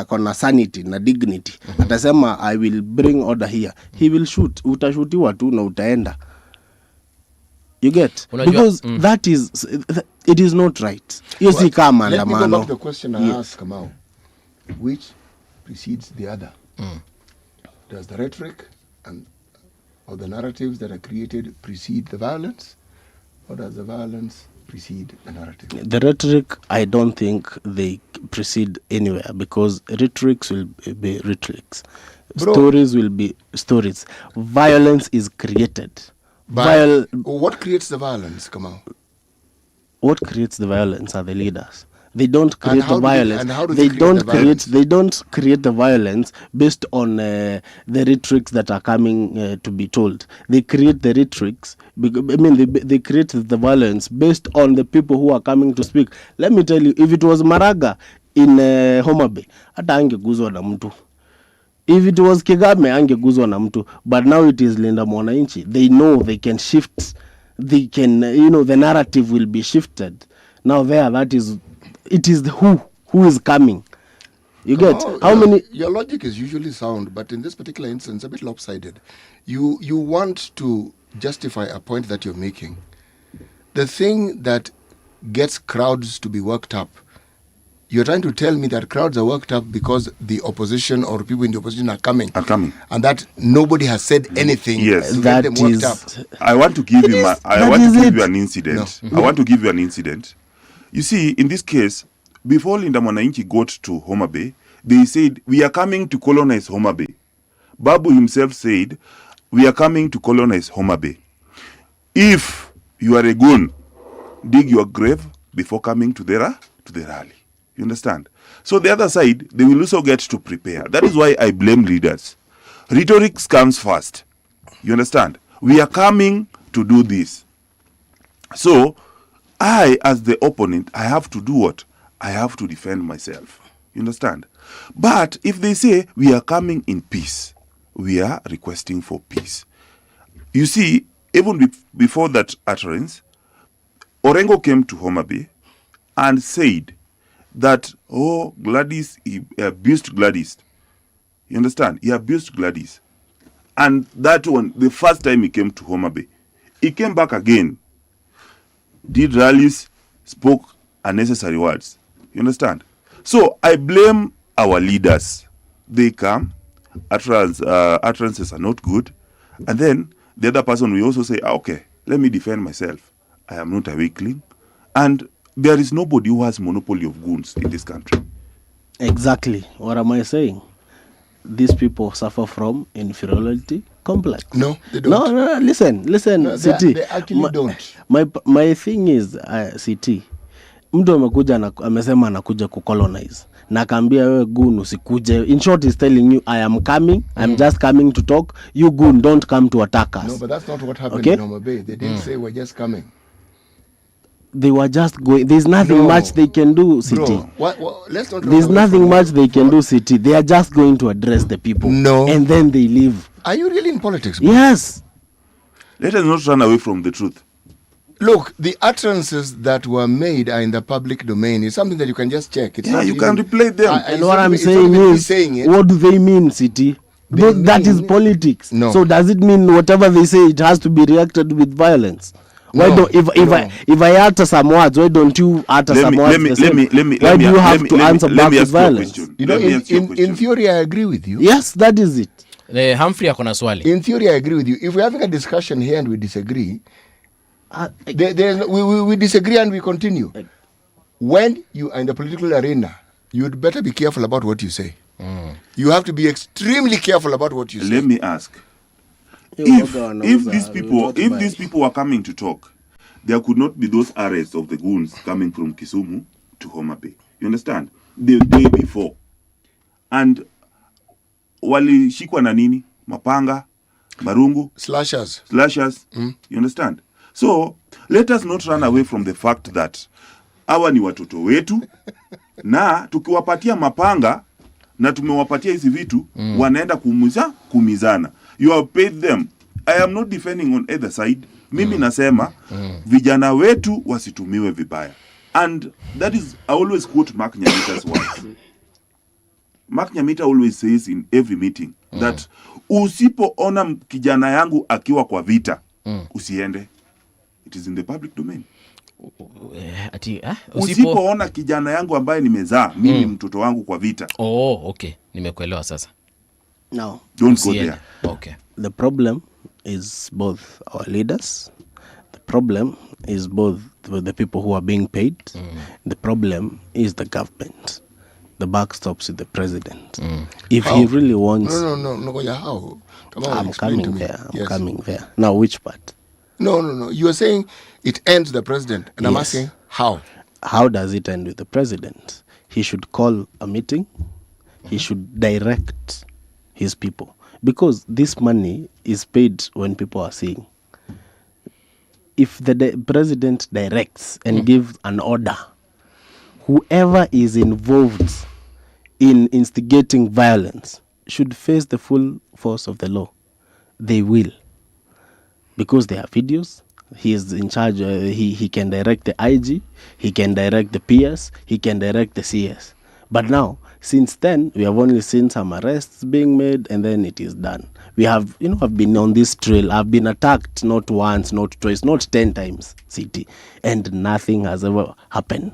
kona sanity na dignity. Atasema I will bring order here. He will shoot. Utashutiwa tu na utaenda. You get? Because that is, it is not right. You see kama let me go andamano. back to the question I asked Kamau. Which precedes the other? Does the rhetoric or the narratives that are created precede the violence? Or does the violence precede the narrative? The rhetoric, I don't think they precede anywhere, because rhetorics will be rhetorics. Stories will be stories. Violence is created. What creates the violence, Kamau? What creates the violence are the leaders. They don't create the violence. They don't create the violence based on the rhetorics that are coming to be told. They create the rhetorics. They create the violence based on the people who are coming to speak. Let me tell you, if it was Maraga in Homa Bay, hata angeguzwa na mtu. If it was Kigame, angeguzwa na mtu. But now it is Linda Mwananchi. They know they can shift. They can, the narrative will be shifted. Now it is the who is coming. You get how many? Your logic is usually sound, but in this particular instance, a bit lopsided. You want to justify a point that you're making. The thing that gets crowds to be worked up, you're trying to tell me that crowds are worked up because the opposition or people in the opposition are coming. And that nobody has said anything to get them worked up. I want to give you an incident. No. I want to give you an incident. You see, in this case, before Linda Mwananchi got to Homa Bay, they said, we are coming to colonize Homa Bay. Babu himself said, we are coming to colonize Homa Bay. If you are a goon, dig your grave before coming to the rally. You understand? So the other side, they will also get to prepare. That is why I blame leaders. Rhetoric comes first. You understand? We are coming to do this. So I, as the opponent, I have to do what? I have to defend myself. You understand? But if they say we are coming in peace, we are requesting for peace. You see, even before that utterance, Orengo came to Homa Bay and said that, Gladys, he abused Gladys. You understand? He abused Gladys. And that one, the first time he came to Homa Bay, he came back again, did rallies, spoke unnecessary words. You understand? So I blame our leaders. They come, utterances are not good, and then the other person will also say, okay, let me defend myself. I am not a weakling. And there is nobody who has monopoly of goons in this country. Exactly. What am I saying? These people suffer from inferiority complex. No, they don't. No, listen, No, CT. they actually don't. My thing is, CT, mtu amekuja amesema anakuja kucolonize na akaambia wewe goon usikuje. In short, he's telling you, I am coming, I'm just coming to talk. You goon, don't come to attack us. No, but that's not what happened in Homa Bay. They didn't say we're just coming. They were just going. There's nothing much they can do, CT. Bro, let's not. There's nothing much they can do, CT. They are just going to address the people. No. And then they leave. Are you really in politics, bro? Yes. Let us not run away from the truth. Look, the utterances that were made are in the public domain. It's something that you can just check. It's not you even, can replay them. And what I'm saying is, what do they mean, CT? That is politics. No. So does it mean whatever they say, it has to be reacted with violence? Why No, don't if I utter some words, why don't you utter some words? Why do you have to answer back with violence? You know, in theory, I agree with you. Yes, that is it. Humphrey akona swali. In theory, I agree with you. If we're having a discussion here and we disagree, we disagree and we continue. When you are in the political arena, you'd better be careful about what you say. You have to be extremely careful about what you say. Let me ask. If these people were coming to talk, there could not be those arrests of the goons coming from Kisumu to Homa Bay. You understand? The day before. And walishikwa na nini? Mapanga, marungu, slashers. You understand? So, let us not run away from the fact that hawa ni watoto wetu na tukiwapatia mapanga na tumewapatia hizi vitu wanaenda kumizana. You have paid them. I am not defending on either side. Mimi nasema vijana wetu wasitumiwe vibaya. And that is, I always quote Mark Nyamita's words. Mark Nyamita always says in every meeting that usipoona kijana yangu akiwa kwa vita, usiende. It is in the public domain. Usipoona kijana yangu ambaye nimezaa, mimi mtoto wangu kwa vita. Oh, okay. Nimekuelewa sasa. No. Don't go there. Okay. The problem is both our leaders. The problem is both the people who are being paid. The problem is the government. The buck stops with the president. If he really wants... No, how? Come on, I'm coming there. I'm coming there. Now, which part? No. You are saying it ends the president. And I'm asking how? How does it end with the president? He should call a meeting. He should direct his people. Because this money is paid when people are seeing. If the president directs and gives an order, whoever is involved in instigating violence should face the full force of the law. They will. Because they have videos. He is in charge. He can direct the IG. He can direct the PS. He can direct the CS. But now, since then, we have only seen some arrests being made, and then it is done. We have, I've been on this trail. I've been attacked not once, not twice, not 10 times, CT, and nothing has ever happened.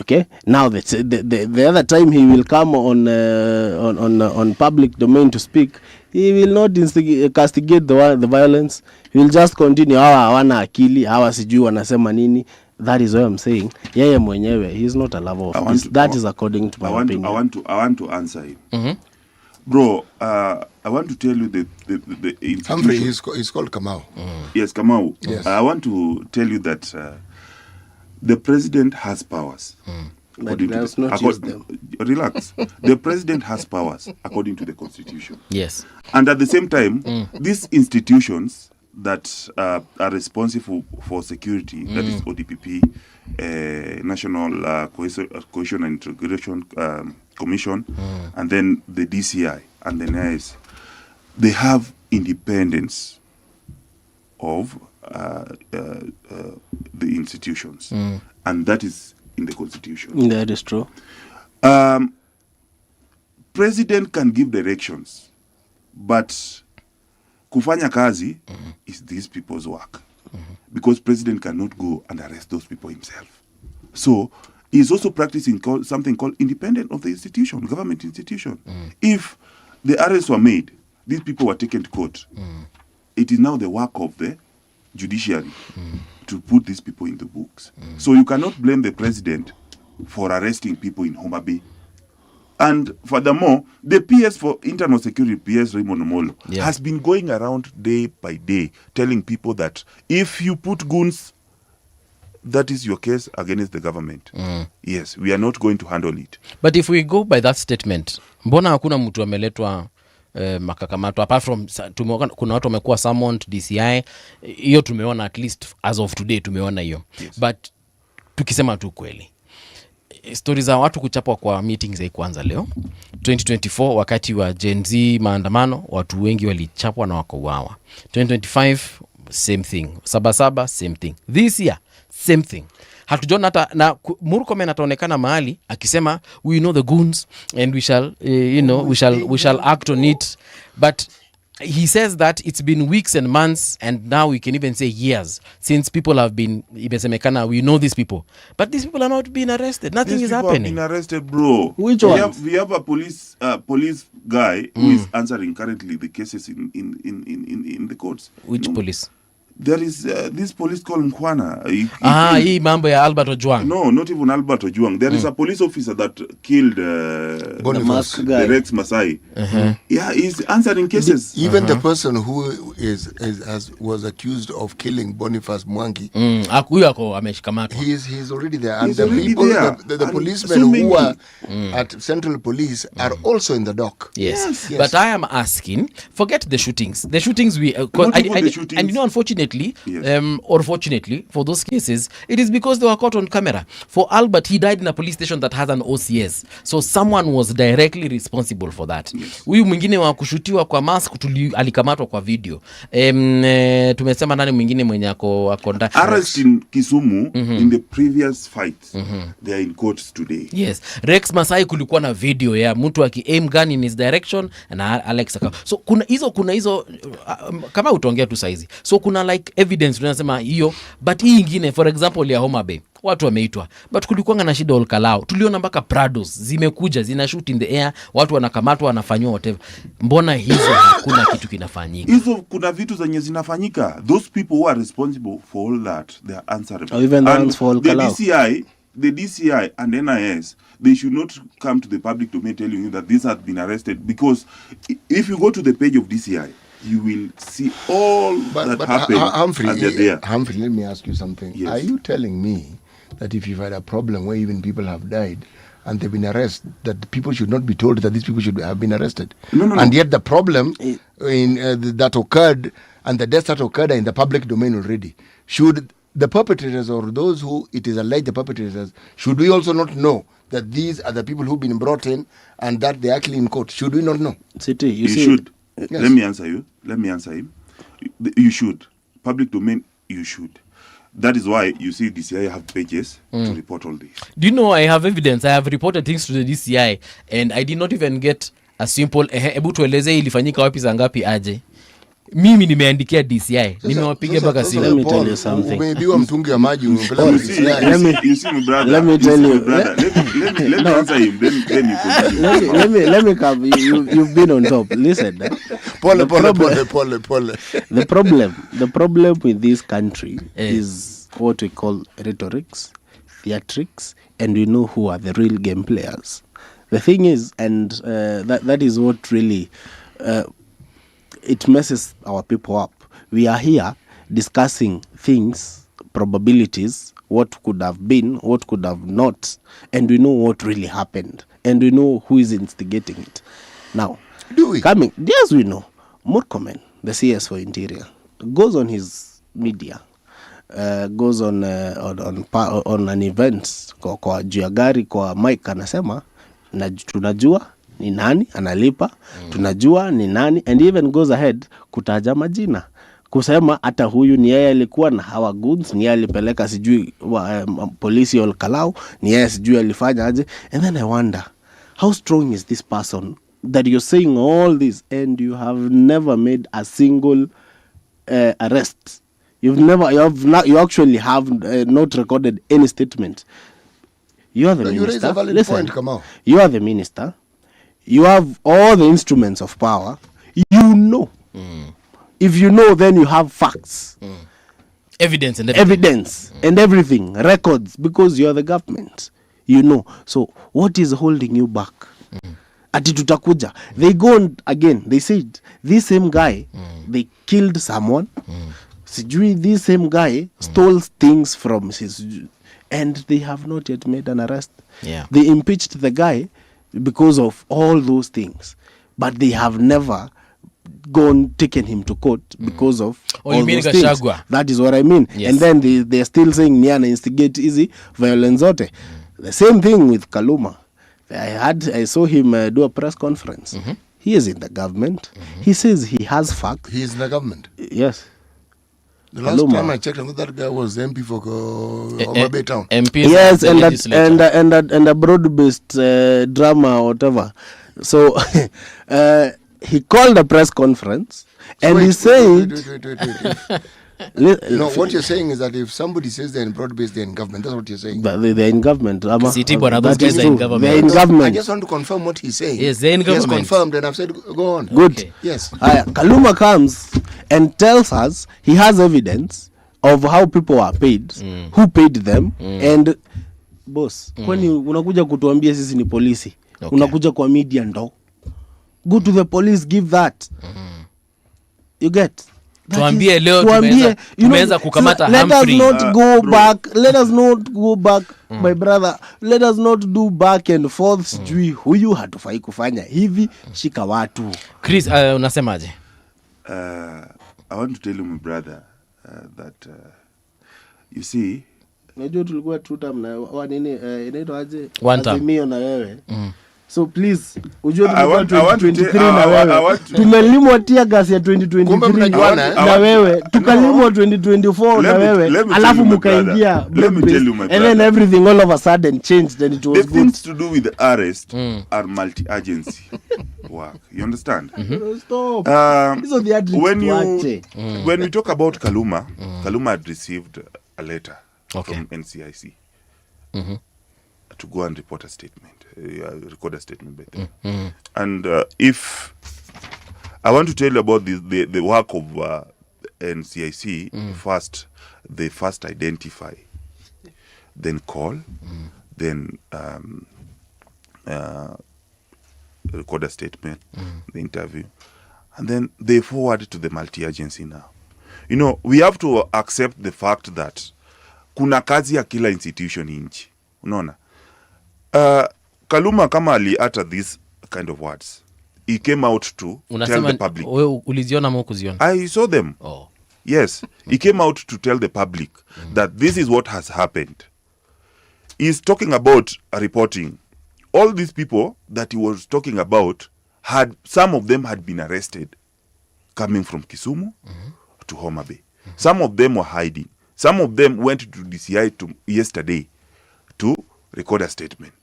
Okay. Now the other time he will come on public domain to speak, he will not castigate the violence. He will just continue. Hawana akili, hawa sijui wanasema nini. That is why I'm saying, yeye mwenyewe, he is not a lover of peace. That is according to my opinion. I want to answer him. Bro, I want to tell you the Humphrey, he's called Kamau. Yes, Kamau. Yes. I want to tell you that the president has powers. But he does not use them. Relax. The president has powers according to the constitution. Yes. And at the same time, these institutions that are responsible for security, that is ODPP, National Cohesion and Integration Commission, and then the DCI and the NIS, they have independence of the institutions. And that is in the constitution. That is true. President can give directions, but kufanya kazi is these people's work. Because president cannot go and arrest those people himself. So he's also practicing something called independent of the institution, government institution. If the arrests were made, these people were taken to court. it is now the work of the judiciary to put these people in the books. So you cannot blame the president for arresting people in Homa Bay. And furthermore, the PS for internal security, PS Raymond Omolo, has been going around day by day telling people that if you put goons, that is your case against the government. Yes, we are not going to handle it. But if we go by that statement, mbona hakuna mtu ameletwa makakamato apart from kuna watu wamekuwa summoned DCI, hiyo tumeona at least as of today tumeona hiyo. But tukisema tu kweli, stories za watu kuchapwa kwa meetings za kwanza leo 2024 wakati wa Gen Z maandamano watu wengi walichapwa na wakauawa. 2025 same thing, Sabasaba same thing, this year same thing. Hatujona hata na Murkomen ataonekana mahali akisema we know the goons and we shall we shall act on it, but he says that it's been weeks and months and now we can even say years since people have been imesemekana we know these people, but these people are not being arrested. Nothing these is people happening. Have been arrested, bro. Which one? We have a police guy who is answering currently the cases in the courts. Which police? There is this police called Mung'ala. Hii mambo ya Albert Ojwang. No, not even Albert Ojwang. There is a police officer that killed the Rex Masai. Yeah, he's answering cases. Even the person who was accused of killing Boniface Mwangi, he's already there. And the people, the policemen who were at Central Police are also in the dock. Yes. But I am asking, forget the shootings. The shootings and you know, unfortunately, or fortunately for those cases, it is because they were caught on camera. For Albert, he died in a police station that has an OCS, so someone was directly responsible for that. Huyu mwingine wa kushutiwa kwa mask alikamatwa kwa video. Tumesema nani mwingine mwenye ako arrest in Kisumu in the previous fight. They are in court today. Yes, Rex Masai kulikuwa na video ya mtu aim gun in his direction na Alex Akao. So kuna hizo kama utaongea tu saizi. So kuna like evidence tunasema hiyo, but hii nyingine for example ya Homa Bay watu wameitwa, but kulikuwa na shida Olkalao, tuliona mpaka Prados zimekuja zina shoot in the air, watu wanakamatwa wanafanywa whatever. Mbona hizo hakuna kitu kinafanyika? Hizo kuna vitu zenye zinafanyika. Those people who are responsible for all that, they are answerable. Or even the ones for Olkalao. The DCI and NIS, they should not come to the public domain telling you that these have been arrested, because if you go to the page of DCI, you will see all that happened. Humphrey, let me ask you something. Yes. Are you telling me that if you've had a problem where even people have died and they've been arrested, that the people should not be told that these people should have been arrested? No. And yet the problem that occurred and the deaths that occurred are in the public domain already. Should the perpetrators or those who it is alleged the perpetrators, should we also not know that these are the people who've been brought in and that they're actually in court? Should we not know? You should. Yes. Let me answer him. You should. Public domain, you should. That is why you see DCI have pages to report all this. Do you know I have evidence? I have reported things to the DCI and I did not even get a simple ebu tueleze ilifanyika wapi za ngapi aje. Mimi nimeandikia DCI, nimewapigia mpaka simu. Let me tell you something. Umeibiwa mtungi wa maji you see my brother. Let me tell you. Let me answer him. Then you continue. Let me come. You've been on top. Listen. Pole. The problem with this country is what we call rhetorics, theatrics, and we know who are the real game players. The thing is, and that is what really it messes our people up. We are here discussing things, probabilities, what could have been, what could have not, and we know what really happened, and we know who is instigating it. Now, yes, we know. Murkomen, the CS for Interior, goes on his media, goes on an event kwa juu ya gari kwa Mike anasema tunajua ni nani analipa, tunajua ni nani, and even goes ahead kutaja majina, kusema hata huyu ni yeye alikuwa na hawa goods, ni yeye alipeleka sijui polisi Olkalao, ni yeye sijui alifanya aje. And then I wonder, how strong is this person that you're saying all this and you have never made a single arrest? You actually have not recorded any statement. You are the minister. You raise a valid point, Kamau. You are the minister. You have all the instruments of power. You know if you know, then you have facts. Evidence and everything. Evidence and everything, records, because you're the government, you know. So what is holding you back? Ati tutakuja. They go on again. They said this same guy, they killed someone. Sijui this same guy stole things from his, and they have not yet made an arrest. Yeah. They impeached the guy because of all those things, but they have never taken him to court because of Oh, all you mean those things. Gashagua? That is what I mean. Yes. And then they're still saying Niana instigate easy violence zote. The same thing with Kaluma. I saw him do a press conference. He is in the government. He says he has facts. He is in the government. Yes. The last time I checked, that guy was MP for Homa Bay town. MP. Yes, and a broad-based drama or whatever. So he called a press conference, and he said, no, what you're saying is that if somebody says they're in broad-based, they're in government. That's what you're saying. But they're in government. Those guys are in government. They're in government. I just want to confirm what he's saying. Yes, they're in government. Yes, confirmed, and I've said, go on. Good. Okay. Yes. Kaluma comes and tells us he has evidence of how people are paid, who paid them, and boss, kwani unakuja kutuambia sisi ni polisi? Unakuja kwa media ndo? Go to the police, give that. You get? Tuambie leo tumeweza kukamata Humphrey. Let us not go back, my brother. Let us not do back and forth. Sijui huyu hatufai kufanya hivi, shika watu. Chris, unasemaje? I want to tell you, my brother, that you see, najua tulikuwa two term na nini inaitwa aje? One term. Azimio na wewe. So please, ujue I want to 2023 tell- na wewe. Tumelimwa tia gas ya 2023 na wewe. Tukalimwa 2024 na wewe. Alafu mkaingia. Let me tell you, my and then brother. everything all of a sudden changed and it was The good. things to do with the arrest are multi-agency work. You understand? Stop. These are the adricks When we talk about Kaluma, Kaluma had received a letter from NCIC to go and report a statement, record a statement by them. And if I want to tell you about the work of NCIC, first they first identify, then call, then record a statement, the interview, and then they forward to the multi-agency now. You know, we have to accept the fact that kuna kazi ya kila institution nchi. Unaona? Kaluma kama utter these kind of words, he came out to tell the public. Uliziona ama kuziona? I saw them. Oh. Yes. He came out to tell the public that this is what has happened. He's talking about reporting. All these people that he was talking about, some of them had been arrested coming from Kisumu to Homa Bay. Some of them were hiding. Some of them went to DCI yesterday to record a statement,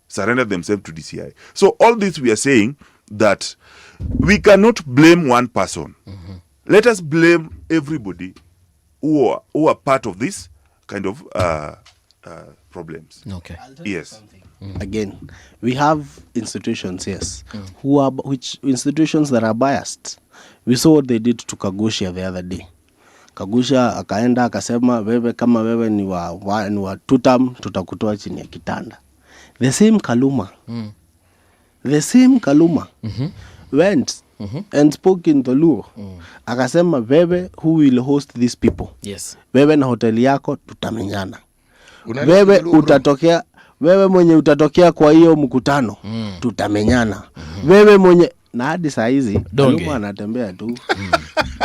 surrender themselves to DCI. So all this we are saying that we cannot blame one person. Let us blame everybody who are part of this kind of problems. Okay. Yes. Again, we have institutions, yes, which institutions that are biased. We saw what they did to Kagusha the other day. Kagusha akaenda akasema wewe kama wewe ni wa tutam tutakutoa chini ya kitanda. The same Kaluma went and spoke in Luo. Akasema wewe who will host these people. Yes. Wewe na hoteli yako tutamenyana. Wewe utatokea, wewe mwenye utatokea kwa hiyo mkutano tutamenyana. Wewe mwenye na hadi saa hizi Kaluma anatembea tu.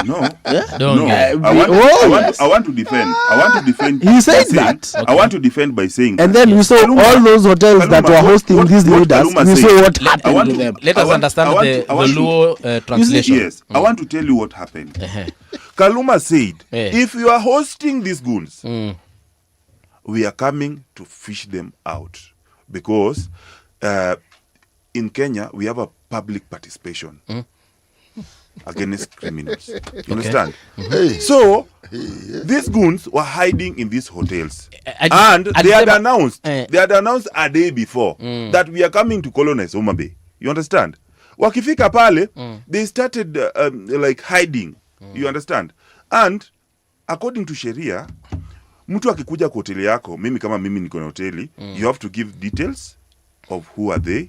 No. Yeah? No. I want to defend. He said that. I want to defend by saying. And then we saw all those hotels that were hosting these leaders. We saw what happened to them. Let us understand the Luo translation. Yes. I want to tell you what happened. Kaluma said, if you are hosting these goons, we are coming to fish them out. Because in Kenya, we have a public participation against criminals. You understand? So, these goons were hiding in these hotels. And they had announced a day before that we are coming to colonize Homa Bay. You understand? Wakifika pale, they started like hiding. You understand? And according to sheria, mtu akikuja kwa hoteli yako, mimi niko na hoteli, you have to give details of who are they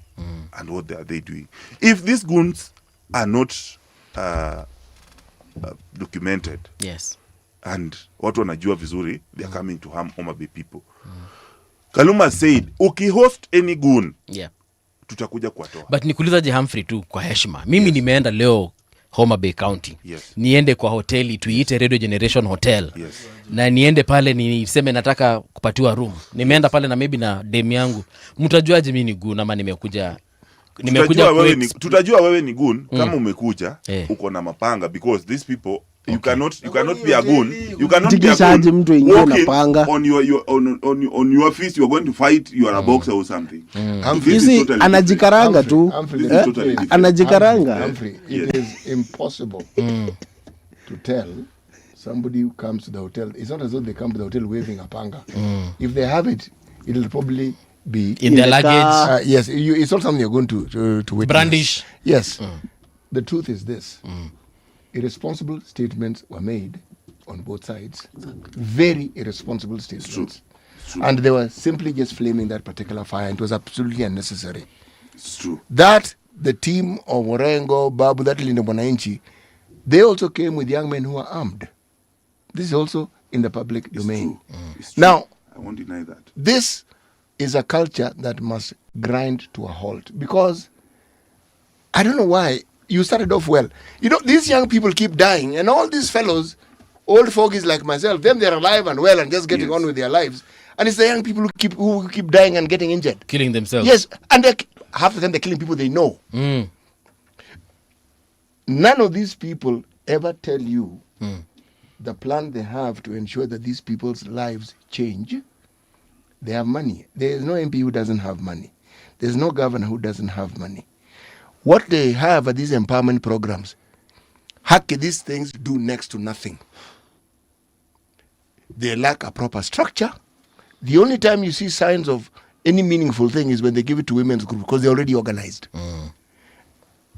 and what are they doing. If these goons are not documented, yes, and watu wanajua vizuri, they are coming to harm Homa Bay people. Kaluma said, ukihost any goon, tutakuja kuwatoa. But nikuulizaje Humphrey tu kwa heshima. Mimi nimeenda leo Homa Bay County. Niende kwa hoteli tuiite Radio Generation Hotel. Na niende pale niseme nataka kupatiwa room. Nimeenda pale na maybe na dem yangu. Mtajuaje mimi ni goon ama nimekuja tutajua wewe ni goon kama umekuja uko na mapanga, because these people you cannot be a goon. You cannot be a goon. Mtu ingie na panga on your face. You are going to fight. You are a boxer or something. Totally anajikaranga tu. Anajikaranga. It is impossible to tell somebody who comes to the hotel. It's not as though they come to the hotel waving a panga. If they have it, it'll probably be in their luggage. Yes, it's not something you're going to witness. Brandish. Yes. The truth is this. Irresponsible statements were made on both sides. Very irresponsible statements. True. And they were simply just flaming that particular fire. It was absolutely unnecessary. It's true. That the team of Orengo, Babu, that Linda Mwananchi, they also came with young men who are armed. This is also in the public domain. It's true. Now, I won't deny that. This is a culture that must grind to a halt, because I don't know why you started off well. You know, these young people keep dying, and all these fellows, old fogies like myself, them they're alive and well and just getting on with their lives. And it's the young people who keep dying and getting injured. Killing themselves. Yes, and half of them they're killing people they know. None of these people ever tell you the plan they have to ensure that these people's lives change. They have money. There is no MP who doesn't have money. There's no governor who doesn't have money. What they have are these empowerment programs. These things do next to nothing. They lack a proper structure. The only time you see signs of any meaningful thing is when they give it to women's group, because they're already organized.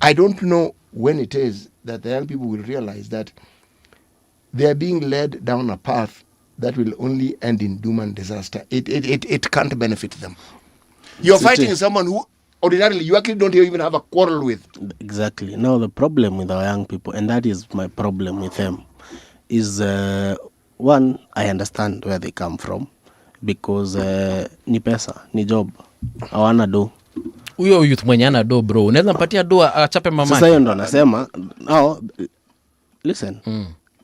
I don't know when it is that the young people will realize that they are being led down a path that will only end in doom and disaster. It can't benefit them. You're fighting someone who ordinarily you actually don't even have a quarrel with. Exactly. Now the problem with our young people, and that is my problem with them, is one, I understand where they come from, because ni pesa, ni job, hawana do. Huyo youth mwenye ana do bro, unaweza mpatia do achape mamake. Sasa hiyo ndo anasema, now listen.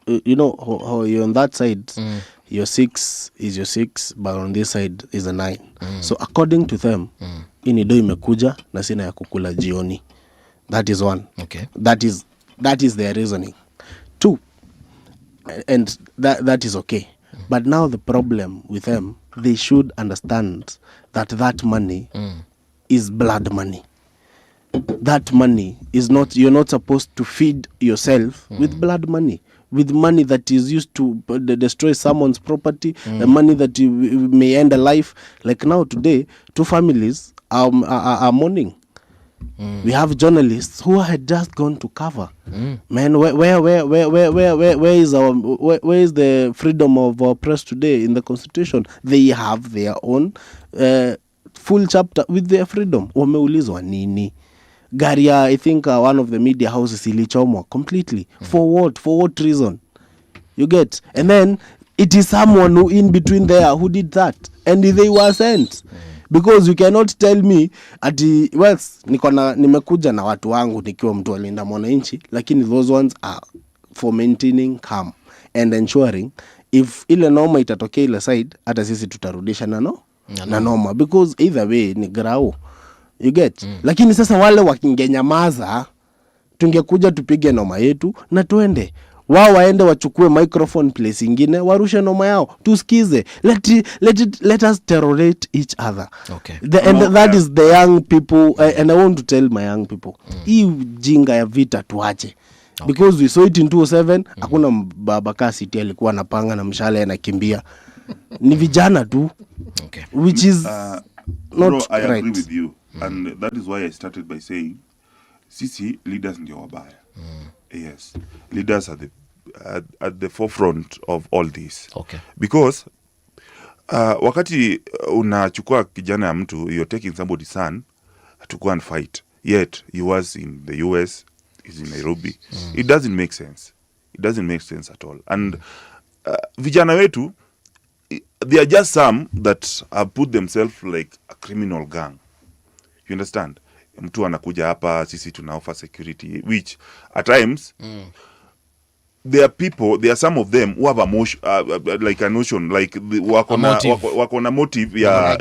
You know how you're on that side, your 6 is your 6, but on this side is a 9. So according to them, ini do imekuja na sina ya kukula jioni. That is one. Okay. That is their reasoning. 2, and that is okay. But now the problem with them, they should understand that money is blood money. That money is not, you're not supposed to feed yourself with blood money. With money that is used to destroy someone's property, the money that you may end a life. Like now today, 2 families are mourning. We have journalists who had just gone to cover. Man, where is the freedom of press today in the Constitution? They have their own full chapter with their freedom. Wameulizwa nini? Garia, I think one of the media houses ilichomwa completely. For what? For what reason? You get? And then it is someone who in between there who did that. And they were sent. Because you cannot tell me ati nimekuja na watu wangu nikiwa mtu alinda mwananchi, lakini those ones are for maintaining calm and ensuring if ile noma itatokea ile side, hata sisi tutarudisha na noma, because either way ni grau. You get? Lakini sasa wale wakingenyamaza, tungekuja tupige noma yetu na tuende. Wao waende wachukue microphone place ingine, warushe noma yao, tusikize. Let us terrorate each other. Okay. That is the young people, and I want to tell my young people, hii jinga ya vita tuache. Because we saw it in 2007, hakuna babaka city alikuwa anapanga na mshale anakimbia. Ni vijana tu. Okay. Which is not bro, I right. agree with you. And that is why I started by saying, sisi leaders ndio wabaya. Yes. Leaders are at the forefront of all this. Okay. Because wakati unachukua kijana ya mtu, you're taking somebody's son to go and fight, yet he was in the US, he's in Nairobi. It doesn't make sense. It doesn't make sense at all. And vijana wetu, they are just some that have put themselves like a criminal gang. You understand? Mtu anakuja hapa, sisi tuna offer security, which at times there are some of them who have a motion, like a notion, like wako na motive ya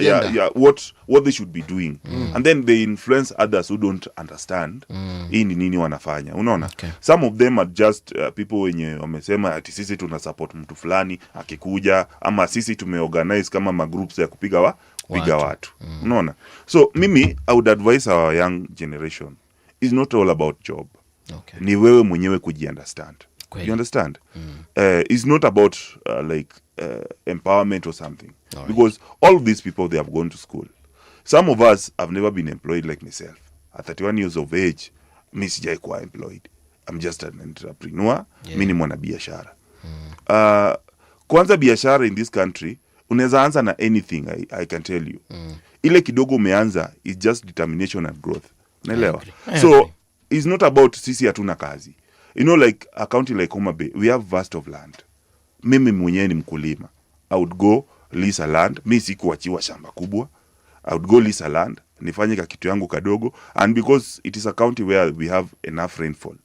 what they should be doing, and then they influence others who don't understand hii ni nini wanafanya, unaona. Okay. Some of them are just people wenye wamesema ati sisi tuna support mtu fulani akikuja, ama sisi tumeorganize kama magroups ya kupiga watu. Unaona. So mimi I would advise our young generation, is not all about job. Okay. Ni wewe mwenyewe kujiunderstand. You understand? It's not about empowerment or something. All right. Because all of these people, they have gone to school. Some of us have never been employed like myself. At 31 years of age, mi sijai kuwa employed. I'm just an entrepreneur. Mi ni mwana biashara. Kwanza biashara in this country, unaweza anza na anything, I can tell you. Ile kidogo umeanza is just determination and growth. Unaelewa? So, it's not about sisi hatuna kazi. You know, like a county like Homa Bay, we have vast of land. Mimi mwenyewe ni mkulima. I would go lease a land. Mi sikuachiwa shamba kubwa. I would go lease a land, nifanye kitu yangu kadogo, and because it is a county where we have enough rainfall,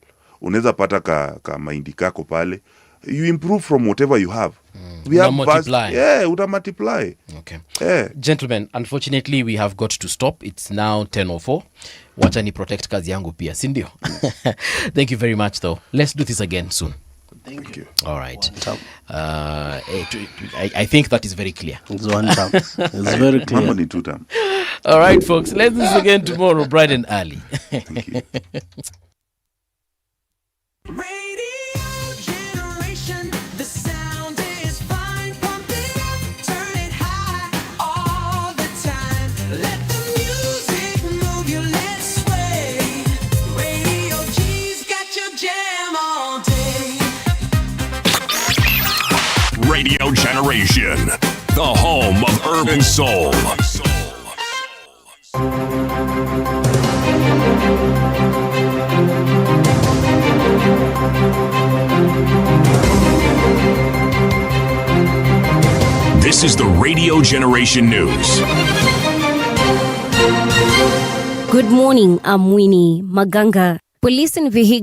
unaweza pata ka mahindi kako pale, you improve from whatever you have. We have multiply. Uta multiply. Okay. Gentlemen, unfortunately we have got to stop. It's now 10:04. Wacha ni protect kazi yangu pia, si ndio? Thank you very much though. Let's do this again soon. Thank you. All right. I think that is very clear. It's one time. It's very clear. Only 2 times. All right, folks. Let's do this again tomorrow, bright and early. Thank you. Radio Generation, the home of urban soul. This is the Radio Generation News. Good morning, I'm Winnie Maganga. Police in Vihiga